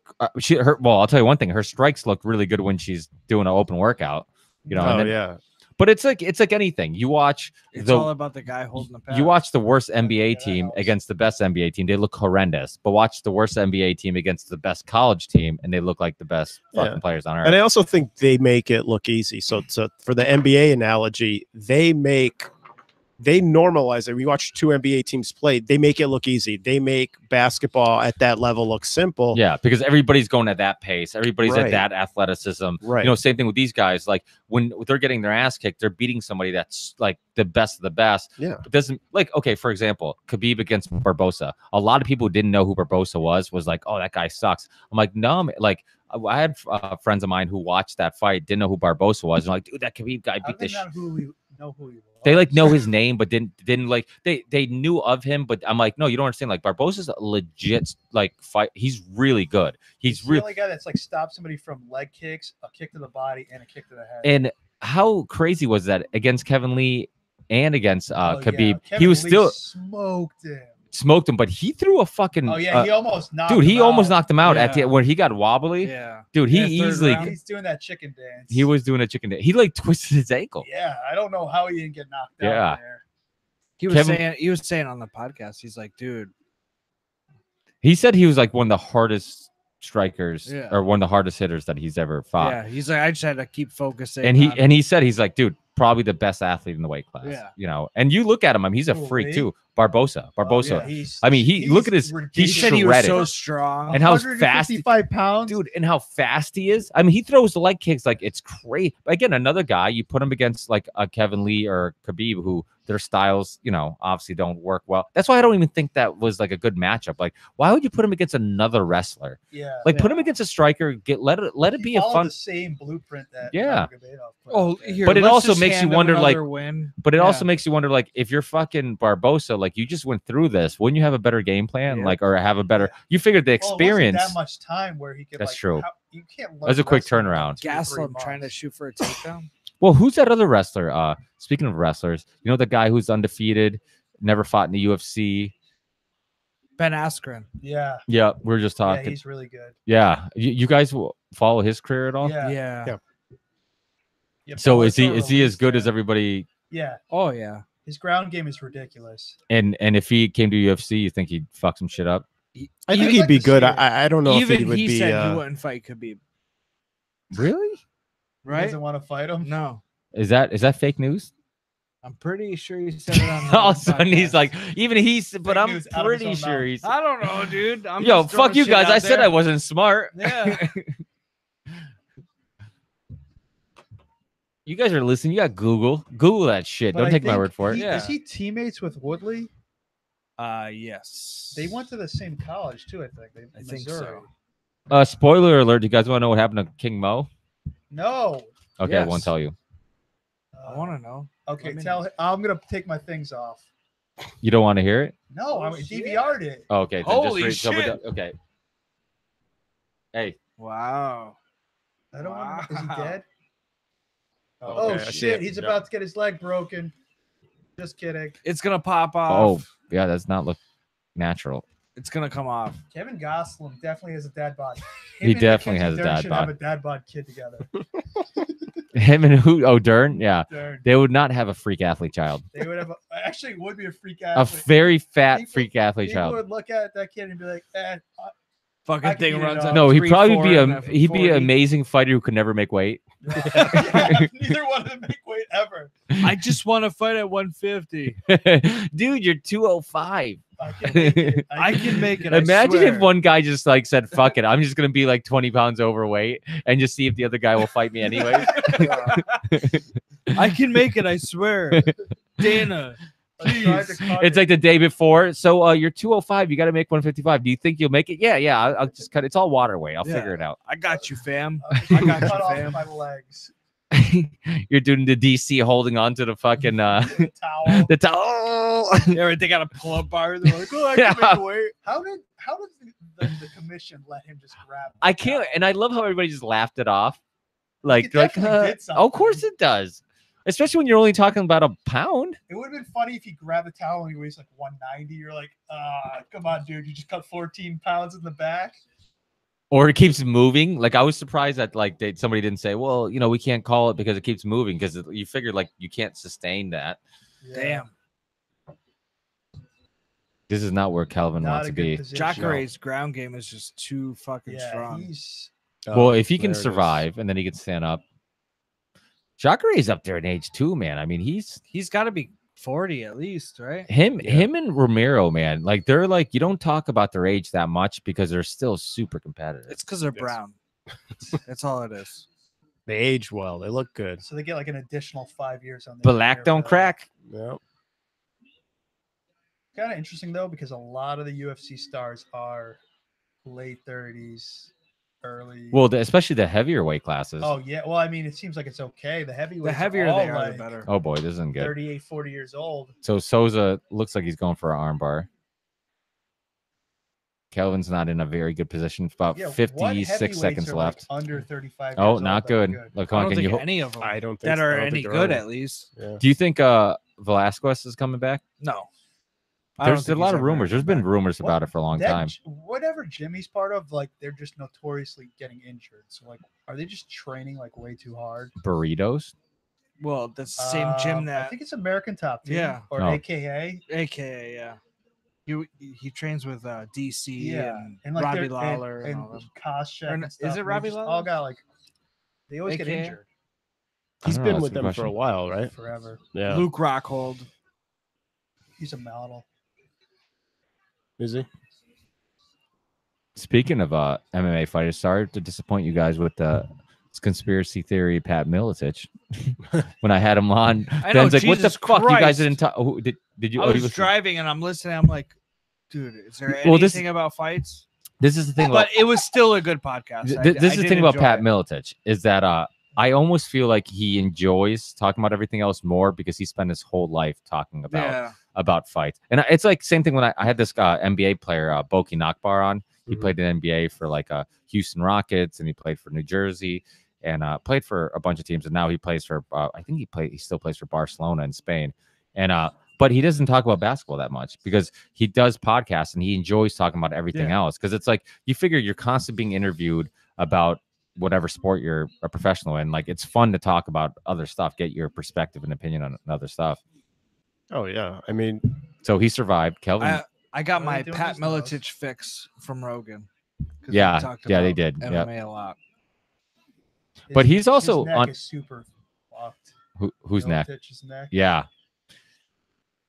well, I'll tell you one thing, her strikes look really good when she's doing an open workout, and Oh then, yeah. but it's like anything. You watch It's all about the guy holding the pass. you watch the worst NBA that team helps. against the best NBA team, they look horrendous. But watch the worst NBA team against the best college team, and they look like the best fucking Yeah. players on earth. And I also think they make it look easy. So for the NBA analogy, they normalize it. We watch two NBA teams play. They make it look easy. They make basketball at that level look simple. Yeah, because everybody's going at that pace. Everybody's Right. at that athleticism. Right. Same thing with these guys. Like when they're getting their ass kicked, they're beating somebody that's like the best of the best. Yeah. It doesn't like, okay, for example, Khabib against Barbosa. A lot of people who didn't know who Barbosa was like, oh, that guy sucks. I'm like, no, like I had friends of mine who watched that fight, didn't know who Barbosa was. And like, dude, that Khabib guy How beat do the they not know who he was? They like know his name, but didn't like they knew of him. But I'm like, no, you don't understand. Like Barbosa's a legit like fight. He's really good. He's the really. only guy that's like stopped somebody from leg kicks, a kick to the body, and a kick to the head. And how crazy was that against Kevin Lee and against Khabib? Kevin He was Lee still smoked him. but he threw a fucking. Oh yeah, he almost knocked dude, he him almost out. knocked him out at the Yeah. when he got wobbly. Yeah. Dude, he Yeah, third easily. round. He's doing that chicken dance. He was doing a chicken dance. He like twisted his ankle. Yeah, I don't know how he didn't get knocked Yeah. out there. He was saying on the podcast, he's like, dude, He said he was like one of the hardest strikers Yeah. or one of the hardest hitters that he's ever fought. yeah, he's like, I just had to keep focusing. And he said he's like, dude, probably the best athlete in the weight class. Yeah. And you look at him, he's a Who, freak Lee? too. Barbosa. Yeah, I mean, he look at his he he's said he was shredded. so strong. And how fast 55 pounds. dude, and how fast he is. I mean, he throws the leg kicks like it's crazy. Again, another guy, you put him against like a Kevin Lee or Khabib, who their styles, obviously don't work well. That's why I don't even think that was like a good matchup. Like, why would you put him against another wrestler? Yeah. Like, put him against a striker. Let it be a followed fun. the same blueprint that Yeah. Nurmagomedov put Oh, out there. here, But it let's also just makes you hand him wonder, like- another win. But it Yeah. also makes you wonder, like, if you're fucking Barbosa, like you just went through this, wouldn't you have a better game plan, Yeah. like, or have a better? You figured the Well, it wasn't experience. that much time where he could. That's like, true. You can't. That was a quick wrestle in turnaround. 2 or 3 Gaslam trying to months. shoot for a takedown. Well, who's that other wrestler? Speaking of wrestlers, the guy who's undefeated, never fought in the UFC. Ben Askren. Yeah. Yeah, we were just Yeah, talking. he's really good. Yeah, you guys will follow his career at all? Yeah. Yeah. Yeah, So is he Bellator as good as released everybody? Yeah, Oh yeah. his ground game is ridiculous. And if he came to UFC, you think he'd fuck some shit up? I think I'd he'd like be to good. see it. I don't know if Even he would he be. said he wouldn't fight Khabib. Really? He Right? doesn't want to fight him. No. Is that fake news? I'm pretty sure he said it on the All of a sudden, he's podcast. like, even he's, but Fake I'm news out of his pretty own sure mouth. he's. I don't know, dude. I'm Yo, just fuck throwing you shit guys! out I said there. I wasn't smart. Yeah. You guys are listening. You got Google. Google that shit. But Don't I take my think word for it. Yeah. Is he teammates with Woodley? Yes. They went to the same college too. I think. I think so. Spoiler alert! You guys want to know what happened to King Mo? No. Okay, I won't Yes. tell you. I want to know. Okay, Let me tell him. I'm gonna take my things off. You don't want to hear it? No, I DVR'd it. Oh, okay. Then Holy just read, shit. Okay. Hey, Wow. I don't want. Is he Wow. dead? Okay, Oh I see shit! it. He's Yeah. about to get his leg broken. Just kidding. It's gonna pop oh, off. yeah, that's not look natural. It's gonna come off. Kevin Gosselin definitely has a dad bod. He and definitely Mackenzie has a Dern dad should bod. Have a dad bod kid together. Him and who? Oh, Dern. Yeah, Dern. they would not have a freak athlete child. They would have. Actually, it would be a freak A athlete. very fat People- freak athlete People child. would look at that kid and be like, Fucking could thing eat it runs up. on No, he'd 3, probably 4, be and a a he'd be an 40. amazing fighter who could never make weight. Yeah, neither one of them make weight ever. I just want to fight at 150. Dude, you're 205. I can make it. I can make it. I Imagine if swear. one guy just like said, "Fuck it, I'm just gonna be like 20 pounds overweight and just see if the other guy will fight me anyway." I can make it. I swear. Dana, I tried to cut It's it. like the day before. So you're 205. You got to make 155. Do you think you'll make it? Yeah. I'll just cut. It's all water weight. I'll Yeah. figure it out. I got you, fam. I I got cut you, off fam. my legs. You're doing the DC holding on to the fucking The towel. the towel. Yeah, they got a pull-up bar. They're like, oh, I can make weight. How did the commission let him just grab? the I can't, towel? and I love how everybody just laughed it off. Like, It they're like, definitely did of course something. it does. Especially when you're only talking about a pound. It would have been funny if he grabbed the towel and he weighs like 190. You're like, come on, dude, you just cut 14 pounds in the back. Or it keeps moving. Like I was surprised that like somebody didn't say, well, we can't call it because it keeps moving because you figured like you can't sustain that. Damn. This is not where Calvin Not wants a to good be. position. Jacare's ground game is just too fucking Yeah, strong. he's Well, if he can there it is. survive and then he can stand up. Jacare's up there in age too, man. I mean, He's got to be 40 at least, right? him Yeah. and Romero, man. Like they're like you don't talk about their age that much because they're still super competitive. It's because they're Yes. brown. That's all it is. They age well. They look good. so they get like an additional 5 years on. Black don't crack. Yep. Kind of interesting though, because a lot of the UFC stars are late 30s, early. Well, especially the heavier weight classes. oh yeah. Well, I mean, it seems like it's okay. The heavyweights, The heavier all they are, like the better. Oh boy, this isn't good. 38, 40 years old. So Souza looks like he's going for an armbar. Kelvin's not in a very good position. About Yeah, what 56 heavyweights seconds are, like, left. under 35. Oh, years not old that good. are Look, I on, don't can think you? any of them I don't think that so. I are don't any think they're good on. at least. Yeah. Do you think Velasquez is coming back? No. I don't There's a think lot he's of ever rumors. There's coming been back. rumors about What- it for a long that time. Whatever Jimmy's part of, like they're just notoriously getting injured. So like, are they just training like way too hard? Burritos. Well, that's the same gym I that, think it's American Top Team. Yeah. Or Oh. AKA. AKA, yeah. He trains with DC Yeah. and like Robbie they're- Lawler and, and all them. Koscheck Or and is stuff, it they Robbie just Lawler? all got like they always get AKA? injured I He's don't know, been that's with a them good for a question. while, right? forever. Yeah. Luke Rockhold. He's a model. Is he? Speaking of MMA fighters, sorry to disappoint you guys with the conspiracy theory Pat Miletich. When I had him on, I know, Ben's like, "What the Jesus fuck? You guys Christ. didn't talk? Oh, did you?" I Oh, he was was driving and I'm listening. I'm like, dude, is there Well, this- anything about fights? This is the thing about But it was still a good podcast. this is the did thing about enjoy Pat it. Miletich is that I almost feel like he enjoys talking about everything else more because he spent his whole life talking about fights. And it's like same thing when I had this NBA player, Boki Nakbar, on. He Mhm. played in NBA for like Houston Rockets, and he played for New Jersey, and played for a bunch of teams. And now he plays for I think he still plays for Barcelona in Spain. And but he doesn't talk about basketball that much because he does podcasts and he enjoys talking about everything else. Because it's like you figure you're constantly being interviewed about whatever sport you're a professional in. Like it's fun to talk about other stuff, get your perspective and opinion on other stuff. Oh yeah. I mean, So he survived. Kelvin, I got What are my they doing Pat these days? Miletich fix from Rogan. 'Cause Yeah, talked yeah, they about did, yep. MMA a lot. But he's his also neck on- is super fucked. who's next? Miletich's neck. Yeah,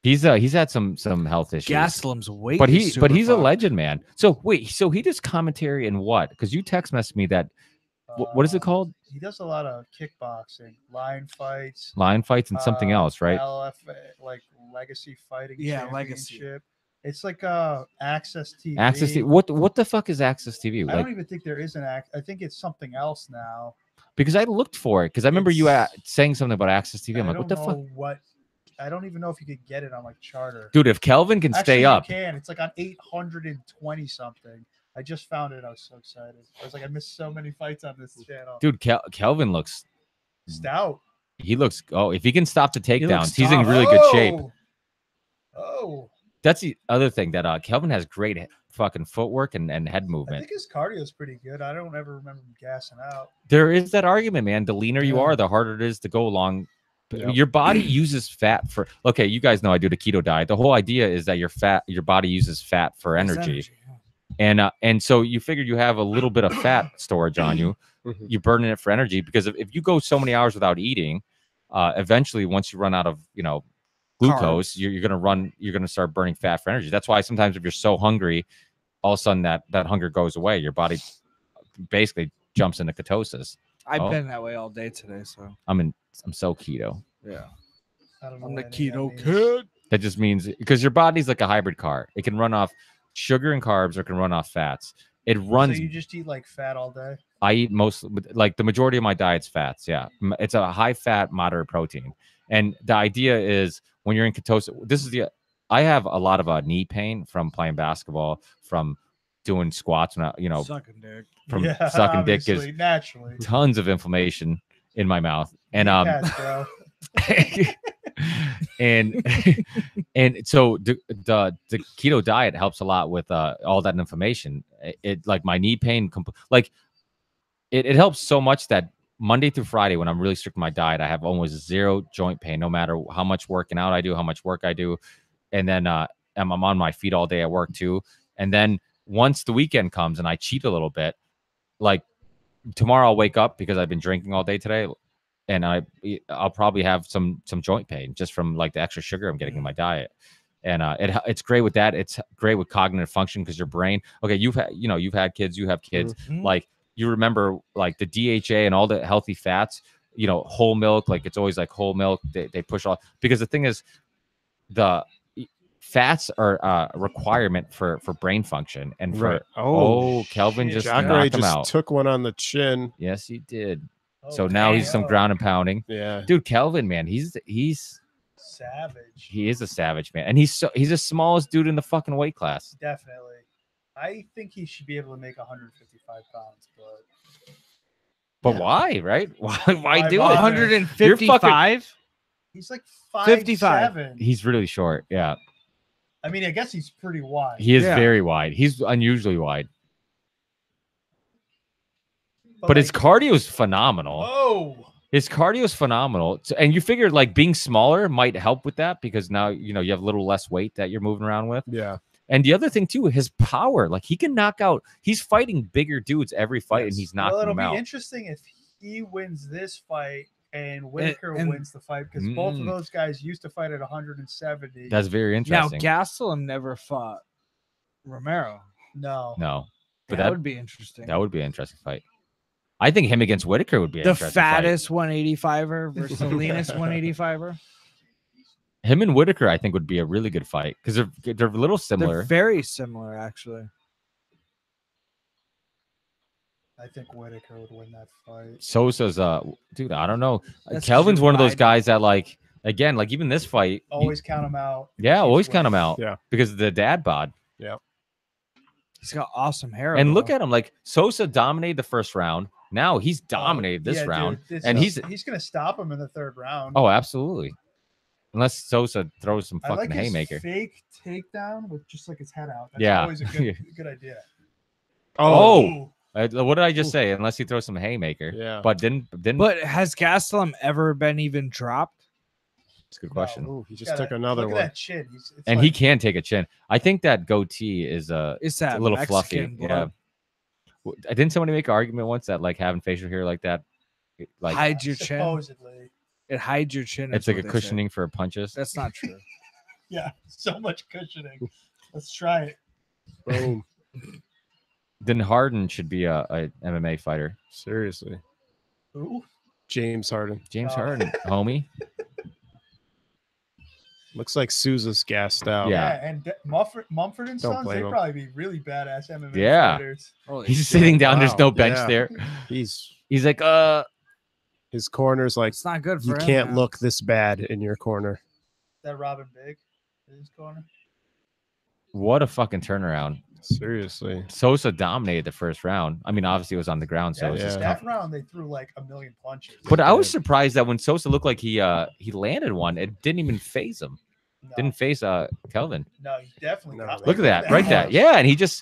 he's had some health issues. Gaslam's weight, But is super he's a fucked. legend, man. So wait, so he does commentary in what? Because you text messaged me that what is it called? He does a lot of kickboxing, line fights, Line fights and something else, right? LFA, like Legacy Fighting Yeah, Legacy. Championship. It's like Access TV. Access TV. What the fuck is Access TV? I Like, don't even think there is an act. I think it's something else now. because I looked for it because I remember you It's- saying something about Access TV. I'm I like, what don't the fuck, know what. I don't even know if you could get it on like Charter. dude? If Kelvin can Actually, stay you up, can. It's like on 820 something. I just found it. I was so excited. I was like, I missed so many fights on this channel. dude, Kelvin looks. Stout. He looks. Oh, if he can stop the looks takedowns, he's in tough. really good shape. Oh, That's the other thing that Kelvin has great fucking footwork and head I movement. think his cardio is pretty good. I don't ever remember him gassing out. There is that argument, man. The leaner you Yeah. are, the harder it is to go along. Yep. Your body uses fat for. Okay, you guys know I do the keto diet. The whole idea is that your body uses fat for It's energy. yeah. And so you figure you have a little bit of fat storage on you. You're burning it for energy because if you go so many hours without eating, eventually once you run out of glucose, you're gonna start burning fat for energy. That's why sometimes if you're so hungry, all of a sudden that hunger goes away. Your body basically jumps into ketosis. I've been that way all day today, so I'm so keto. Yeah, I don't know I'm the what any of that keto means. kid. That just means because your body's like a hybrid car. It can run off sugar and carbs or it can run off fats. It runs. So you just eat like fat all day? I eat like the majority of my diet's fats. Yeah. It's a high fat, moderate protein. And the idea is when you're in ketosis, I have a lot of knee pain from playing basketball, from doing squats, Sucking dick. from sucking dick is obviously, naturally. tons of inflammation in my mouth. And Kneecaps, bro. and so the keto diet helps a lot with all that inflammation. It like my knee pain, like it helps so much that Monday through Friday, when I'm really strict with my diet, I have almost zero joint pain, no matter how much working out I do, how much work I do. And then I'm on my feet all day at work too. And then once the weekend comes and I cheat a little bit, like tomorrow I'll wake up because I've been drinking all day today, and I'll probably have some joint pain just from like the extra sugar I'm getting in my diet. And it's great with that. It's great with cognitive function because your brain. Okay, you've had kids, you have kids. Like you remember like the DHA and all the healthy fats. Whole milk. Like it's always like whole milk. They push all because the thing is, the fats are a requirement for brain function and for Kelvin just knocked him out. Took one on the chin. Yes, he did. So now he's some ground and pounding. Yeah, dude, Kelvin, man, he's savage. He is a savage, man, and he's the smallest dude in the fucking weight class. Definitely. I think he should be able to make 155 pounds, but why, right? Why do it? 155? He's like 55. He's really short. Yeah. I mean, I guess he's pretty wide. He is very wide. He's unusually wide. But his cardio is phenomenal. Oh. His cardio is phenomenal. And you figure like being smaller might help with that because now, you have a little less weight that you're moving around with. Yeah. And the other thing too, his power, like he can knock out, he's fighting bigger dudes every fight and he's knocking them out. It'll be interesting if he wins this fight and Whitaker wins the fight because both of those guys used to fight at 170. That's very interesting. Now, Gastelum never fought Romero. No. But that would be interesting. That would be an interesting fight. I think him against Whitaker would be the fattest 185er versus the leanest 185er. Him and Whitaker, I think, would be a really good fight because they're a little similar. They're very similar, actually. I think Whitaker would win that fight. Sosa's dude, I don't know. Kelvin's one of those guys that like even this fight always count him out. Yeah, always count him out. Yeah, because of the dad bod. Yeah, he's got awesome hair. And look at him, like Sosa dominated the first round. Now he's dominated this round, and he's gonna stop him in the third round. Oh, absolutely. Unless Sosa throws some fucking haymaker. Fake takedown with just like his head out. That's always a good idea. Oh. What did I just say? Unless he throws some haymaker. Yeah. But didn't. But has Gastelum ever been even dropped? It's a good question. Ooh, he just took another one. Look at that chin. And he can take a chin. I think that goatee is it's a little Mexican fluffy. Yeah. Didn't somebody make an argument once that like having facial hair like that like hides your chin? Supposedly. It hides your chin. It's like a cushioning for punches. That's not true. Yeah, so much cushioning. Let's try it. Boom. Then Harden should be a MMA fighter. Seriously. Who? James Harden. James Harden, homie. Looks like Sousa's gassed out. Yeah, and Mumford and Sons, they'd probably be really badass MMA fighters. He's sitting down. There's no bench there. He's like, his corner's like, it's not good for you him. You can't look this bad in your corner. Is that Robin Big in his corner? What a fucking turnaround. Seriously. Sosa dominated the first round. I mean, obviously it was on the ground. So that round they threw like a million punches. But I was surprised that when Sosa looked like he landed one, it didn't even phase him. No. Didn't phase Kelvin. No, he definitely look at that. Right there. Yeah, and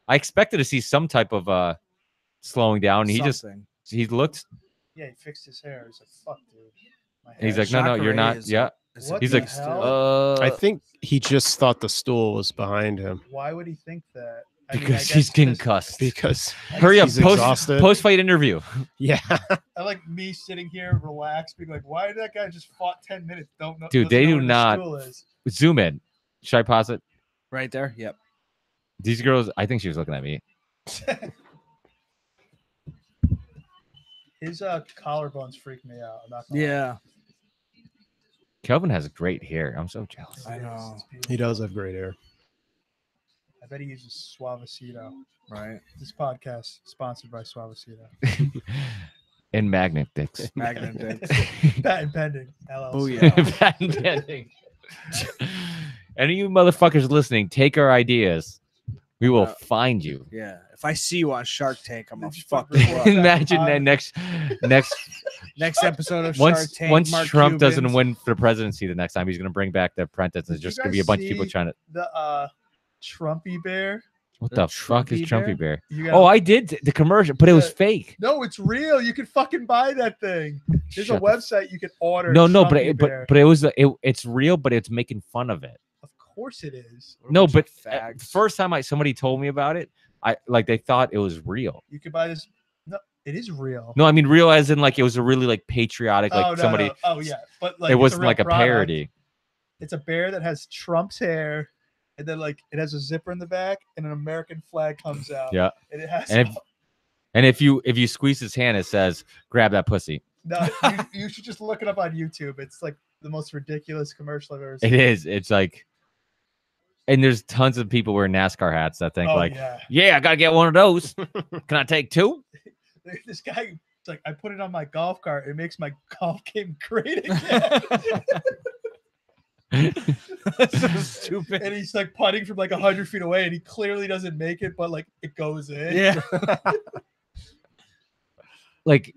I expected to see some type of slowing down. And he looked. Yeah, he fixed his hair. He's like, fuck, dude. He's like, no, you're not. Yeah. He's like, I think he just thought the stool was behind him. Why would he think that? Because he's concussed. Because hurry up, he's exhausted. Post-fight interview. Yeah. I like me sitting here relaxed, being like, "Why did that guy just fought 10 minutes? Don't know." Dude, they know do where the not. stool is. Zoom in. Should I pause it? Right there. Yep. These girls, I think she was looking at me. His collarbones freak me out. I'm not gonna lie. Yeah. Kelvin has great hair. I'm so jealous. I know. It's beautiful. He does have great hair. I bet he uses Suavecito. Right. This podcast sponsored by Suavecito. And magnet dicks. Magnet dicks. Patent pending. LLC. Oh yeah. Patent pending. Any of you motherfuckers listening, take our ideas. We will find you. Yeah. If I see you on Shark Tank, I'm gonna Just fuck fucking you up. report Imagine that next Next episode of Shark once Tank. Mark Trump Cuban's. doesn't win for the presidency the next time, he's gonna bring back the apprentice. And it's Did you just gonna be a guys bunch of people see trying to. The Trumpy bear. What The the fuck is Trumpy Trumpy Bear? You gotta- Oh, I did the commercial, but it was Yeah. fake. No, it's real. You can fucking buy that thing. There's Shut a the- website you can order. No, but Trumpy Bear. it was it's real, but it's making fun of it. Of course it is. What a No, bunch but of fags. first time somebody told me about it, they thought it was real. You could buy this. No, it is real. No, I mean real as in like it was a really like patriotic, like oh, no, somebody. no. Oh yeah, but like it it's wasn't real like a product. parody. It's a bear that has Trump's hair, and then like it has a zipper in the back, and an American flag comes out. Yeah. And it has. And if you squeeze his hand, it says, "Grab that pussy." No, you should just look it up on YouTube. It's like the most ridiculous commercial I've ever seen. It is. It's like, and there's tons of people wearing NASCAR hats that think Oh, like, yeah. "Yeah, I gotta get one of those. Can I take two?" This guy, it's like, I put it on my golf cart. It makes my golf game great again. That's so stupid. And he's like putting from like 100 feet away, and he clearly doesn't make it, but like it goes in. Yeah. Like,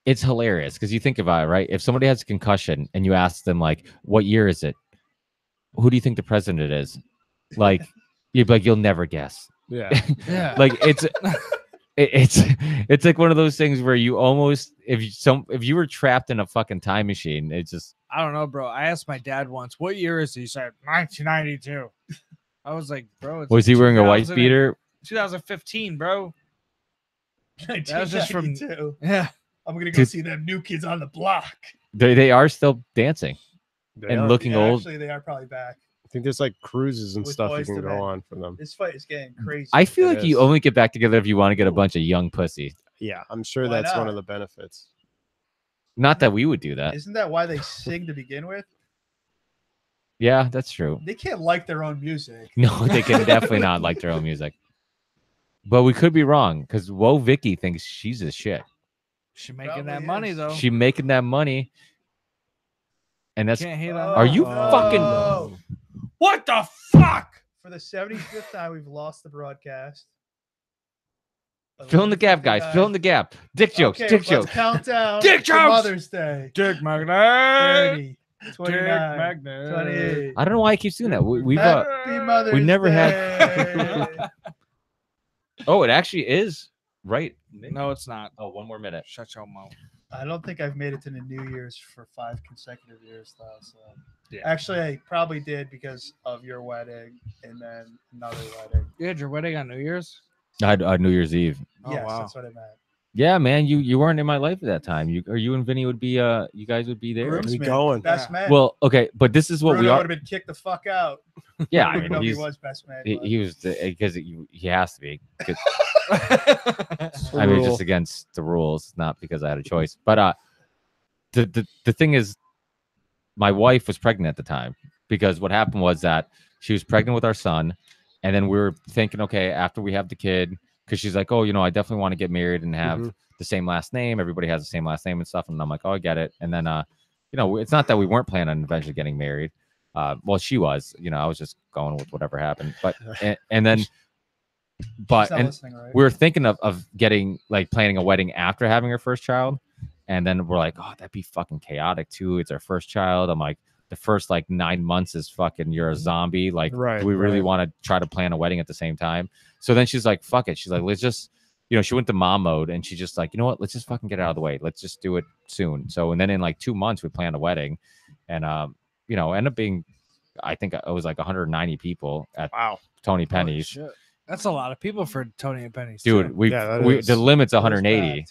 it's hilarious because you think about it, right? If somebody has a concussion and you ask them like, "What year is it?" Who do you think the president is? Like, you'd be like, "You'll never guess." Yeah. Yeah. Like it's like one of those things where you almost if you were trapped in a fucking time machine, it's just I don't know, bro. I asked my dad once, "What year is it?" He said 1992. I was like, "Bro, it's was he wearing a wife 2000 beater? 2015, bro." That was just from 1992. yeah. I'm gonna go Dude. see them new kids on the block. They are still dancing They and are. looking Yeah, old. Actually, they are probably back. I think there's like cruises and With stuff you Boyz can II go Men. on for them. This fight is getting crazy. I feel It like you is. only get back together if you want to get a bunch of young pussy. Yeah, I'm sure Why that's one not? of the benefits. Not that we would do that. Isn't that why they sing to begin with? Yeah, that's true. They can't like their own music. No, they can definitely not like their own music. But we could be wrong because Whoa Vicky thinks she's a shit. She making that Probably money is. though. She making that money, and that's Can't hate on Are you that. fucking- Oh. What the fuck? For the 75th time, we've lost the broadcast. fill in the gap, guys. Fill in the gap. Dick jokes. Okay, Dick let's jokes. count down Dick to jokes! Mother's Day. Dick magnet. 30, Dick 29, magnet. 28. I don't know why he keeps doing that. We've Happy Mother's never had- Day. oh, it actually is right. No, it's not. Oh, one more minute. Shut your mouth. I don't think I've made it to the New Year's for 5 consecutive years, though. So, Yeah. actually, I probably did because of your wedding and then another wedding. You had your wedding on New Year's? I had New Year's Eve. Oh, Yes, wow. that's what I meant. Yeah, man, you weren't in my life at that time. You and Vinny would be you guys would be there. Groomsman, We going. best Yeah. man. Well, okay, but this is what Bruno we are. would have been kicked the fuck out. Yeah, I I don't even mean, know if he he's, was best man. he was because he has to be. 'Cause- It's a I mean, rule. just against the rules, not because I had a choice. But the thing is, my wife was pregnant at the time because what happened was that she was pregnant with our son, and then we were thinking, okay, after we have the kid, because she's like, oh, I definitely want to get married and have Mhm. the same last name. Everybody has the same last name and stuff, and I'm like, oh, I get it. And then, it's not that we weren't planning on eventually getting married. Well, she was. I was just going with whatever happened. But and then, He's but not and listening, right? we were thinking of getting planning a wedding after having her first child, and then we're like, oh, that'd be fucking chaotic too. It's our first child. I'm like, the first 9 months is fucking you're a zombie. Like, Right, do we really right. want to try to plan a wedding at the same time? So then she's like, fuck it. She's like, let's just, she went to mom mode, and she's just like, you know what? Let's just fucking get it out of the way. Let's just do it soon. So and then in 2 months we planned a wedding, and ended up being, I think it was 190 people at Wow. Tony Holy Penny's. shit. That's a lot of people for Tony and Penny's. Dude, too. we the limit's 180,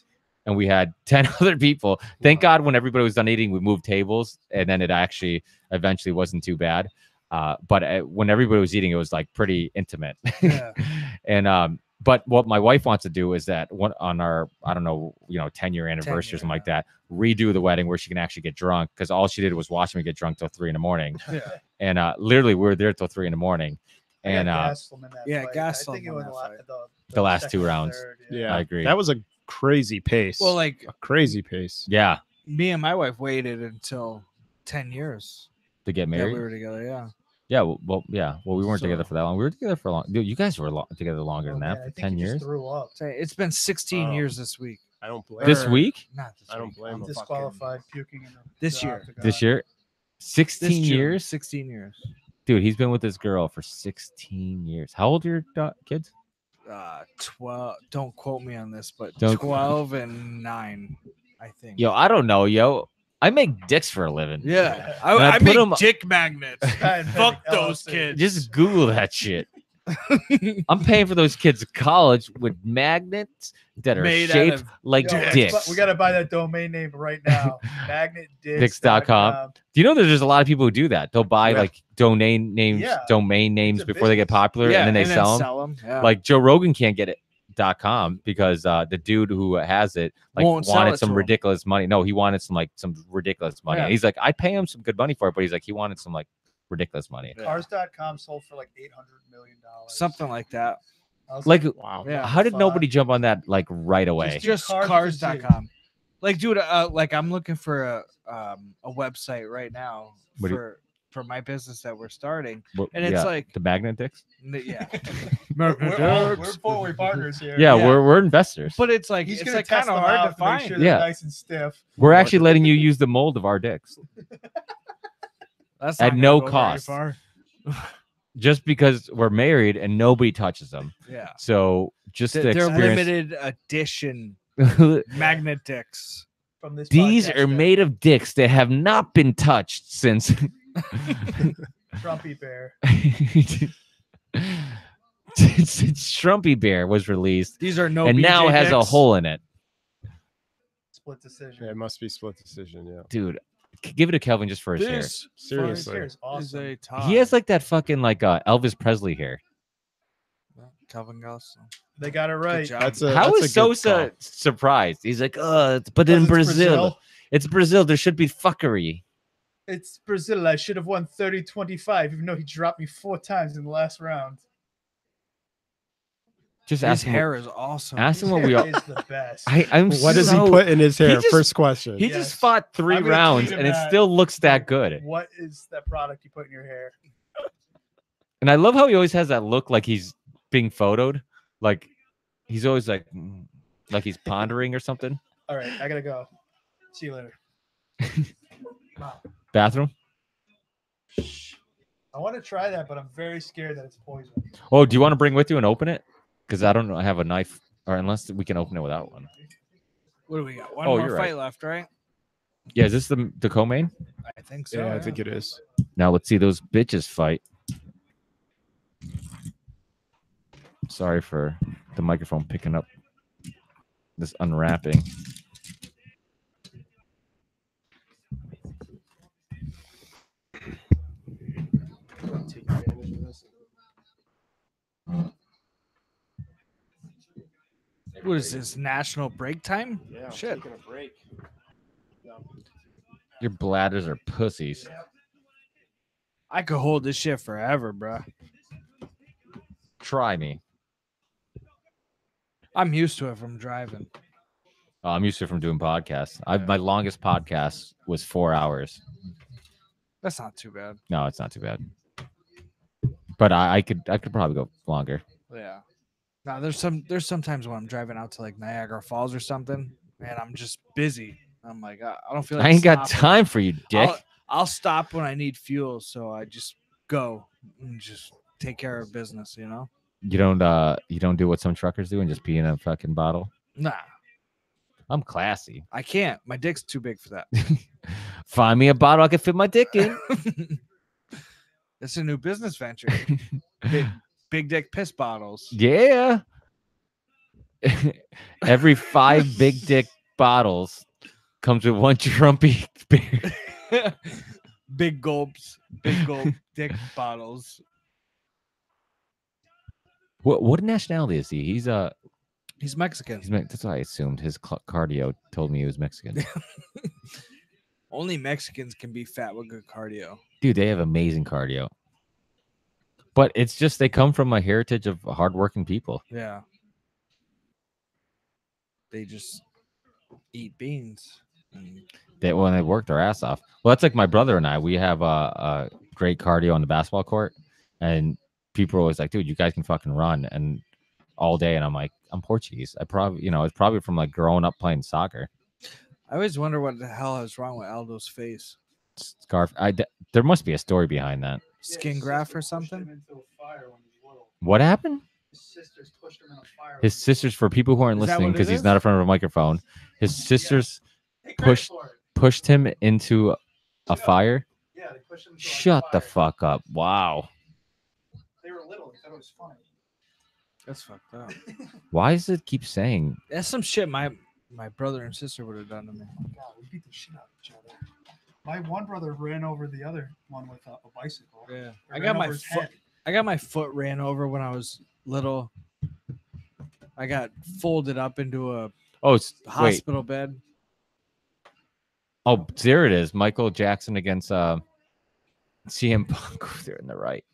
and we had 10 other people. Thank God when everybody was done eating, we moved tables, and then it actually eventually wasn't too bad. But when everybody was eating, it was like pretty intimate. Yeah. And but what my wife wants to do is that on our, I don't know, 10-year anniversary or something like that, redo the wedding where she can actually get drunk, because all she did was watch me get drunk till 3 a.m. Yeah. And literally we were there till 3 a.m. And gas I think it was the last second two or rounds. third, Yeah, I agree. That was a crazy pace. Well, like a crazy pace. Yeah, me and my wife waited until 10 years. to get Yeah, married. we were together. Yeah. Yeah, well, we weren't So- together for that long. We were together for long. Dude, you guys were together longer than that, for 10 years. Threw up. Say, it's been 16 Oh. years this week. I don't blame. This her. week, Not this I don't week. blame I'm him. Disqualified, puking in the This year. octagon. this year, 16 This June, years, 16 years. dude. He's been with this girl for 16 years. How old are your kids? 12. Don't quote me on this, but Don't- 12 and 9, I think. Yo, I don't know, yo. I make dicks for a living. Yeah. And I I put make 'em- dick magnets. Fuck those LLC. kids. Just Google that shit. I'm paying for those kids college with magnets that are Made out shaped of like Yo, dicks. We gotta buy that domain name right now. Dicks.com. Do you know that there's a lot of people who do that? They'll buy Yeah. like domain names It's a before they get business. popular, and then they sell them. Yeah. Like Joe Rogan can't get it .com because the dude who has it Won't sell wanted it some to him. ridiculous money. No, he wanted some ridiculous money. Yeah. And he's like, I pay him some good money for it, but he's like, he wanted some like ridiculous money. Cars.com sold for like $800 million. something like that. I was Like, Wow. Yeah. how did fuck. nobody jump on that like right away? Just- Just Cars with a Z. cars.com. Like, dude, like I'm looking for a website right now What do you- for my business that we're starting. What- And it's yeah, like, the magnet dicks. yeah. we're fully partners here. Yeah, Yeah. we're investors. But it's like, He's it's gonna like test kind of them hard out to make find. sure they're Yeah. nice and stiff. We're actually letting you use the mold of our dicks That's at not gonna no go very cost. far. just because we're married and nobody touches them. Yeah. So just the They're experience. limited edition magnet dicks. From this These podcast are that made of dicks that have not been touched since. Trumpy Bear. since Trumpy Bear was released, These are no and now BJ has a dicks. hole in it, Split decision. Yeah, it must be split decision. Yeah. dude. Give it to Kelvin just for his hair. This Seriously. Hair is is awesome. a tie. He has like that fucking like Elvis Presley hair. Calvin Goss. They got it right. job. That's a How that's is a good Sosa call. surprised? He's like, but in Because it's Brazil, it's Brazil. There should be fuckery. It's Brazil. I should have won 30-25, even though he dropped me 4 times in the last round. Just His ask him. hair is awesome. Ask him His what we hair are. is the best. I'm What does he so- put in his hair? just- First question. He Yes. just fought 3 I'm gonna rounds, tweet him and it that. still looks that good. What is that product you put in your hair? And I love how he always has that look like he's being photoed. Like he's always like he's pondering or something. All right, I gotta go. See you later. Bathroom. I want to try that, but I'm very scared that it's poison. Oh, do you want to bring with you and open it? Because I don't know. I have a knife, or unless we can open it without one. What do we got? One Oh, more you're fight right. left, right? Yeah, is this the co-main? I think so. Yeah, I think it is. Now let's see those bitches fight. Sorry for the microphone picking up this unwrapping. What is this? National break time? Yeah, I'm Shit. taking a break. Your bladders are pussies. I could hold this shit forever, bro. Try me. I'm used to it from driving. Oh, I'm used to it from doing podcasts. My longest podcast was 4 hours. That's not too bad. No, it's not too bad. But I could probably go longer. Yeah. Now there's sometimes when I'm driving out to like Niagara Falls or something, and I'm just busy. I'm like, I don't feel like I ain't got stopping. time for you, dick. I'll stop when I need fuel, so I just go and just take care of business, you know? You don't do what some truckers do and just pee in a fucking bottle. Nah, I'm classy. I can't. My dick's too big for that. Find me a bottle I can fit my dick in. It's a new business venture. Big dick piss bottles. Yeah. Every 5 big dick bottles comes with 1 Trumpy beer. Big gulps. Big gulp dick bottles. What nationality is he? He's Mexican. That's what I assumed. His cardio told me he was Mexican. Only Mexicans can be fat with good cardio. Dude, they have amazing cardio. But it's just they come from a heritage of hardworking people. Yeah. They just eat beans. They work their ass off. Well, that's like my brother and I. We have a great cardio on the basketball court, and people are always like, "Dude, you guys can fucking run and all day." And I'm like, "I'm Portuguese. I probably, it's probably from like growing up playing soccer." I always wonder what the hell is wrong with Aldo's face. Scarf. There must be a story behind that. Skin graft or something? What happened? His sisters pushed him in a fire. His sisters, for people who aren't Is that listening, what it because he's is? not in front of a microphone, his sisters Take credit pushed for it. pushed him into a fire. Yeah, they pushed him into a Shut the fire. fuck up! Wow. They were little. They thought it was funny. That's fucked up. Why does it keep saying? That's some shit my brother and sister would have done to me. God, we beat the shit out of each other. My one brother ran over the other one with a bicycle. Yeah. It I ran got my over his foot. head. I got my foot ran over when I was little. I got folded up into a Oh, wait. hospital bed. Oh, there it is. Michael Jackson against CM Punk there in the right.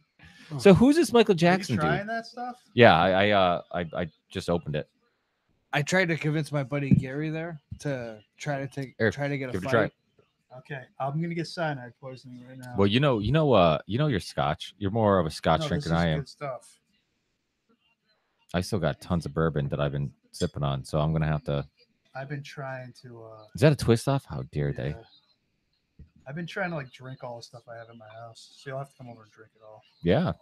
So who's this Michael Are you Jackson trying dude? that stuff? Yeah, I just opened it. I tried to convince my buddy Gary there to try to Here, get a give it a fight. try. Okay, I'm gonna get cyanide poisoning right now. Well, you know your scotch. You're more of a scotch no, drinker this than is I am. good stuff. I still got tons of bourbon that I've been sipping on, so I'm gonna have to. I've been trying to. Is that a twist off? How dare they? yeah. I've been trying to like drink all the stuff I have in my house, so you'll have to come over and drink it all. Yeah.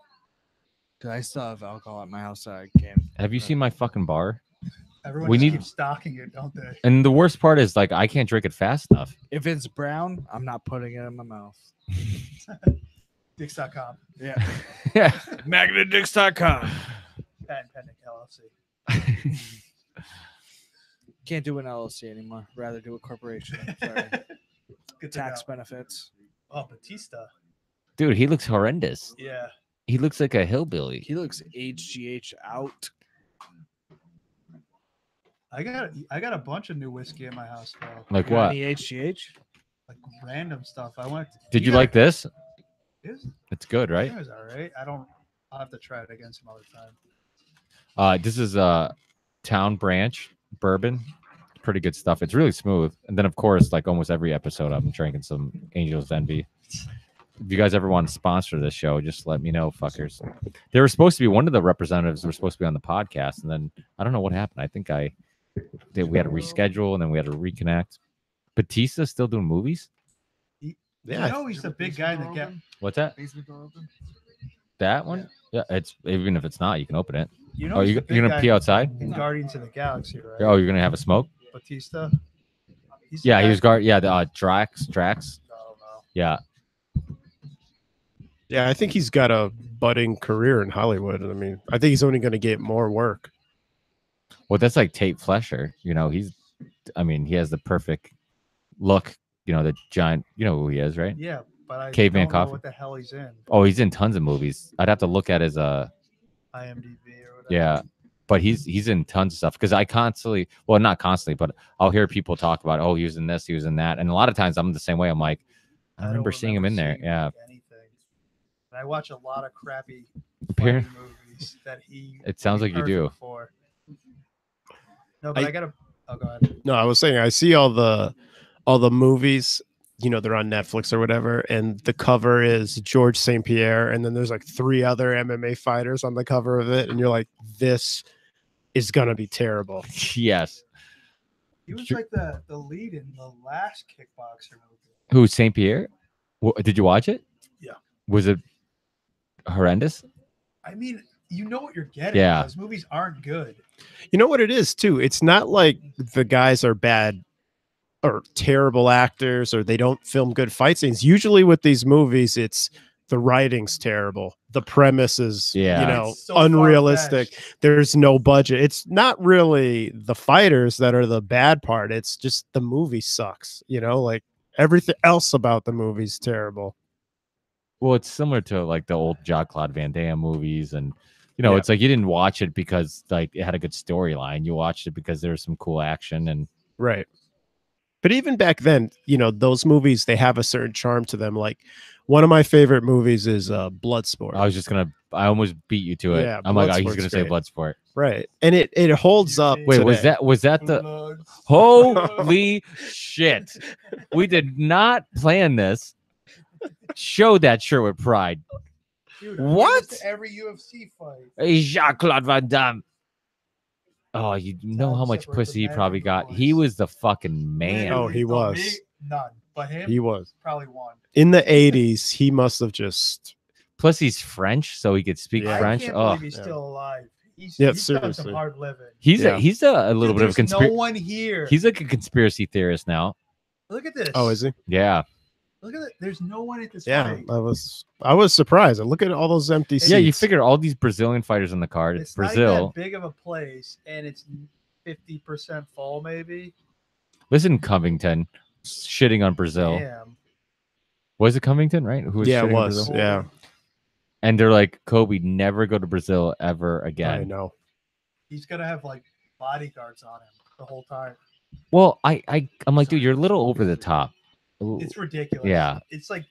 Dude, I still have alcohol at my house that I can't. Have you seen my fucking bar? Everyone We just need- keeps stocking it, don't they? And the worst part is like I can't drink it fast enough. If it's brown, I'm not putting it in my mouth. Dix.com, Yeah. Yeah. Magnadix.com. patent pending LLC. Can't do an LLC anymore. Rather do a corporation. Sorry. Good to Tax know. benefits. Oh, Batista. Dude, he looks horrendous. Yeah. He looks like a hillbilly. He looks HGH out. I got a bunch of new whiskey in my house, though. Like Got what? any HGH? Like random stuff. I went. Did you like this? This? It's good, right? It was all right. I'll have to try it again some other time. This is Town Branch bourbon. Pretty good stuff. It's really smooth. And then of course, like almost every episode, I'm drinking some Angel's Envy. If you guys ever want to sponsor this show, just let me know, fuckers. They were supposed to be one of the representatives were supposed to be on the podcast, and then I don't know what happened. I think we had to reschedule and then we had to reconnect. Batista still doing movies? Yeah. You know he's the big guy that get. What's that? Basement door open? That one? Yeah, it's even if it's not, you can open it. You know Oh, he's you're the big gonna guy pee outside? in Guardians of the Galaxy, right? Oh, you're gonna have a smoke? Batista. He's the Yeah, he guy- was Drax. I don't know. Yeah. Yeah, I think he's got a budding career in Hollywood. I mean, I think he's only going to get more work. Well, that's like Tate Flesher. He has the perfect look. The giant. You know who he is, right? Yeah, but I Caveman don't know Coffee. what the hell he's in. Oh, he's in tons of movies. I'd have to look at his IMDb or whatever. Yeah, but he's in tons of stuff because I constantly, well, not constantly, but I'll hear people talk about, oh, he was in this, he was in that, and a lot of times I'm the same way. I'm like, I don't remember seeing him in there. seeing Yeah, anything. And I watch a lot of crappy Appear- fighting movies that he. It sounds would be like you do. perfect for. No, but I- I gotta. Oh, go ahead. No, I was saying I see all the movies, they're on Netflix or whatever, and the cover is George St. Pierre, and then there's like 3 other MMA fighters on the cover of it, and you're like, this is gonna be terrible. yes. He was like the lead in the last Kickboxer movie. Who, St. Pierre? Did you watch it? Yeah. Was it horrendous? I mean, you know what you're getting. Yeah. Those movies aren't good. You know what it is too? It's not like the guys are bad or terrible actors or they don't film good fight scenes. Usually with these movies, it's the writing's terrible. The premise is, It's so unrealistic. far-fetched. There's no budget. It's not really the fighters that are the bad part. It's just the movie sucks. Like everything else about the movie's terrible. Well, it's similar to like the old Jean-Claude Van Damme movies, and it's like you didn't watch it because like it had a good storyline. You watched it because there was some cool action and right. But even back then, those movies, they have a certain charm to them. Like one of my favorite movies is Bloodsport. I almost beat you to it. Yeah, I'm like, oh, he's Bloodsport's gonna say great. Bloodsport. Right. And it holds up. Wait, today. was that the holy shit? We did not plan this. Show that shirt with pride. Dude, What? Every UFC fight. Hey, Jean-Claude Van Damme. Oh, you know how much Separate pussy he the men probably from the got. boys. He was the fucking man. Oh, he Literally, was. me, none. But him, He was. probably one. In the 80s, he must have just. Plus, he's French, so he could speak Yeah. French. I can't Oh, believe he's still alive. He's Yeah, done some seriously. hard living. he's Yeah. a little Dude, bit of a there's conspiracy. no one here. He's like a conspiracy theorist now. Look at this. Oh, is he? Yeah. Look at it. There's no one at this Yeah, fight. I was surprised. Look at all those empty seats. Yeah, you figure all these Brazilian fighters on the card. It's It's not Brazil. even that big of a place, and it's 50% full, maybe. Listen, Covington shitting on Brazil. Damn. Was it Covington, right? Who was Yeah, it shitting on was. Brazil? Yeah, And they're like, Kobe, never go to Brazil ever I again. know. He's gonna have like bodyguards on him the whole time. Well, I'm like, dude, you're a little over the top. It's ridiculous. Yeah. It's like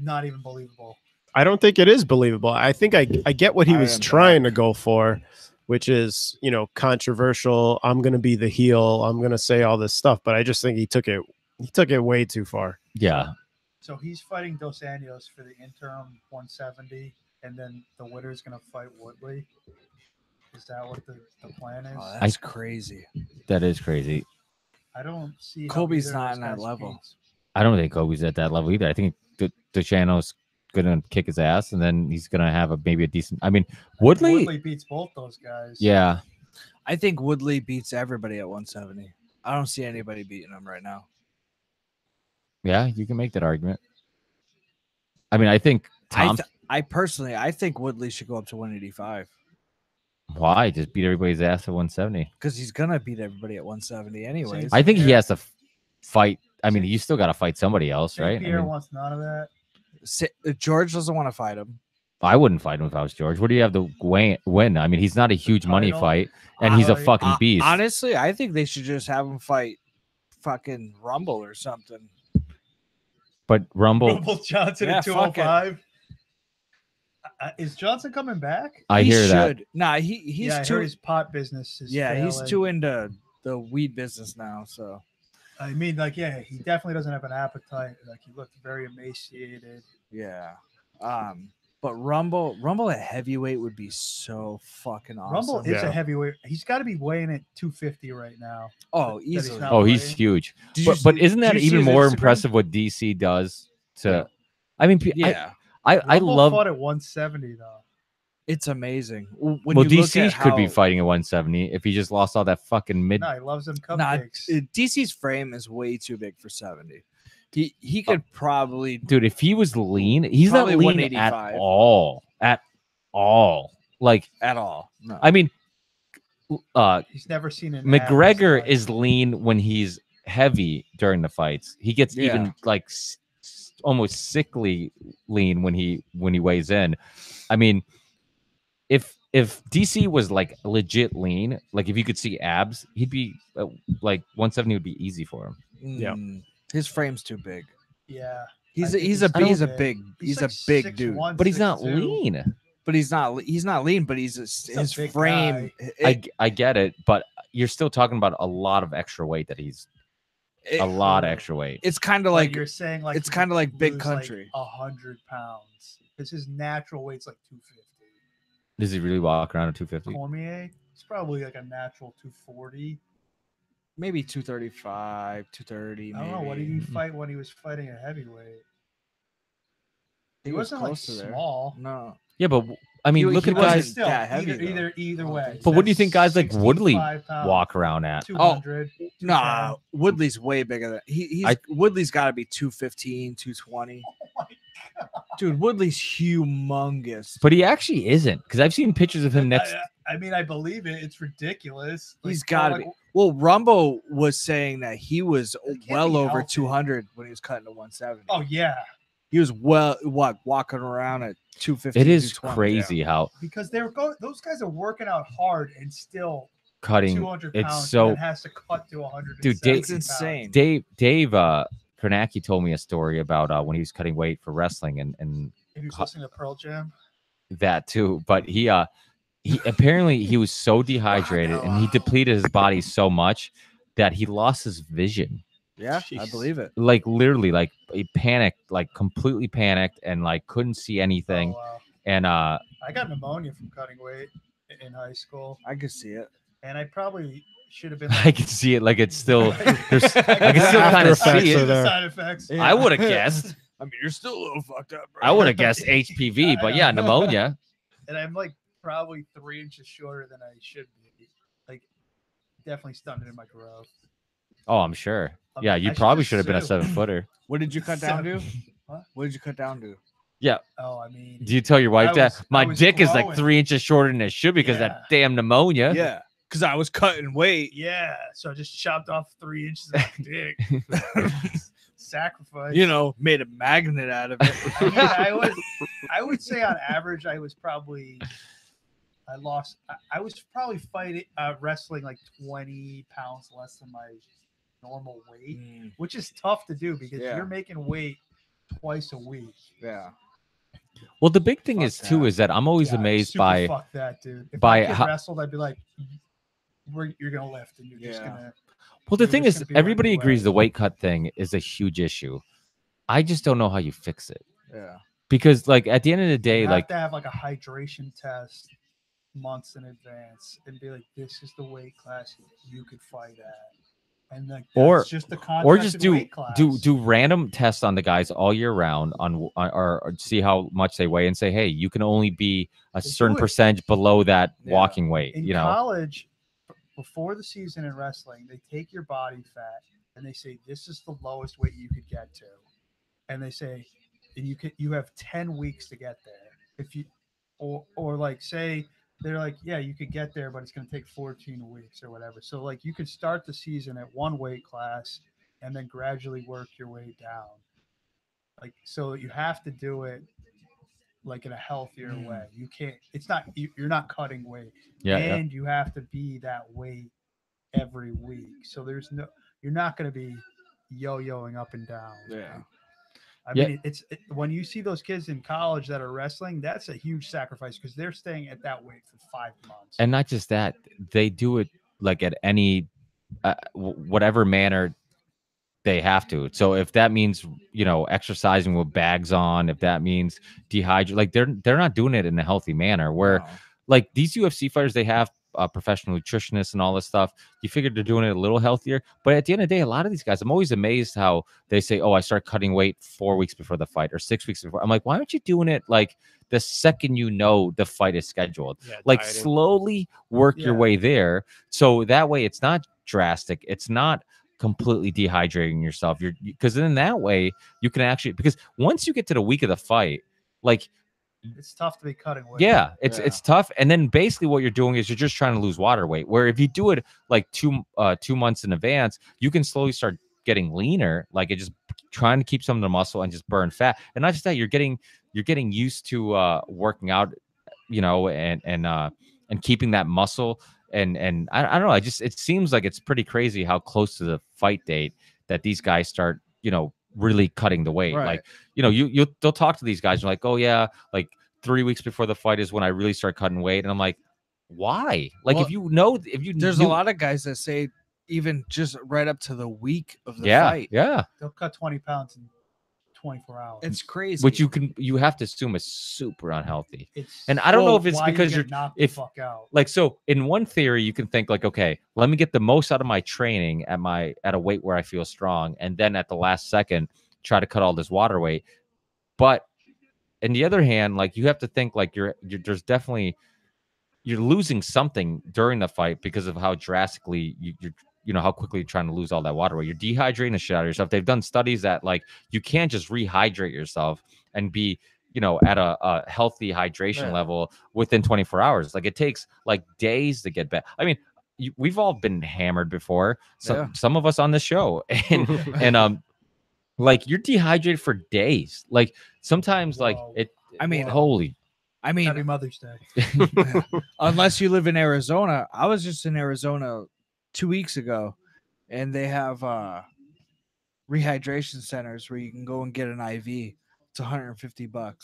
not even believable. I don't think it is believable. I think I get what he I was am trying to go for, which is, controversial. I'm going to be the heel. I'm going to say all this stuff, but I just think he took it way too far. Yeah. So he's fighting Dos Anjos for the interim 170, and then the winner's gonna fight Woodley. Is that what the plan is? Oh, that's crazy. That is crazy. I don't see. how Kobe's either of not those in that guys level. beats. I don't think Kobe's at that level either. I think the channel's gonna kick his ass, and then he's gonna have maybe a decent. I mean, Woodley. Woodley beats both those guys. Yeah. I think Woodley beats everybody at 170. I don't see anybody beating him right now. Yeah, you can make that argument. I mean, I think Tom. I personally, I think Woodley should go up to 185 Why just beat everybody's ass at 170? because he's gonna beat everybody at 170 anyways. I think he has to fight. I mean, you still got to fight somebody else, St. right? I Pierre mean, wants none of that. George doesn't want to fight him. I wouldn't fight him if I was George. What do you have to win? I mean, he's not a huge money Title. fight, and he's a fucking beast. Honestly, I think they should just have him fight fucking Rumble or something. But Rumble, Rumble Johnson Yeah, at fuck it. 205. Is Johnson coming back? I He hear that. should. Nah, he's Yeah, I too. heard his pot business is He's failing. too into the weed business now. So I mean, like, yeah, he definitely doesn't have an appetite. Like, he looked very emaciated. yeah. But Rumble at heavyweight would be so fucking awesome. Rumble is Yeah. a heavyweight. He's got to be weighing at 250 right now. Oh, that he's easily. not- Oh, he's Right. huge. Did you But see- isn't that did you see even his more Instagram? impressive what DC does to? Yeah. I mean, Yeah, I Rumble love. fought at 170 though. it's amazing. Well, you look DC at could be how- fighting at 170 if he just lost all that fucking mid. No, he loves them Nah, cupcakes. DC's frame is way too big for 70. He could probably Dude, if he was lean, he's not Probably lean 185. at all. At all. Like, at all. No. I mean, He's never seen an McGregor abs fight. is lean when he's heavy during the fights. He gets Yeah. even like almost sickly lean when he weighs in. I mean, if DC was like legit lean, like if you could see abs, he'd be like 170 would be easy for him. Yeah. His frame's too big. Yeah, He's I a, think he's a he's big he's so a big he's like a big dude. 6'1", But he's not 6'2". lean. But he's not lean. But his a big frame. I get it, but you're still talking about a lot of extra weight that he's a lot of extra weight. It's kind of Like like you're saying, like it's he kinda could like Big lose, Country. 100 pounds because his natural weight's like 250. Does he really walk around at 250? Cormier, it's probably like a natural 240. maybe 235, 230. I don't know. What did he fight when he was fighting a heavyweight? He wasn't like small. No. Yeah, but I mean, He- look he at wasn't guys. Still, that heavy, though. either way. But what do you think guys like Woodley 65 pounds, walk around at? 200. Nah, Woodley's way bigger than he's I- Woodley's got to be 215, 220. Dude, Woodley's humongous. But he actually isn't, because I've seen pictures of him next. I mean, I believe it. It's ridiculous. He's got to be. Well, Rumbo was saying that he was can't well be over healthy. 200 when he was cutting to 170. Oh yeah, He was walking around at 250. It is 220. crazy how because those guys are working out hard and still cutting. 200 It's pounds. so and has to cut to 100. Dude, Dave- It's insane. Dave Kornacki told me a story about when he was cutting weight for wrestling and He was listening to Pearl Jam. that too. But he apparently he was so dehydrated and he depleted his body so much that he lost his vision. Yeah, I Jeez. believe it. Like literally, like he panicked, like completely panicked, and like couldn't see anything. Oh, wow. And I got pneumonia from cutting weight in high school, I could see it. and I probably should have been. I can see it, like it's still. There's, I can got still after kind of effects see of it. that. Side effects. I would have guessed. I mean, you're still a little fucked up, bro. I would have guessed HPV, but yeah, pneumonia. And I'm like probably 3 inches shorter than I should be. Like, definitely stunted in my growth. Oh, I'm sure. I Yeah, mean, you I should probably just should have been a sue. 7-footer. What did you cut down to? What? What did you cut down to? Oh, I mean, Do you tell your wife I that was- my I was dick is like growing. 3 inches shorter than it should because of Yeah. that damn pneumonia? Yeah, because I was cutting weight. yeah. So I just chopped off 3 inches of my dick. Sacrifice. You know, made a magnet out of it. I mean, I would say on average, I was probably fighting, wrestling like 20 pounds less than my normal weight, which is tough to do because Yeah. you're making weight twice a week. Yeah. Well, the big thing Fuck is too that. is that I'm always Yeah, amazed super by fuck that, dude. If by I kid how- wrestled, I'd be like, you're gonna lift and you're just Yeah. gonna. well, the you're thing just is gonna be everybody running agrees away. the weight cut thing is a huge issue. I just don't know how you fix it Yeah. because like at the end of the day, You like have to have like a hydration test months in advance and be like, this is the weight class you could fight at, and like Or- that's just the or just contracted do weight class. do random tests on the guys all year round or see how much they weigh and say, hey, you can only be a They certain do it. percentage below that Yeah. walking weight. in You know, college before the season in wrestling. They take your body fat and they say this is the lowest weight you could get to, and they say, and you have 10 weeks to get there. If you or like say they're like, yeah, you could get there, but it's going to take 14 weeks or whatever. So like you could start the season at one weight class and then gradually work your way down. Like, so you have to do it like in a healthier way. You can't, it's not, you're not cutting weight, yeah, and you have to be that weight every week. So you're not going to be yo-yoing up and down. Yeah. I Yeah. mean, when you see those kids in college that are wrestling, that's a huge sacrifice because they're staying at that weight for 5 months. and not just that, they do it like at any whatever manner they have to. So if that means exercising with bags on, if that means dehydrate, like they're not doing it in a healthy manner. Where No. like these UFC fighters, they have professional nutritionists and all this stuff. You figured they're doing it a little healthier, but at the end of the day, a lot of these guys, I'm always amazed how they say, "Oh, I start cutting weight 4 weeks before the fight or 6 weeks before." I'm like, why aren't you doing it like the second you know the fight is scheduled? Yeah, Like dieting. slowly work your Yeah. way there, so that way it's not drastic. It's not completely dehydrating yourself. Because then that way you can actually, because once you get to the week of the fight, like It's tough to be cutting weight. yeah, it's Yeah. it's tough. And then basically what you're doing is you're just trying to lose water weight. Where if you do it like 2 months in advance, you can slowly start getting leaner. Like it just trying to keep some of the muscle and just burn fat. And not just that, you're getting used to working out, and keeping that muscle. And I don't know. It seems like it's pretty crazy how close to the fight date that these guys start, really cutting the weight. Right. Like, they'll talk to these guys and like, oh yeah, like 3 weeks before the fight is when I really start cutting weight. And I'm like, why? Like, Well, if you There's knew- a lot of guys that say even just right up to the week of the yeah, fight. yeah. They'll cut 20 pounds in 24 hours. It's crazy. Which you have to assume is super unhealthy. It's And I don't know if it's why you because get you're knocked if the fuck out. like, so in one theory you can think like, okay, let me get the most out of my training at a weight where I feel strong, and then at the last second try to cut all this water weight. But on the other hand, like you have to think like there's definitely you're losing something during the fight because of how drastically you're how quickly you're trying to lose all that water weight. You're dehydrating the shit out of yourself. They've done studies that like you can't just rehydrate yourself and be you know, at a healthy hydration level within 24 hours. Like it takes like days to get back. I mean, we've all been hammered before. Some of us on this show, and like you're dehydrated for days. Like sometimes, like it. I mean, holy. I mean, Happy Mother's Day. Unless you live in Arizona. I was just in Arizona 2 weeks ago, and they have rehydration centers where you can go and get an IV. It's $150.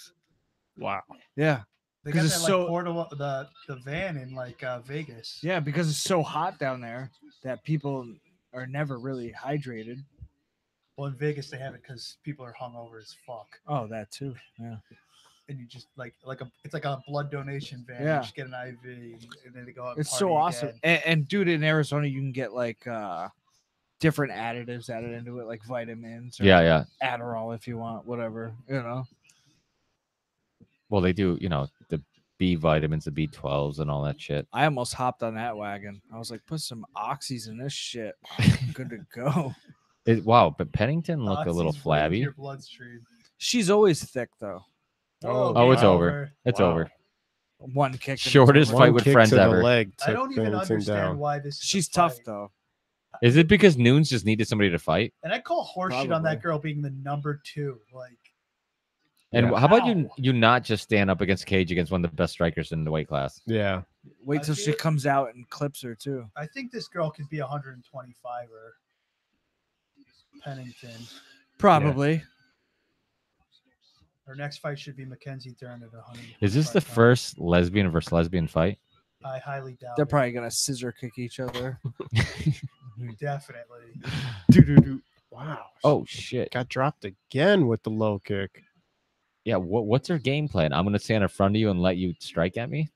Wow. Yeah. They got Because that it's like so portable the van in like Vegas. yeah, because it's so hot down there that people are never really hydrated. Well, in Vegas they have it because people are hungover as fuck. Oh, that too. Yeah. And you just it's like a blood donation van. Yeah. You just get an IV and then they go out. And It's party so awesome. again. And dude, in Arizona, you can get like different additives added into it, like vitamins. Or Yeah. Adderall if you want, whatever. You know. Well, they do. You know, the B vitamins, the B12s, and all that shit. I almost hopped on that wagon. I was like, put some oxys in this shit. I'm good to go. Wow, but Pennington looked a little Oxy's way into flabby. your bloodstream. She's always thick though. Oh, it's game over. It's over. One kick. and it's Shortest over. fight with friends ever. Leg I don't even Pennington understand down. why this. Is a She's tough fight. though. Is it because Noons just needed somebody to fight? And I call horseshit on Probably. that girl being the number 2. Like, And Yeah. how about How? you not just stand up against Cage against one of the best strikers in the weight class? Yeah. Wait I till she feel- comes out and clips her too. I think this girl could be 125er. Pennington. Probably. Her next fight should be Mackenzie Dern at 100. Is this the first lesbian versus lesbian fight? I highly doubt. They're it. probably gonna scissor kick each other. Definitely. Wow. Oh shit! Got dropped again with the low kick. Yeah, what's her game plan? I'm gonna stand in front of you and let you strike at me.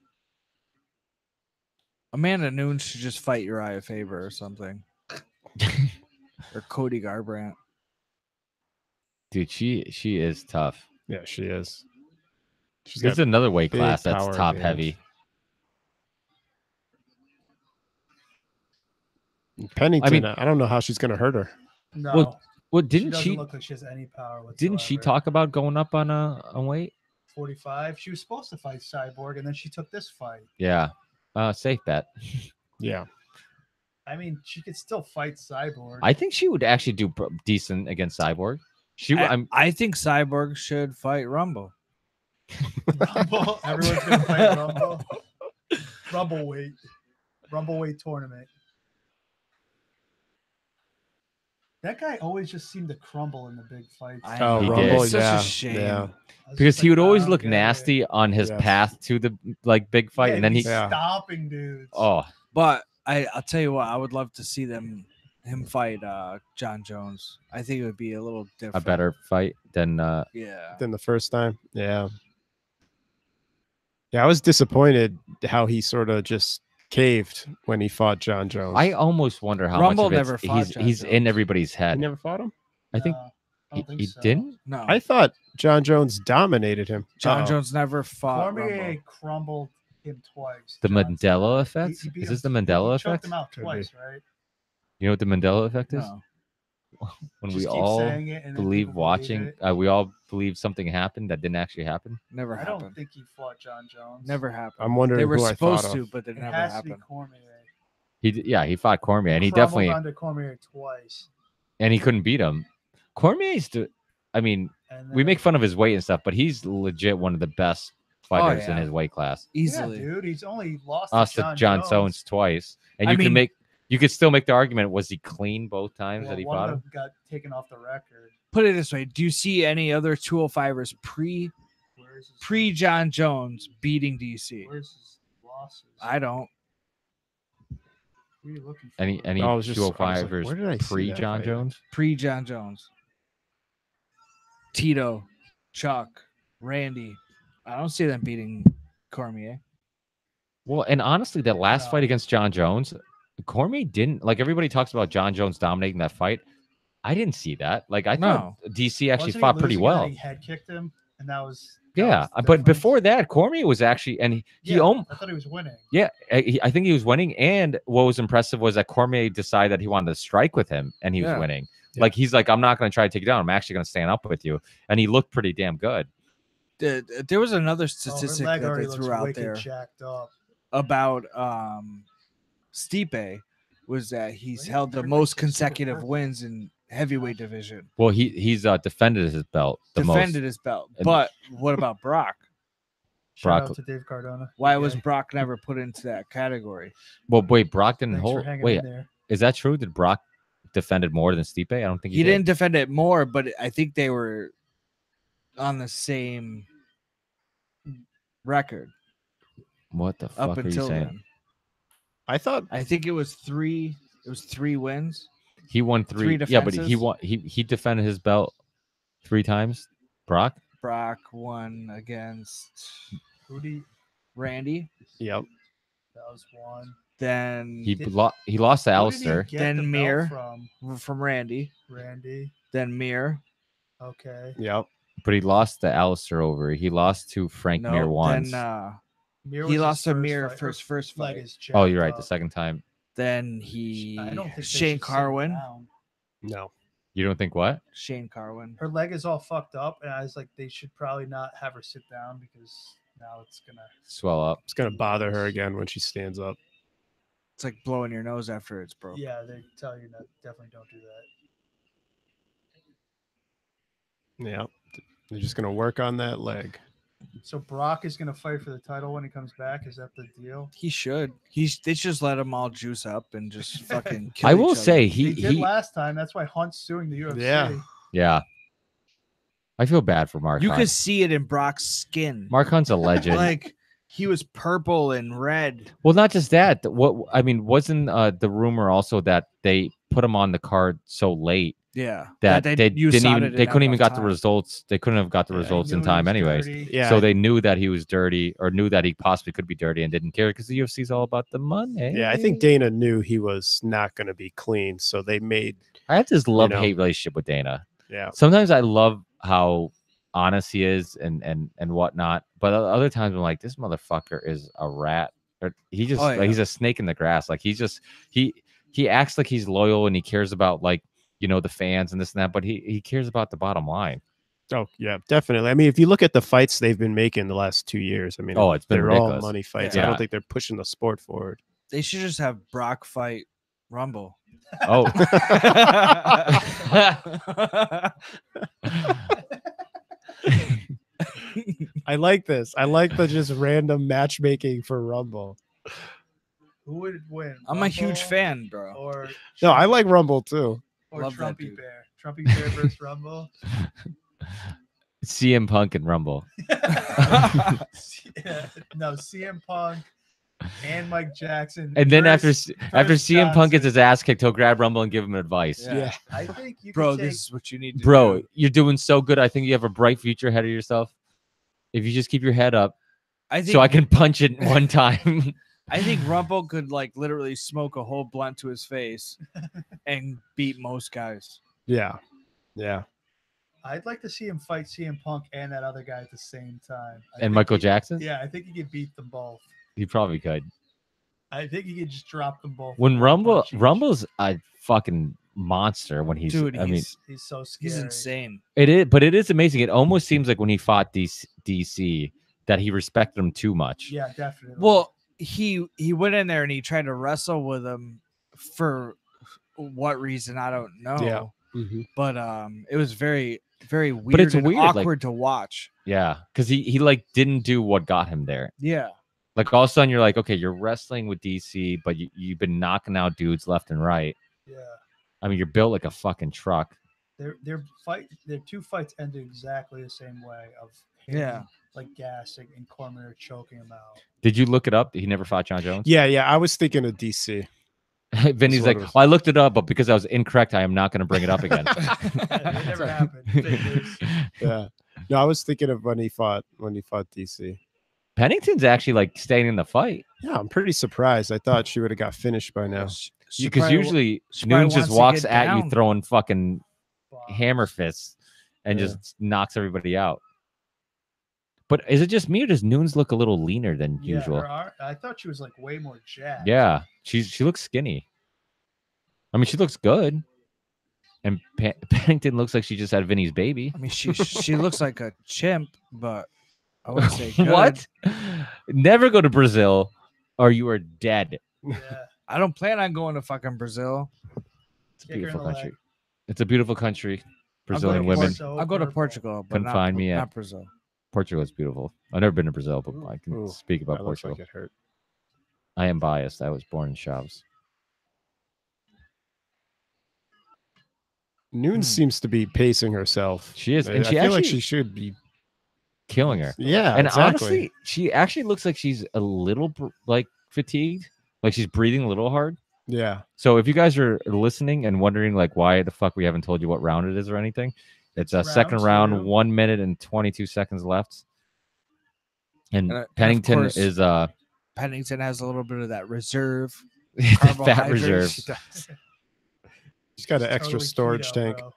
Amanda Nunes should just fight Uriah Faber or something. Or Cody Garbrandt. Dude, she is tough. Yeah, she is. She's There's got another weight big class that's power top advantage. heavy. Pennington. I I don't know how she's gonna hurt her. No. Well, she didn't doesn't she? look like she has any power whatsoever. Didn't she talk about going up on weight? 45. She was supposed to fight Cyborg, and then she took this fight. Yeah. Safe bet. Yeah. I mean, she could still fight Cyborg. I think she would actually do decent against Cyborg. I think Cyborg should fight Rumble. Rumble. Everyone's gonna fight Rumble. Rumble weight tournament. That guy always just seemed to crumble in the big fights. I Oh, He know. did. Rumble. It's such Yeah. a shame. Yeah. I was because just he would like, always I don't look get it. nasty on his Yes. path to the like big fight, Yeah, and then he's he. Yeah. stopping dudes. Oh, But I'll tell you what, I would love to see him fight John Jones. I think it would be a little different. a better fight than. Yeah. Than the first time. Yeah. Yeah, I was disappointed how he sort of just caved when he fought John Jones. I almost wonder how Rumble much of never it's, fought John he's in Jones. everybody's he head. never fought him. I think No, I he, don't think he so. didn't. No. I thought John Jones dominated him. John Uh-oh. Jones never fought Cormier Rumble. crumbled him twice. The Johnson. Mandela effect? He beat Is this him- the Mandela he choked effect? him out Could twice, right? You know what the Mandela effect is? No. When Just we keep all saying it and then believe people watching, it. we all believe something happened that didn't actually happen. Never I don't happened. think he fought John Jones. Never happened. I'm wondering They were who I thought supposed to, of. but it It never has to be happened. Cormier. He fought Cormier, and he Crumbled definitely under Cormier twice. and he couldn't beat him. Cormier's, I mean, And we then- make fun of his weight and stuff, but he's legit one of the best fighters in yeah. his weight class. Easily. Yeah, dude. He's only lost Us to to John Jones twice, and I you mean- could still make the argument: was he clean both times Well, that he one fought of him? them got taken off the record. Put it this way: do you see any other 205ers Where's his, pre John Jones beating DC? Where's his losses? I don't. What are you looking for? Any I was just- I was like, 205ers where did I see pre that John fight? Jones? Pre John Jones. Tito, Chuck, Randy. I don't see them beating Cormier. Well, and honestly, that last No. fight against John Jones, Cormier didn't like. Everybody talks about John Jones dominating that fight. I didn't see that. Like I thought DC actually Wasn't he fought pretty losing and then well. He head kicked him, and that was Yeah, the but difference? before that, Cormier was actually, and he Yeah, almost. I thought he was winning. Yeah, I think he was winning, and what was impressive was that Cormier decided that he wanted to strike with him, and he was Yeah. winning. Yeah. Like he's like, I'm not going to try to take you down. I'm actually going to stand up with you, and he looked pretty damn good. There was another her statistic leg that already they looks threw out wicked there jacked up. about Stipe, was that he's Right? held the Everybody's most just super consecutive purple. wins in heavyweight division. Well, he's defended his belt the Defended most. his belt. And- But what about Brock? Shout Brock- out to Dave Cardona. Why Okay. was Brock never put into that category? Well, wait, Brock didn't Thanks for hold. hanging Wait, in there. is that true? Did Brock defended more than Stipe? I don't think He did. didn't defend it more, but I think they were on the same record What the up fuck are you until saying? then. I thought I think it was 3. It was 3 wins. He won 3. Three Yeah, but he defenses? won. He defended his belt 3 times. Brock. Brock won against Rudy, Randy. yep. that was one. Then He Did- he lost to Who did he Alistair. get Then the belt Mir. from Randy. Randy. Then Mir. Okay. Yep. But he lost to Alistair over. He lost to Frank Mir once. Then Mir he was lost his to Mir fight. for his first Leg fight. is Oh, jacked you're right. The up. second time. Then he I don't think they Shane should sit Carwin. down. No. You don't think what? Shane Carwin. Her leg is all fucked up, and I was like, they should probably not have her sit down because now it's gonna. Swell up. It's gonna bother her again when she stands up. It's like blowing your nose after it's broke. Yeah, they tell you that definitely don't do that. Yeah. They're just gonna work on that leg. So Brock is gonna fight for the title when he comes back. Is that the deal? He should. They just let him all juice up and just fucking kill I each will other. say He did he last time. That's why Hunt's suing the UFC. Yeah. yeah. I feel bad for Mark. You Hunt. could see it in Brock's skin. Mark Hunt's a legend. Like he was purple and red. Well, not just that. What I mean, wasn't the rumor also that they put him on the card so late Yeah. that they didn't even USA'd they it couldn't even enough got the time. results. They couldn't have got the Yeah, he results Knew in he time, was anyways. dirty. Yeah. So they knew that he was dirty, or knew that he possibly could be dirty, and didn't care because the UFC is all about the money. Yeah, I think Dana knew he was not gonna be clean, so they made I have this love know. hate relationship with Dana. yeah. Sometimes I love how honest he is and whatnot, but other times I'm like, this motherfucker is a rat. Or he just Oh, like, yeah. he's a snake in the grass. Like he acts like he's loyal and he cares about, like, you know, the fans and this and that, but he cares about the bottom line. Oh yeah, definitely. I mean, if you look at the fights they've been making the last 2 years, I mean, Oh, it's been they're all ridiculous. money fights. Yeah. I don't think they're pushing the sport forward. They should just have Brock fight Rumble. Oh, I like this. I like the just random matchmaking for Rumble. Who would win? I'm a huge Rumble fan, bro. Or No, I like Rumble too. or Love that Trumpy dude. Bear. Trumpy Bear versus Rumble. CM Punk and Rumble. Yeah, no, CM Punk and Mike Jackson. And then after versus CM Punk gets Johnson. his ass kicked, he'll grab Rumble and give him advice. Yeah. I think you Bro, can take, this is what you need to Bro, do. you're doing so good. I think you have a bright future ahead of yourself. If you just keep your head up, I think so I can punch it one time. I think Rumble could like literally smoke a whole blunt to his face and beat most guys. Yeah. Yeah. I'd like to see him fight CM Punk and that other guy at the same time. I And think Michael he- Jackson, Yeah, I think he could beat them both. he probably could. I think he could just drop them both. When with one punch each. Rumble's a fucking monster when he's. Dude, I mean, he's so scary. He's insane. it is, but it is amazing. It almost seems like when he fought DC that he respected him too much. Yeah, definitely. Well, he went in there and he tried to wrestle with him for what reason I don't know. Yeah. Mhm. But it was very weird. it's and weird, like- awkward to watch. Yeah, because he like didn't do what got him there. Yeah. Like all of a sudden you're like, okay, you're wrestling with DC, but you've been knocking out dudes left and right. yeah, I mean, you're built like a fucking truck. their two fights ended exactly the same way of him, Yeah. like gassing and Cormier choking him out. Did you look it up? He never fought John Jones. Yeah. Yeah. I was thinking of DC. Vinny's what like, it was. well, I looked it up, but because I was incorrect, I am not going to bring it up again. It never happened. Fake news. Yeah. No, I was thinking of when he fought DC. Pennington's actually like staying in the fight Yeah, I'm pretty surprised. I thought she would have got finished by now. because usually she probably Nunes just wants to walks get at you down. throwing fucking Wow. hammer fists and Yeah. just knocks everybody out. But is it just me or does Nunes look a little leaner than Yeah, usual? I thought she was like way more jacked. Yeah, she looks skinny. I mean, she looks good. And Pennington looks like she just had Vinny's baby. I mean, she looks like a chimp, but I wouldn't say good. What? Never go to Brazil, or you are dead. Yeah. I don't plan on going to fucking Brazil. It's a Kick her in beautiful the country. leg. It's a beautiful country. I'll go to Brazilian women. So I'll go to purple. Portugal, but Couldn't find me not at- Brazil. Portugal is beautiful. I've never been to Brazil, but I can Ooh, speak about That looks Portugal. like it hurt. I am biased. I was born in Chaves. Noon seems to be pacing herself. She is, I and she feel like actually- she should be. Killing her. Yeah, And exactly. honestly, she actually looks like she's a little like fatigued, like she's breathing a little hard. Yeah. So if you guys are listening and wondering like why the fuck we haven't told you what round it is or anything, it's a second round round, two. 1 minute and 22 seconds left. And And of Pennington course, is Pennington has a little bit of that reserve. the fat carbohydrates. reserve. She's got an It's extra totally storage keto, tank. bro.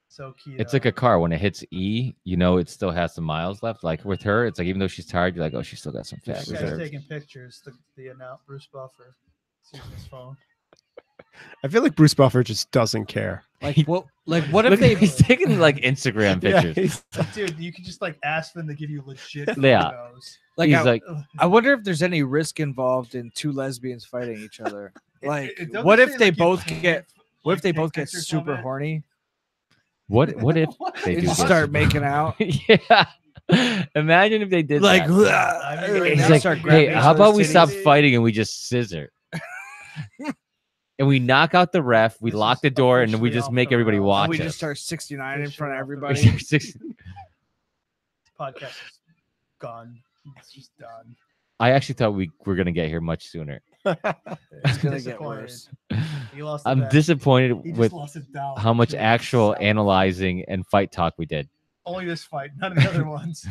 So keto. It's like a car. When it hits E, you know it still has some miles left. Like with her, it's like even though she's tired, you're like, oh, she's still got some fat This guy's reserve. taking pictures. The Bruce Buffer. He's using his phone. I feel like Bruce Buffer just doesn't care. Like what? Like what if Look, they? he's taking like Instagram Yeah, pictures. Dude, you could just like ask them to give you legit Yeah. photos. Like he's I, like, I wonder if there's any risk involved in two lesbians fighting each other. Like, It doesn't what say, if they like, you both can't, get? What like, if they take both get pictures of super it. horny what if they and do start get- making out? Yeah. Imagine if they did Like, that. I mean, right He's now, like, start hey, grabbing each how about other's we stop titties. fighting and we just scissor? And we knock out the ref, we This lock is the door, and then we officially just off make the everybody rails. watch And we us. just start 69 in front of Officially everybody. off Six- This podcast is gone. It's just done. I actually thought we were gonna get here much sooner. It's gonna get Disappointed. worse. He lost the I'm bet. disappointed He just with lost it down. how much to actual himself. analyzing and fight talk we did. Only this fight, none of the other ones.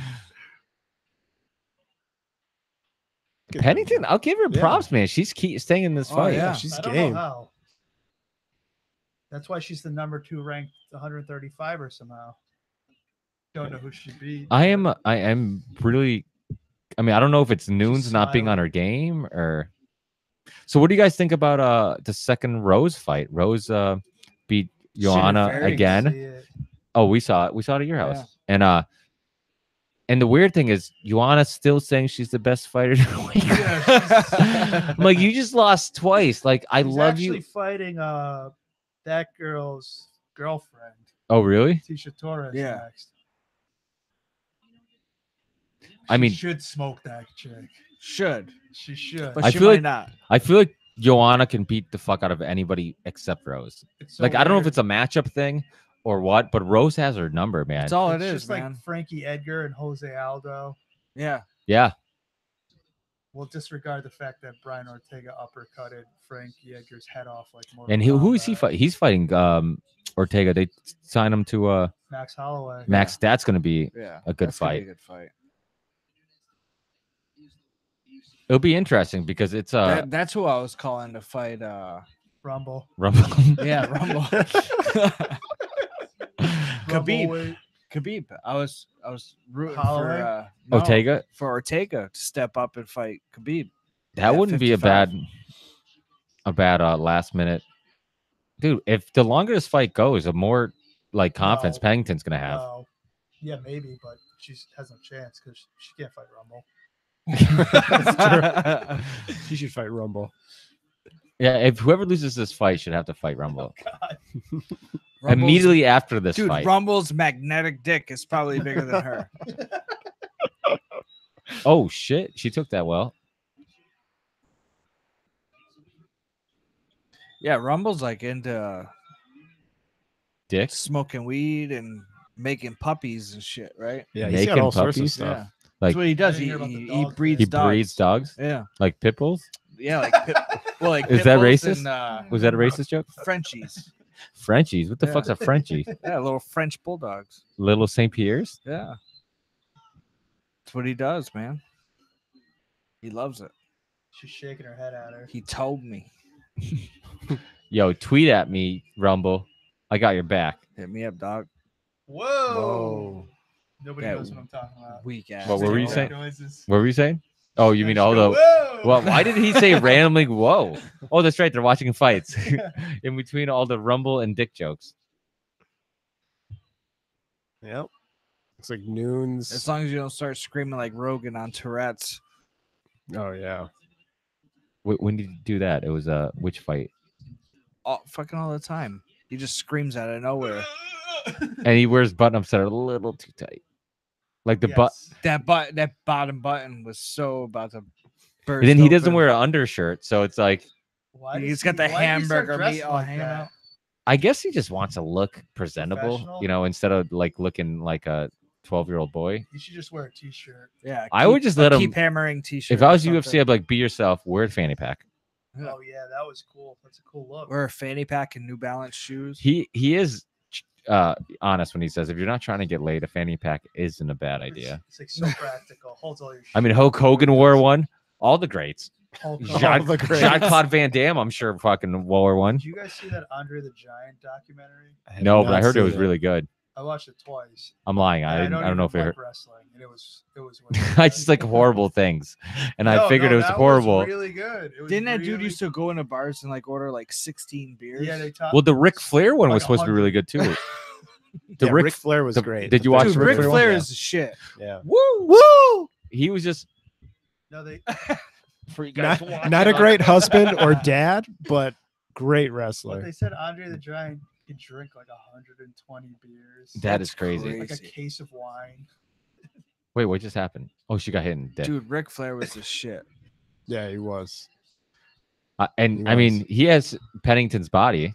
Pennington, I'll give her Yeah. props, man. She's staying in this Oh, fight. yeah. She's I don't game. know how. That's why she's the number 2 ranked 135 or somehow. Don't know who she beat. I am really. I mean, I don't know if it's Noon's She's not being on smiling. her game or. So, what do you guys think about the second Rose fight? Rose beat Joanna very again. See it. Oh, we saw it. We saw it at your house. Yeah. And the weird thing is, Joanna's still saying she's the best fighter. Yeah, I'm like, you just lost twice. Like, I She's love actually you. fighting that girl's girlfriend, Oh, really? Tisha Torres. Yeah. Next. I She mean- should smoke that chick. Should, She should. but I she feel might like- not. I feel like Joanna can beat the fuck out of anybody except Rose. It's so Like, I don't know if weird. it's a matchup thing or what, but Rose has her number, man. That's all It's it is, just man. like Frankie Edgar and Jose Aldo. Yeah, Yeah. We'll disregard the fact that Brian Ortega uppercutted Frankie Edgar's head off like more. And who is he fighting? He's fighting Ortega. They signed him to Max Holloway. Max. That's going to be yeah. a good That's gonna be fight. a good fight. It'll be interesting because it's That's who I was calling to fight. Rumble. Rumble. Yeah, Rumble. Khabib. Rumble, Khabib. I was rooting Holloway? for Ortega. for Ortega to step up and fight Khabib. That at wouldn't be 55. a bad last minute. Dude, if the longer this fight goes, the more like confidence No. Pennington's gonna have. No. Yeah, maybe, but she has no chance because she can't fight Rumble. She should fight Rumble. Yeah, if whoever loses this fight should have to fight Rumble God. Rumble's- immediately after this Dude, fight. Rumble's magnetic dick is probably bigger than her. Oh shit, she took that well. Yeah, Rumble's like into Dick. smoking weed and making puppies and shit, right? Yeah, he's got Naked all sorts of puppies? stuff. Yeah, Like- that's what he does. I didn't He, hear about the he dog breeds He dogs. breeds dogs Yeah, like pit bulls. yeah, like well, like Is pit that bulls racist? And, Was that a racist joke? Frenchies? Frenchies. What the Yeah. fuck's a Frenchie? Yeah, little French bulldogs. Little Saint Pierre's. Yeah, that's what he does, man. He loves it. She's shaking her head at her. He told me. Yo, tweet at me, Rumble. I got your back. Hit me up, dog. Whoa. Whoa. Nobody Yeah, knows what I'm talking about. Weak ass. What were you Make saying? noises. What were you saying? Oh, you mean Just all go, the? Whoa. Well, why did he say randomly? Whoa! Oh, that's right. They're watching fights in between all the Rumble and Dick jokes. Yep. It's like noons. As long as you don't start screaming like Rogan on Tourette's. Oh yeah. When did you do that? It was which fight? Fucking all the time. He just screams out of nowhere. And he wears button-ups that are a little too tight. Like the butt. That bottom button was so about to burst. And then he doesn't open. wear an undershirt, so it's like He's got the hamburger meat all hanging out. I guess he just wants to look presentable, Professional? you know, instead of like looking like a 12-year-old boy. You should just wear a t-shirt. Yeah, I would just let him keep hammering t-shirts. If I was UFC, I'd be like, be yourself, wear a fanny pack. Oh yeah, that was cool. That's a cool look. Wear a fanny pack and New Balance shoes. He is honest when he says if you're not trying to get laid, a fanny pack isn't a bad idea. It's like so practical. Holds all your shit. I mean, Hulk Hogan wore one. All the greats. Hulk Hogan. Jean-Claude Van Damme, I'm sure fucking wore one. Did you guys see that Andre the Giant documentary? No, but I heard it was really good. I watched it twice. I'm lying. I don't don't know if it like hurt. wrestling, and it was. I just like horrible things, and I figured it was that horrible. Was really good. It was Didn't that really... dude used to go into bars and like order like 16 beers? Yeah, they talked. Well, the Ric Flair one like was supposed to be really good too. The Ric Flair was great. Did you watch Dude, the Ric Flair one? is the shit. Yeah. Woo! He was just No, they. for you guys. Not a great husband or dad, but great But wrestler. they said Andre the Giant could drink like 120 beers. That is crazy. Like a case of wine. Wait, what just happened? Oh, she got hit in the dick. Dude, Ric Flair was the shit. Yeah, he was. And He I mean, he has Pennington's body.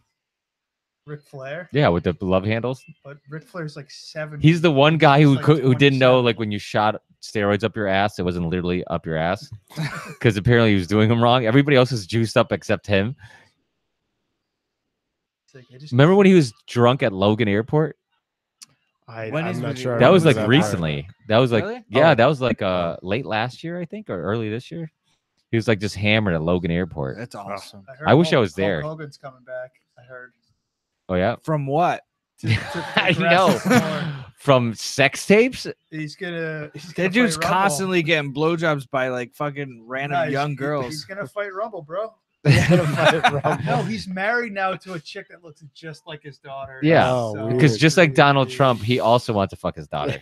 Ric Flair, Yeah, with the love handles. but Ric Flair's like 70. He's the one guy who He's like who didn't know 27. like when you shot steroids up your ass, it wasn't literally up your ass because apparently he was doing them wrong. Everybody else was juiced up except him. It's like, I just- Remember when he was drunk at Logan Airport? When is I'm not it- sure. I That was remember like that part. recently. That was like Really? yeah, Oh. that was like late last year, I think, or early this year. He was like just hammered at Logan Airport. That's awesome. I wish I was there. Hogan's coming back. I heard. Oh yeah, From what? I progress more. know. From sex tapes. He's gonna. That dude's constantly getting blowjobs by like fucking random young He's girls. gonna fight Rumble, bro. Rumble. No, he's married now to a chick that looks just like his daughter. Yeah, Oh, So weird. Because just like Donald pretty- Trump, he also wants to fuck his daughter.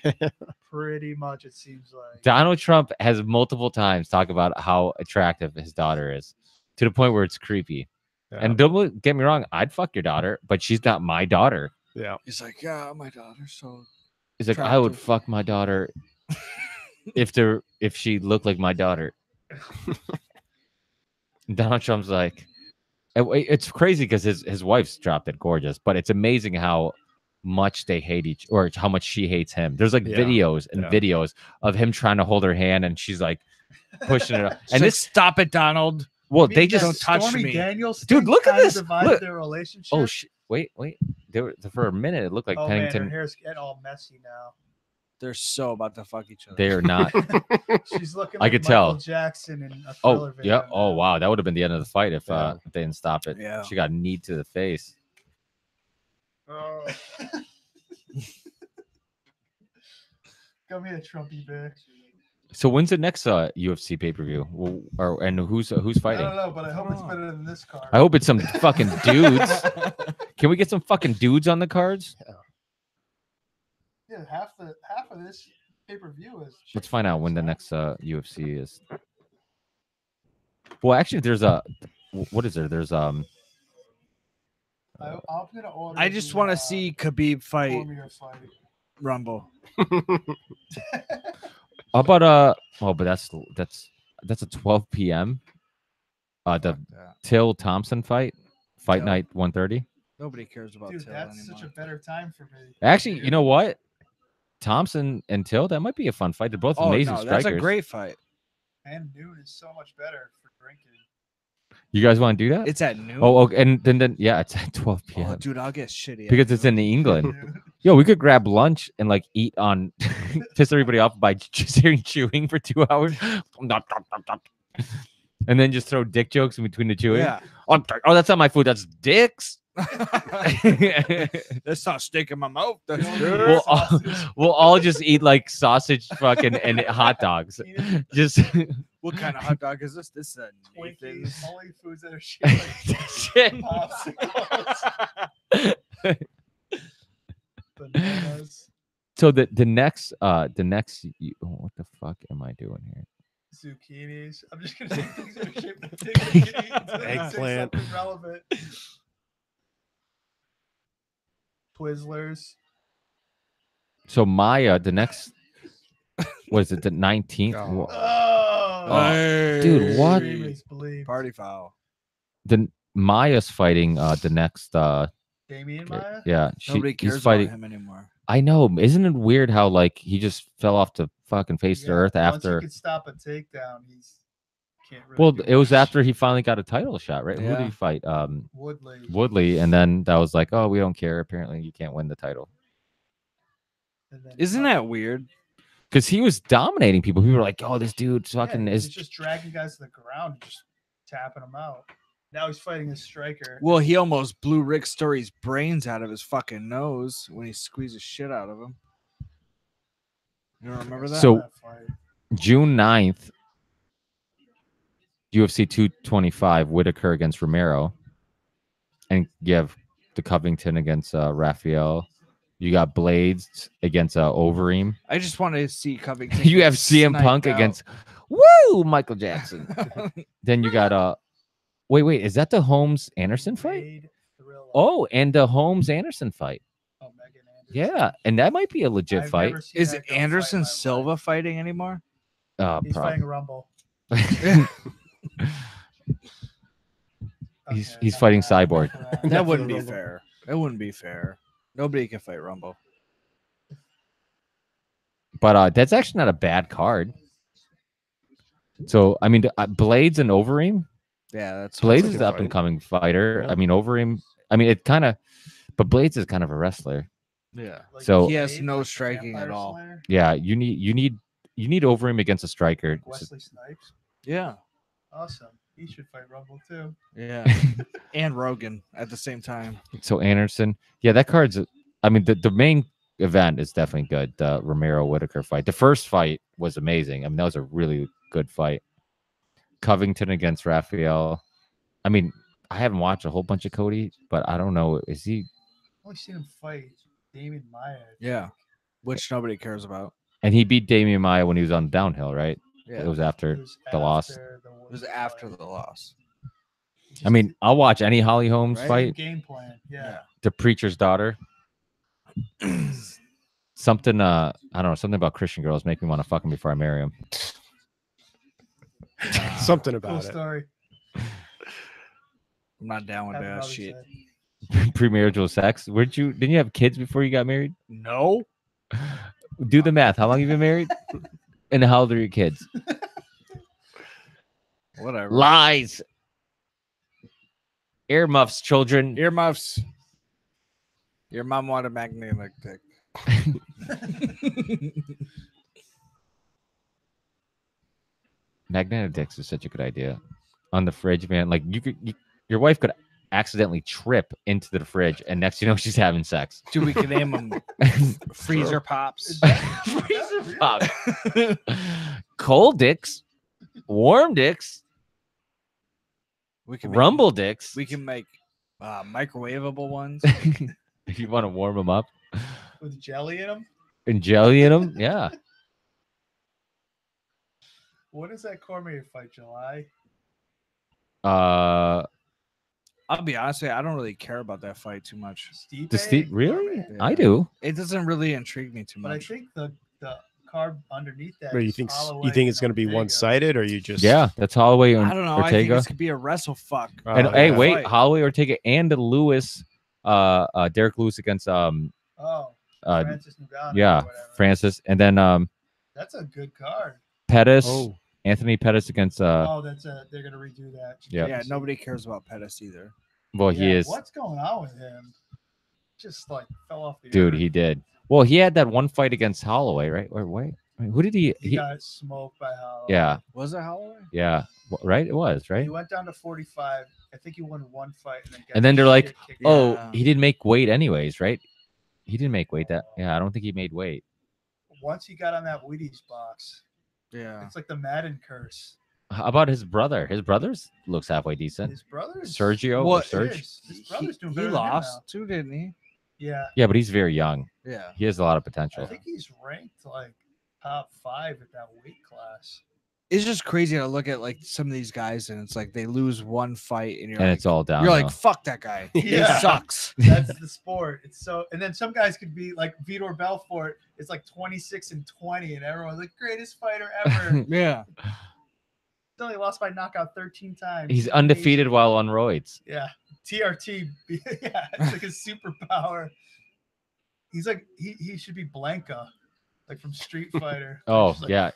pretty much it seems like. Donald Trump has multiple times talked about how attractive his daughter is, to the point where it's creepy. Yeah. And don't get me wrong, I'd fuck your daughter, but she's not my daughter. Yeah. He's like, yeah, my daughter's so. He's like, I would Attractive. fuck my daughter if she looked like my daughter. Donald Trump's like, it's crazy because his wife's dropped dead gorgeous, but it's amazing how much they hate or how much she hates him. There's like Yeah. videos and Yeah. videos of him trying to hold her hand and she's like pushing it up. And And this, this, stop it, Donald. well, You they mean just, that don't touch Stormy me. Daniels Dude, thing look at kinda this. divided Look. their relationship. oh, wait. They were, for a minute, it looked like Oh man, Pennington. her hair's getting all messy now. They're so about to fuck each other. They are not. She's looking. I Like could Michael tell. Jackson in a Oh, Thriller video. yeah. Oh, now. wow. That would have been the end of the fight if Yeah. if they didn't stop it. Yeah. She got kneed to the face. Oh. Come here, Trumpy bitch. So when's the next UFC pay per view? And who's I fighting? don't know, but I hope it's better than this card. I hope it's some fucking dudes. Can we get some fucking dudes on the cards? Yeah, half of this pay-per-view is. Let's find out when the next UFC is. Well, actually, there's a what is there? There's I'm gonna order. I just the, want to see Khabib fight Cormier fight. Rumble. how about oh, but that's a 12 p.m. The Till Thompson fight Till. night 1:30. Nobody cares about Dude, Till that's anymore. such a better time for me. Actually, you know what? Thompson and Till, that might be a fun fight. They're both Oh, amazing no, strikers. that's a great fight. And noon is so much better for drinking. You guys want to do that? It's at noon. Oh, okay. And then yeah, it's at 12 p.m. Oh, dude, I'll get shitty. because it's in England. Dude. Yo, we could grab lunch and like eat on, piss everybody off by just hearing chewing for 2 hours, and then just throw dick jokes in between the chewing. Yeah. Oh, that's not my food. That's dicks. That's not steak in my mouth. That's we'll, all, we'll all just eat like sausage, fucking, and hot dogs. Just What kind of hot dog is this? This is a Twinkies, Nathan's. only foods that are shit. Like shit. popsicles, bananas. So the next what the fuck am I doing here? Zucchinis. I'm just gonna say things that are shaped like things that you can eat until you say Eggplant. something relevant. Twizzlers. So Maya, the next was it the 19th? Oh, Dude, what? Stream is bleeped. Party foul. The Maya's fighting the next Damian Maya. yeah, Nobody he's cares fighting. about him anymore. I know, isn't it weird how like he just fell off the fucking face of the earth Once after? he could stop a takedown, he's can't really. Well, do it was much. after he finally got a title shot, right? Who did Yeah. he fight? Woodley. And then that was like, oh, we don't care. Apparently, you can't win the title And then Isn't that weird? because he was dominating people. People were like, oh, this dude fucking he's is. just dragging guys to the ground, and just tapping them out. Now he's fighting a striker. Well, he almost blew Rick Story's brains out of his fucking nose when he squeezed the shit out of him. You don't remember that? So- That fight. June 9th, UFC 225, Whitaker against Romero. And you have the Covington against Raphael. You got Blades against Overeem. I just wanted to see Covington. You get have CM sniped Punk out. against Michael Jackson. Then you got wait, is that the Holmes Anderson fight? Wade, Thrilla. Oh, and the Holmes Anderson fight. Oh, Megan Anderson. Yeah, and that might be a legit I've fight. never seen Is that girl fight in Anderson my Silva life. fighting anymore? He's Probably. fighting Rumble. He's Okay, he's fighting enough of Cyborg. enough of that. That wouldn't be Rumble. fair. That wouldn't be fair. Nobody can fight Rumble. But that's actually not a bad card. So I mean, Blades and Overeem. Yeah, that's Blades like is a the up fight. and coming fighter. Yeah. I mean, Overeem. I mean, it kind of, but Blades is kind of a wrestler. yeah. Like So- He has Wade, no like the striking at Vampire all. Slayer, Yeah, you need Overeem against a striker. like Wesley Snipes. Yeah. Awesome. He should fight Rumble too. Yeah. And Rogan at the same time. So Anderson, yeah, that card's. I mean, the main event is definitely good. The Romero Whitaker fight. The first fight was amazing. I mean, that was a really good fight. Covington against Raphael. I mean, I haven't watched a whole bunch of Cody, but I don't know. Is he? I've only seen him fight Damian Maya. Yeah. Which nobody cares about. And he beat Damian Maya when he was on downhill, right? Yeah. It was after It was the loss. after the It was Woodley after fight. the loss. He I just mean, I'll watch any Holly Holmes Right? fight. game plan. Yeah. The Preacher's Daughter. Something I don't know, something about Christian girls make me want to fuck him before I marry him. Something Cool about it. story. I'm not down with Have that another shit. set. Premarital sex. Didn't you have kids before you got married? No. Do the math. How long have you been married? And how old are your kids? Whatever. Lies. Earmuffs, children. Earmuffs. Your mom wanted magnetic dick. Magnetic dicks is such a good idea. On the fridge, man. Like your wife could accidentally trip into the fridge, and next you know she's having sex. Dude, we can name them freezer pops. Freezer pop. Cold dicks, warm dicks, We can make, rumble dicks. We can make microwavable ones. If you want to warm them up With jelly in them. and jelly in them, yeah. When is that Cormier fight? July? Uh, I'll be honest with you, I don't really care about that fight too much. Stipe? the Steve, really? Cormier? I do. It doesn't really intrigue me too But I much. think the card underneath that. Or you is think Holloway it's and going to be Ortega. one-sided, or you just Yeah, that's Holloway and I don't know. I think Ortega. this could be a wrestle fuck. And Oh, hey, yeah. wait, Fight. Holloway, Ortega, and the Lewis, Derek Lewis against Oh, Francis Ngannou. or yeah, whatever. Francis, and then That's a good card. Pettis, Oh, Anthony Pettis against They're gonna redo that. Yeah. Yeah, nobody cares about Pettis either. well, he Yeah, is, What's going on with him? Just like fell off the dude, earth. he did. Well, he had that one fight against Holloway, right? Or wait, who did he? He got smoked by Holloway. Yeah, Was it Holloway? yeah, right. It was right. He went down to 45. I think he won one fight, and then, got And then the they're like, shit kicked Oh, Yeah. he didn't make weight anyways, right? He didn't make weight that. Yeah, I don't think he made weight. out. Once he got on that Wheaties box, Yeah. it's like the Madden curse. How about his brother? His brother's looks halfway decent. His brother's Sergio, or What? Serge? His brother's doing He better than him lost now. too, didn't he? Yeah, Yeah, but he's very young. Yeah. He has a lot of I potential. think he's ranked like top 5 at that weight class. It's just crazy to look at like some of these guys, and it's like they lose one fight, and And it's all down. you're like, fuck that guy. Yeah. He sucks. That's the sport. It's so, and then some guys could be like Vitor Belfort. It's like 26-20, and everyone's like greatest fighter ever. Yeah. He's only lost by knockout 13 times. He's undefeated while on roids. Yeah, TRT. Yeah, it's like a superpower. He's like he should be Blanca, like from Street Fighter. Oh, Just like, yeah.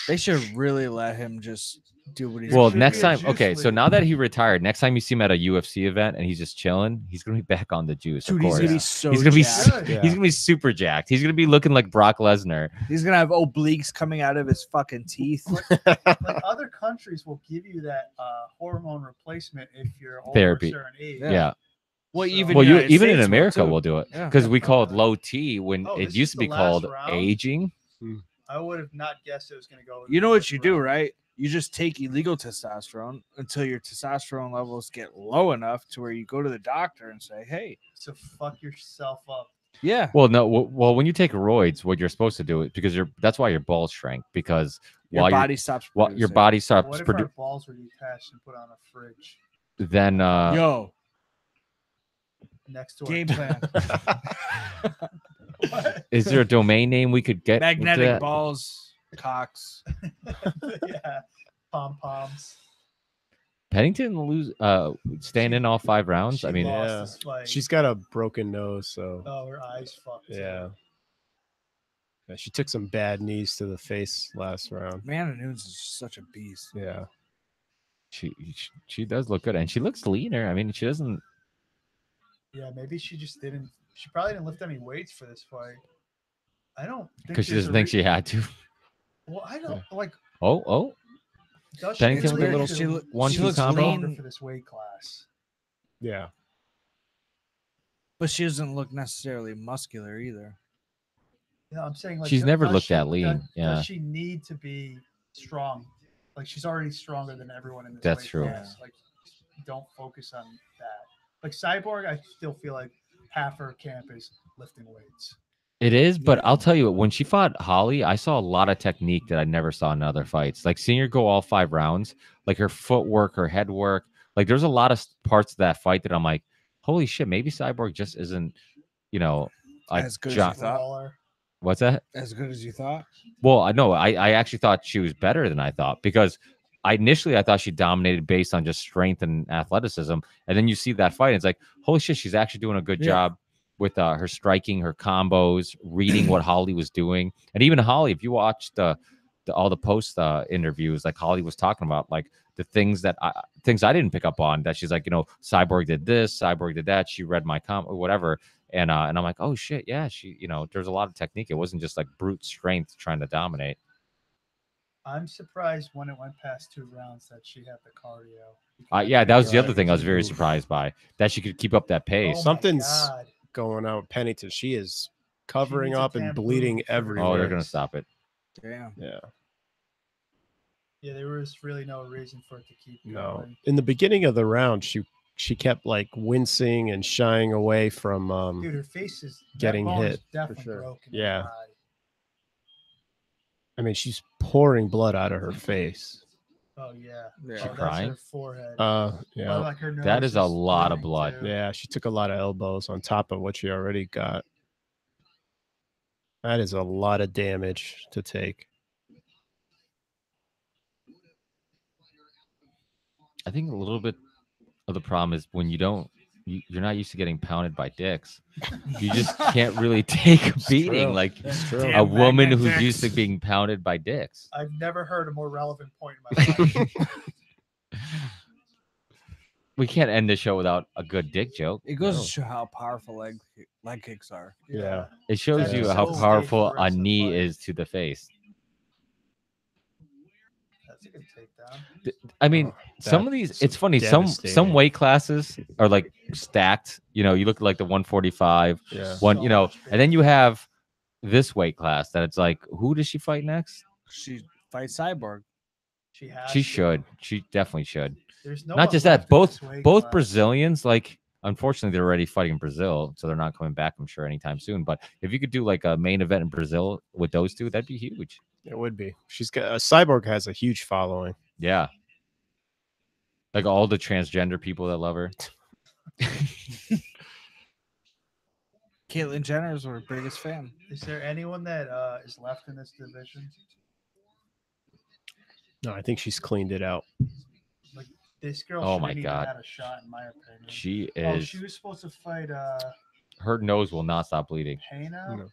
They should really let him just do what he's Well, should next be a time, juice okay, so league. now that he retired, next time you see him at a UFC event and he's just chilling, he's gonna be back on the juice. Dude, of he's course. gonna be so He's gonna be jacked. Good. Yeah. he's gonna be super jacked. He's gonna be looking like Brock Lesnar. He's gonna have obliques coming out of his fucking teeth. like other countries will give you that hormone replacement if you're over Therapy. a certain age. Yeah. Well, So- even Well, United even in States will, America, too. we'll do it Yeah. because we call it low T when Oh, it this used is to be the last called round? aging. I would have not guessed it was going to go. You know what you do, right? You just take illegal testosterone until your testosterone levels get low enough to where you go to the doctor and say, "Hey, So fuck yourself up. yeah, Well, no, well, when you take roids, what you're supposed to do is because that's why your balls shrank because your while body stops." your producing. body stops What if our producing, balls were detached and put on a fridge then Yo, next to game our plan. What? is there a domain name we could get? with Magnetic that? balls, cocks. Yeah, pom poms. Pennington staying in all 5 rounds. I mean, lost. Yeah. this fight. She's got a broken nose, so Oh, her eyes fucked. yeah. Yeah, she took some bad knees to the face last round. Man, Nunes is just such a beast. Yeah. she does look good, and she looks leaner. I mean, she doesn't. Yeah, maybe she just didn't. She probably didn't lift any weights for this fight. I don't think Because she there's doesn't a think she had to. Well, I don't like. Oh, Does Pennington she with a really little do- 1-2 she looks combo? stronger for this weight class. Yeah. But she doesn't look necessarily muscular either. Yeah, I'm saying like She's never does looked she- that lean, Does, yeah. Does she need to be strong? Like she's already stronger than everyone in this. That's weight true. class. Like, don't focus on that. Like Cyborg, I still feel like half her camp is lifting weights. It is, but I'll tell you, when she fought Holly, I saw a lot of technique that I never saw in other fights. Like seeing her go all 5 rounds, like her footwork, her head work. Like there's a lot of parts of that fight that I'm like, holy shit, maybe Cyborg just isn't, like As good as John. you thought? Brawler. What's that? As good as you thought? Well, I know I actually thought she was better than I thought because I thought she dominated based on just strength and athleticism, and then you see that fight, and it's like, holy shit, she's actually doing a good Yeah. job with her striking, her combos, reading what Holly was doing, and even Holly, if you watched all the post interviews, like Holly was talking about, like the things I didn't pick up on, that she's like, Cyborg did this, Cyborg did that, she read my or whatever. And I'm like, oh shit, yeah, she, there's a lot of technique. It wasn't just like brute strength trying to dominate. I'm surprised when it went past 2 rounds that she had the cardio. Yeah, that was the Right. other thing I was very surprised by, that she could keep up that Oh pace. my Something's God. going on with Pennington. She is covering needs a up and tampon bleeding for- everywhere. Oh, they're gonna stop it. Damn. Yeah. Yeah, there was really no reason for it to keep No. going. In the beginning of the round, she kept like wincing and shying away from Dude, her face is that getting bone is hit, definitely sure. broken. in Yeah. her eye. I mean, she's pouring blood out of her face. Oh yeah. Yeah. Oh, She that's crying? her forehead. Yeah. Oh, like her That nose is a lot of bleeding, blood. too. Yeah, she took a lot of elbows on top of what she already got. That is a lot of damage to take. I think a little bit of the problem is when you're not used to getting pounded by dicks. You just can't really take a beating true. like It's true. a woman magnet who's dicks. used to being pounded by dicks. I've never heard a more relevant point in my life. We can't end the show without a good dick joke. It goes No. to show how powerful leg kicks are. Yeah. It shows That you is how so powerful stage a versus knee fight. is to the face. That's a good takedown. I mean, Oh, some of these, that's it's funny. Some devastating. weight classes are like stacked. You look at like the 145 Yeah. one. So much And then you have this weight class that it's like, who does she fight next? She fights Cyborg. She has. She to. should. She definitely should. There's no Not one just left that. in Both this weight both class. Brazilians, like Unfortunately, they're already fighting in Brazil, so they're not coming back, I'm sure, anytime soon. But if you could do like a main event in Brazil with those two, that'd be huge. It would be. She's got Cyborg has a huge following. Yeah. Like all the transgender people that love her. Caitlyn Jenner is our biggest fan. Is there anyone that is left in this division? No, I think she's cleaned it out. Like this girl Oh shouldn't my even God. had a shot, in my opinion. She Oh, is. she was supposed to fight Her nose will not stop bleeding. Pena. No.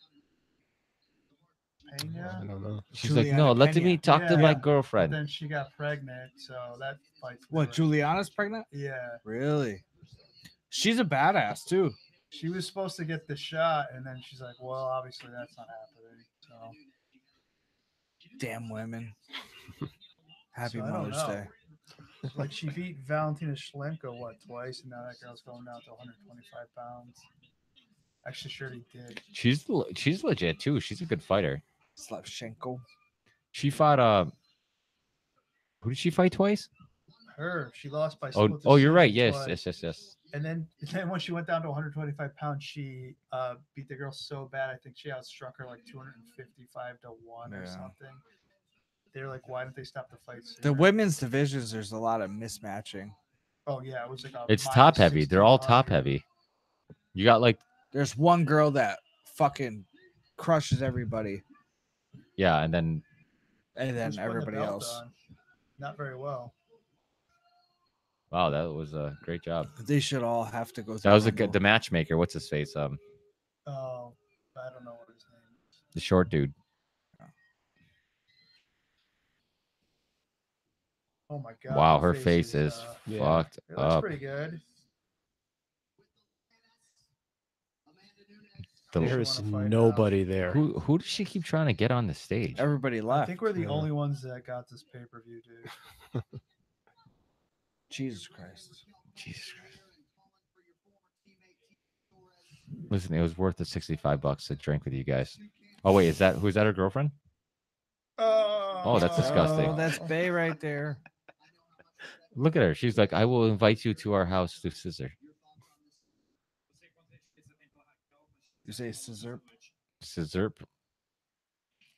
I Pena. don't know. She's Juliana like, no, let Pena. me talk to Yeah. my But girlfriend. then she got pregnant, so that fight's What, good. Juliana's pregnant? Yeah. Really? She's a badass too. She was supposed to get the shot, and then she's like, "Well, obviously that's not happening." So Damn women. Happy So I don't Mother's know. Day. like she beat Valentina Shlemko twice, and now that girl's going down to 125 pounds. Actually, sure he did. She's legit too. She's a good fighter. Slavchenko. She fought who did she fight twice? She lost by Oh, split you're right. decision Yes, twice. yes. And then when she went down to 125 pounds, she beat the girl so bad. I think she outstruck her like 255 to 1 or Yeah. something. They're like, why didn't they stop the fight sooner? The women's divisions, there's a lot of mismatching. Oh yeah, it was like It's top heavy. They're all top -1600. heavy. You got like There's one girl that fucking crushes everybody, yeah, and then and Who's then putting the everybody belt else. on? Not very well. wow, that was a great job. They should all have to go. That was a Rumble. good. The matchmaker. What's his face? Oh, I don't know what his name is. The short dude. Oh my god. Wow, her face is yeah. fucked It looks up. pretty good. There's wanna fight nobody there. Who does she keep trying to get on the stage? Everybody I left. think we're the Yeah. only ones that got this pay-per-view, dude. Jesus Christ. Jesus Christ. Listen, it was worth the $65 to drink with you guys. Oh wait, who's that her girlfriend? Oh, that's disgusting. Oh, that's Bay right there. Look at her. She's like, I will invite you to our house to scissor. You say scissor? Scissor.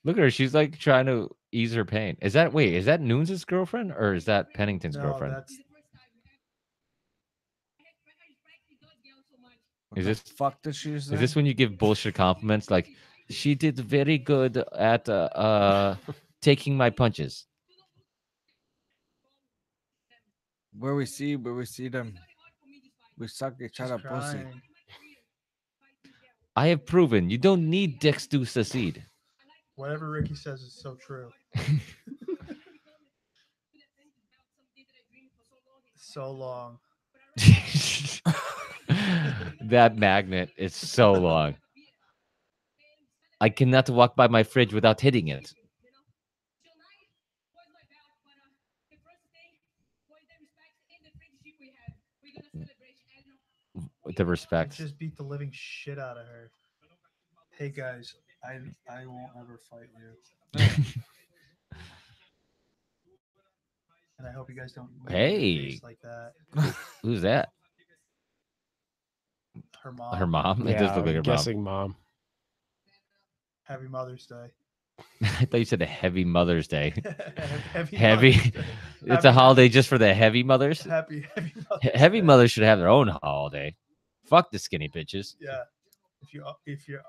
Look at her. She's like trying to ease her pain. Is that Nunes' girlfriend or is that Pennington's No, girlfriend? that's What Is the this- fuck did she say? Is this when you give bullshit compliments like she did very good at taking my punches? where we see them? We suck each she's other pussy. crying. I have proven you don't need dicks to succeed. Whatever Ricky says is so true. So long. That magnet is so long. I cannot walk by my fridge without hitting it. With the I respect. just beat the living shit out of her. Hey guys, I won't ever fight you. And I hope you guys don't look at your Hey. face like that. Who's that? Her mom. Her mom? It Yeah, does look like I'm her guessing mom. Happy Mother's Day. mom. I thought you said a heavy Mother's Day. Heavy. Heavy? Mother's Day. It's a holiday just for the heavy mothers? Happy Mother's Heavy Day. mothers should have their own holiday. Fuck the skinny bitches. Yeah. If you're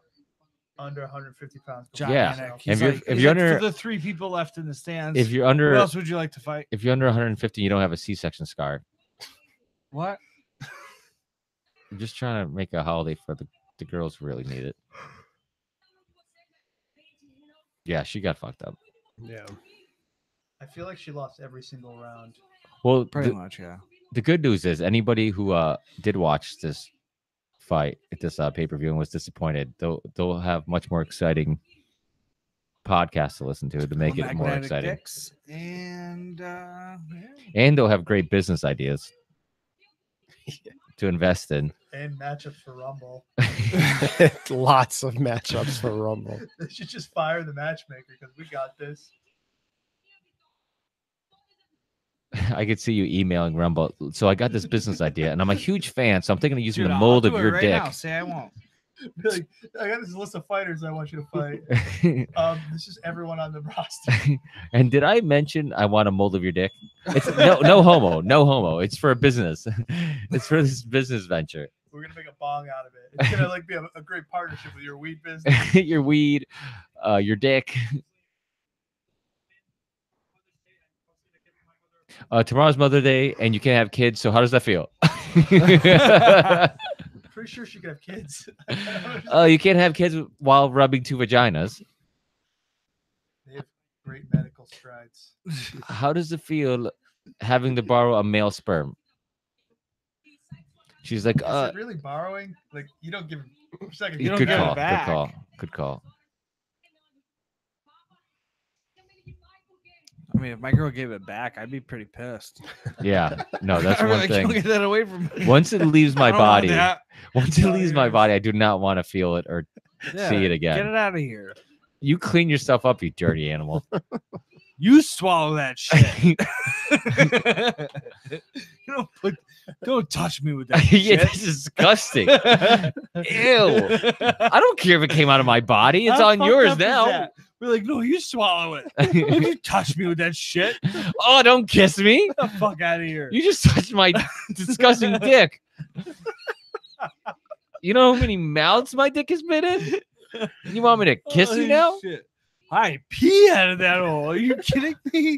under 150 pounds. go John fuck Yeah. yourself. Anik. He's you're- like, if he's you're like, under- for the three people left in the stands, If you're who under else would you like to fight? 150, you don't have a C-section scar. What? I'm just trying to make a holiday for the girls who really need it. Yeah, she got fucked up. Yeah. I feel like she lost every single round. Well, Pretty the, much, yeah. the good news is anybody who did watch this fight at this pay-per-view and was disappointed, they'll have much more exciting podcasts to listen to make it more Magnetic exciting. dicks and yeah. And they'll have great business ideas to invest in. And matchups for Rumble. Lots of matchups for Rumble. They should just fire the matchmaker because we got this. I could see you emailing Rumble. So I got this business idea, and I'm a huge fan. So I'm thinking of using Dude, the I'll mold do of it your right dick. now. Say I won't. Like, I got this list of fighters I want you to fight. This is everyone on the roster. And did I mention I want a mold of your dick? It's no homo, no homo. It's for a business. It's for this business venture. We're gonna make a bong out of it. It's gonna like be a great partnership with your weed business. Your weed, your dick. Tomorrow's Mother's Day, and you can't have kids. So how does that feel? Pretty sure she could have kids. Oh, you can't have kids while rubbing two vaginas. They have great medical strides. How does it feel having to borrow a male sperm? She's like, Is it really borrowing? Like you don't give for a second. You don't good give call. it back. Good call. Good call. I mean, if my girl gave it back, I'd be pretty pissed. Yeah. No, that's I'm one like, thing. don't get that away from me. Once it leaves my I don't want body, that. once it leaves my body, I do not want to feel it or Yeah, see it again. Get it out of here. You clean yourself up, you dirty animal. You swallow that shit. Don't touch me with that Yeah, shit. that's disgusting. Ew. I don't care if it came out of my body. It's How on fucked yours up is now. that? We're like, no, you swallow it. Don't you touch me with that shit. Get Oh, don't kiss me. the fuck out of here. You just touched my disgusting dick. You know how many mouths my dick has been in? You want me to kiss you Holy now? shit. I pee out of that hole. Are you kidding me?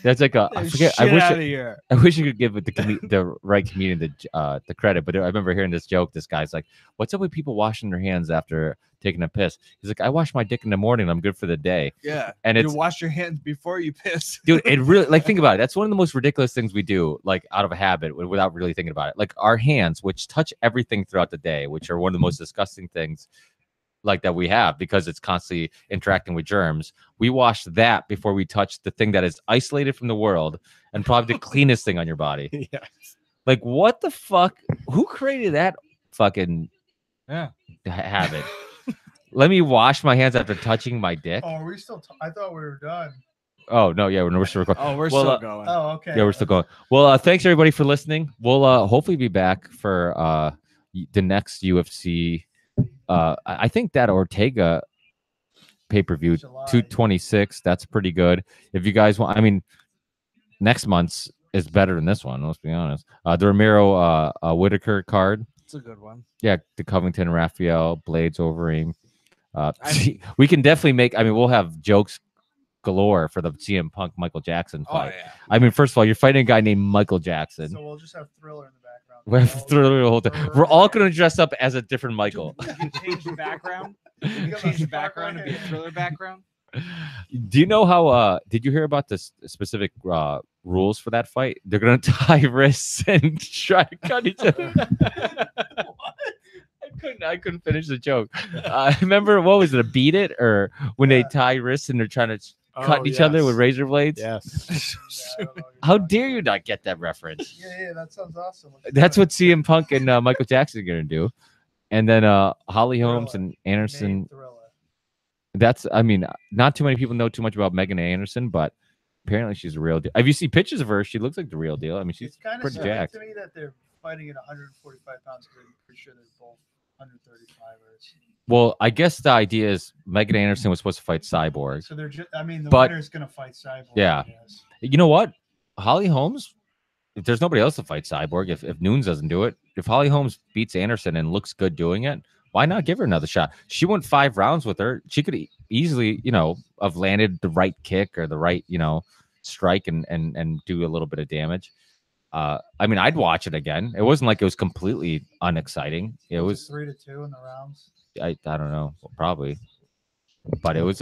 That's like a. I Get forget. shit out of here. I wish you could give the right comedian the credit, but I remember hearing this joke. This guy's like, "What's up with people washing their hands after taking a piss?" He's like, "I wash my dick in the morning. I'm good for the day." Yeah. And You it's wash your hands before you piss. dude, it really like think about it. That's one of the most ridiculous things we do, like out of a habit, without really thinking about it. Like our hands, which touch everything throughout the day, which are one of the most disgusting things like that we have because it's constantly interacting with germs. We wash that before we touch the thing that is isolated from the world and probably the cleanest thing on your body. Yes. Like what the fuck? Who created that fucking habit? Let me wash my hands after touching my dick. Oh, are we still? I thought we were done. Oh no, yeah, we're still recording. Oh, we're Well, still going. Oh, okay. Yeah, we're still going. Well, thanks everybody for listening. We'll hopefully be back for the next UFC. I think that Ortega pay-per-view July. 226. That's pretty good. If you guys want, I mean, next month's is better than this one. Let's be honest. The Ramiro Whitaker card. It's a good one. Yeah, the Covington Raphael Blades Overeem. We can definitely make. I mean, we'll have jokes galore for the CM Punk Michael Jackson fight. Oh, yeah. I mean, first of all, you're fighting a guy named Michael Jackson. So we'll just have Thriller in the background. We have Thriller the whole time. We're all going to dress up as a different Michael. You can change the background. You can change the background to be a Thriller background. Do you know how? Did you hear about the specific rules for that fight? They're going to tie wrists and try to cut each other. I couldn't finish the joke. I remember what was it? A beat it or when they tie wrists and they're trying to cut each other with razor blades? Yes. How dare you not get that reference? Yeah, that sounds awesome. That's what CM Punk and Michael Jackson are going to do. And then Holly Holmes and Anderson. That's, I mean, not too many people know too much about Megan Anderson, but apparently she's a real deal. Have you seen pictures of her? She looks like the real deal. I mean, she's kind of pretty sad jacked. to me that they're fighting at 145 pounds because I'm pretty sure they're both 135ers. Well, I guess the idea is Megan Anderson was supposed to fight Cyborg. So they're just, I mean, the But- winner's going to fight Cyborg. Yeah. I guess. You know what? Holly Holmes, if there's nobody else to fight Cyborg, if Nunes doesn't do it, if Holly Holmes beats Anderson and looks good doing it, why not give her another shot? She went 5 rounds with her. She could easily, have landed the right kick or the right, strike and do a little bit of damage. I mean, I'd watch it again. It wasn't like it was completely unexciting. It was 3-2 in the rounds. I don't know, probably, but it was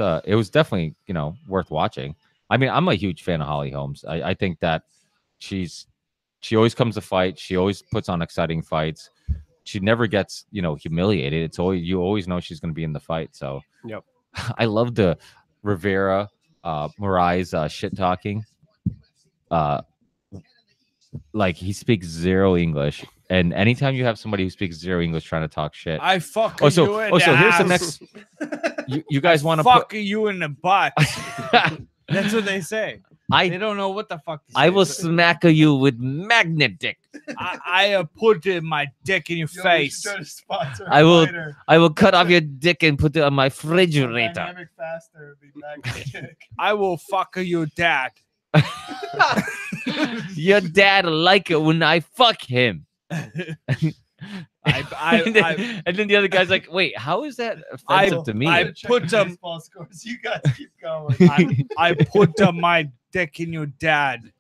definitely worth watching. I mean, I'm a huge fan of Holly Holmes. I think that she always comes to fight. She always puts on exciting fights. She never gets humiliated. It's always, you always know she's going to be in the fight. So Yep. I love the Rivera Moraes shit talking. Like he speaks 0 English, and anytime you have somebody who speaks 0 English trying to talk shit, I fuck so you in the here's the ass. next. You guys want to Fuck you in the butt. That's what they say. They don't know what the fuck. I will smack you with magnet dick. I put my dick in your face. I will cut off your dick and put it on my refrigerator. Dynamic faster would be magnet dick. I will fuck your dad. Your dad like it when I fuck him. And then the other guy's like, wait, how is that offensive to me? I put baseball scores. You guys keep going. I put my dick in your dad.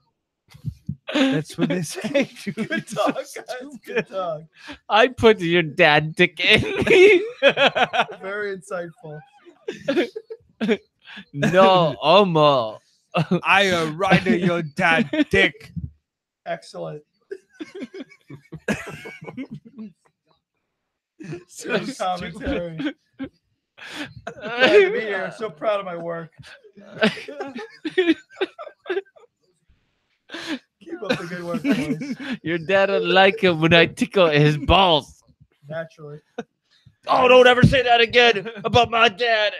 That's what they say. Good talk, guys. Good talk. I put your dad dick in me. Very insightful. No, Omo. I ride your dad dick. Excellent. Good commentary. Glad to be here. I'm so proud of my work. Keep up the good work, boys. Your dad would like it when I tickle his balls. Naturally. Oh, don't ever say that again about my dad.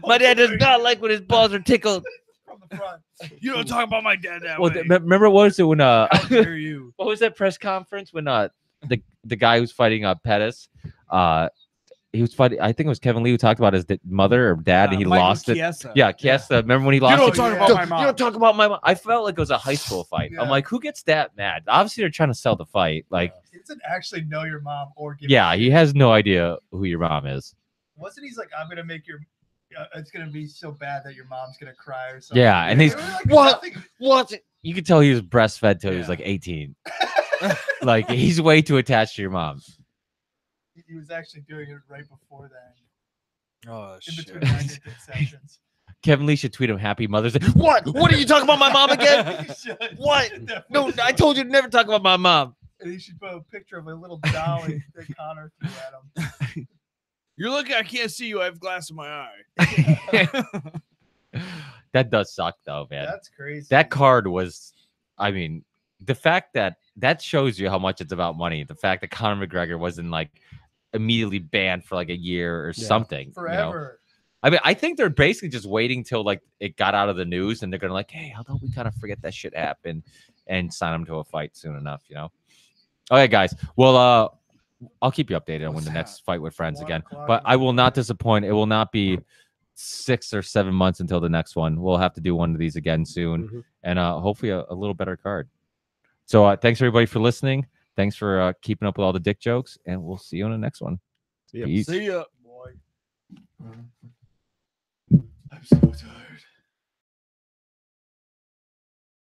My dad does not like when his balls are tickled. From the front. You don't talk about my dad that Well, way. remember what was it when How dare you? what was that press conference when the guy who's fighting Pettis, he was fighting, I think it was Kevin Lee who talked about his mother or dad and he Michael lost it. Chiesa. Yeah, Chiesa. Remember when he lost don't it? talk about my mom. You don't talk about my mom. I felt like it was a high school fight. Yeah. I'm like, who gets that mad? Obviously, they're trying to sell the fight. Like, He doesn't actually know your mom or give yeah, a he shit. has no idea who your mom is. Wasn't he's like, I'm gonna make your it's gonna be so bad that your mom's gonna cry or something. Yeah, and he's They were like, what? nothing- What? You could tell he was breastfed till he was Yeah. like 18. Like, he's way too attached to your mom. He was actually doing it right before then. Oh In shit. between magnetic sessions. Kevin Lee should tweet him Happy Mother's Day. What? What are you talking about my mom again? He should. What? Definitely No, should. I told you to never talk about my mom. And he should put a picture of a little dolly that Connor threw at him. You're lucky I can't see you. I have glass in my eye. That does suck though, man. That's crazy. That card was, I mean, the fact that shows you how much it's about money. The fact that Conor McGregor wasn't like immediately banned for like a year or something. You know? Forever. I mean, I think they're basically just waiting till like it got out of the news and they're gonna like, hey, how about we kind of forget that shit happened and sign him to a fight soon enough, you know? Okay, guys. Well, I'll keep you updated on when the next fight with friends 1 again. o'clock But in I the will not disappoint. It will not be 6 or 7 months until the next one. We'll have to do one of these again soon, Mhm. and hopefully a little better card. So thanks everybody for listening. Thanks for keeping up with all the dick jokes, and we'll see you on the next one. See ya. Peace. See ya. Boy. I'm so tired.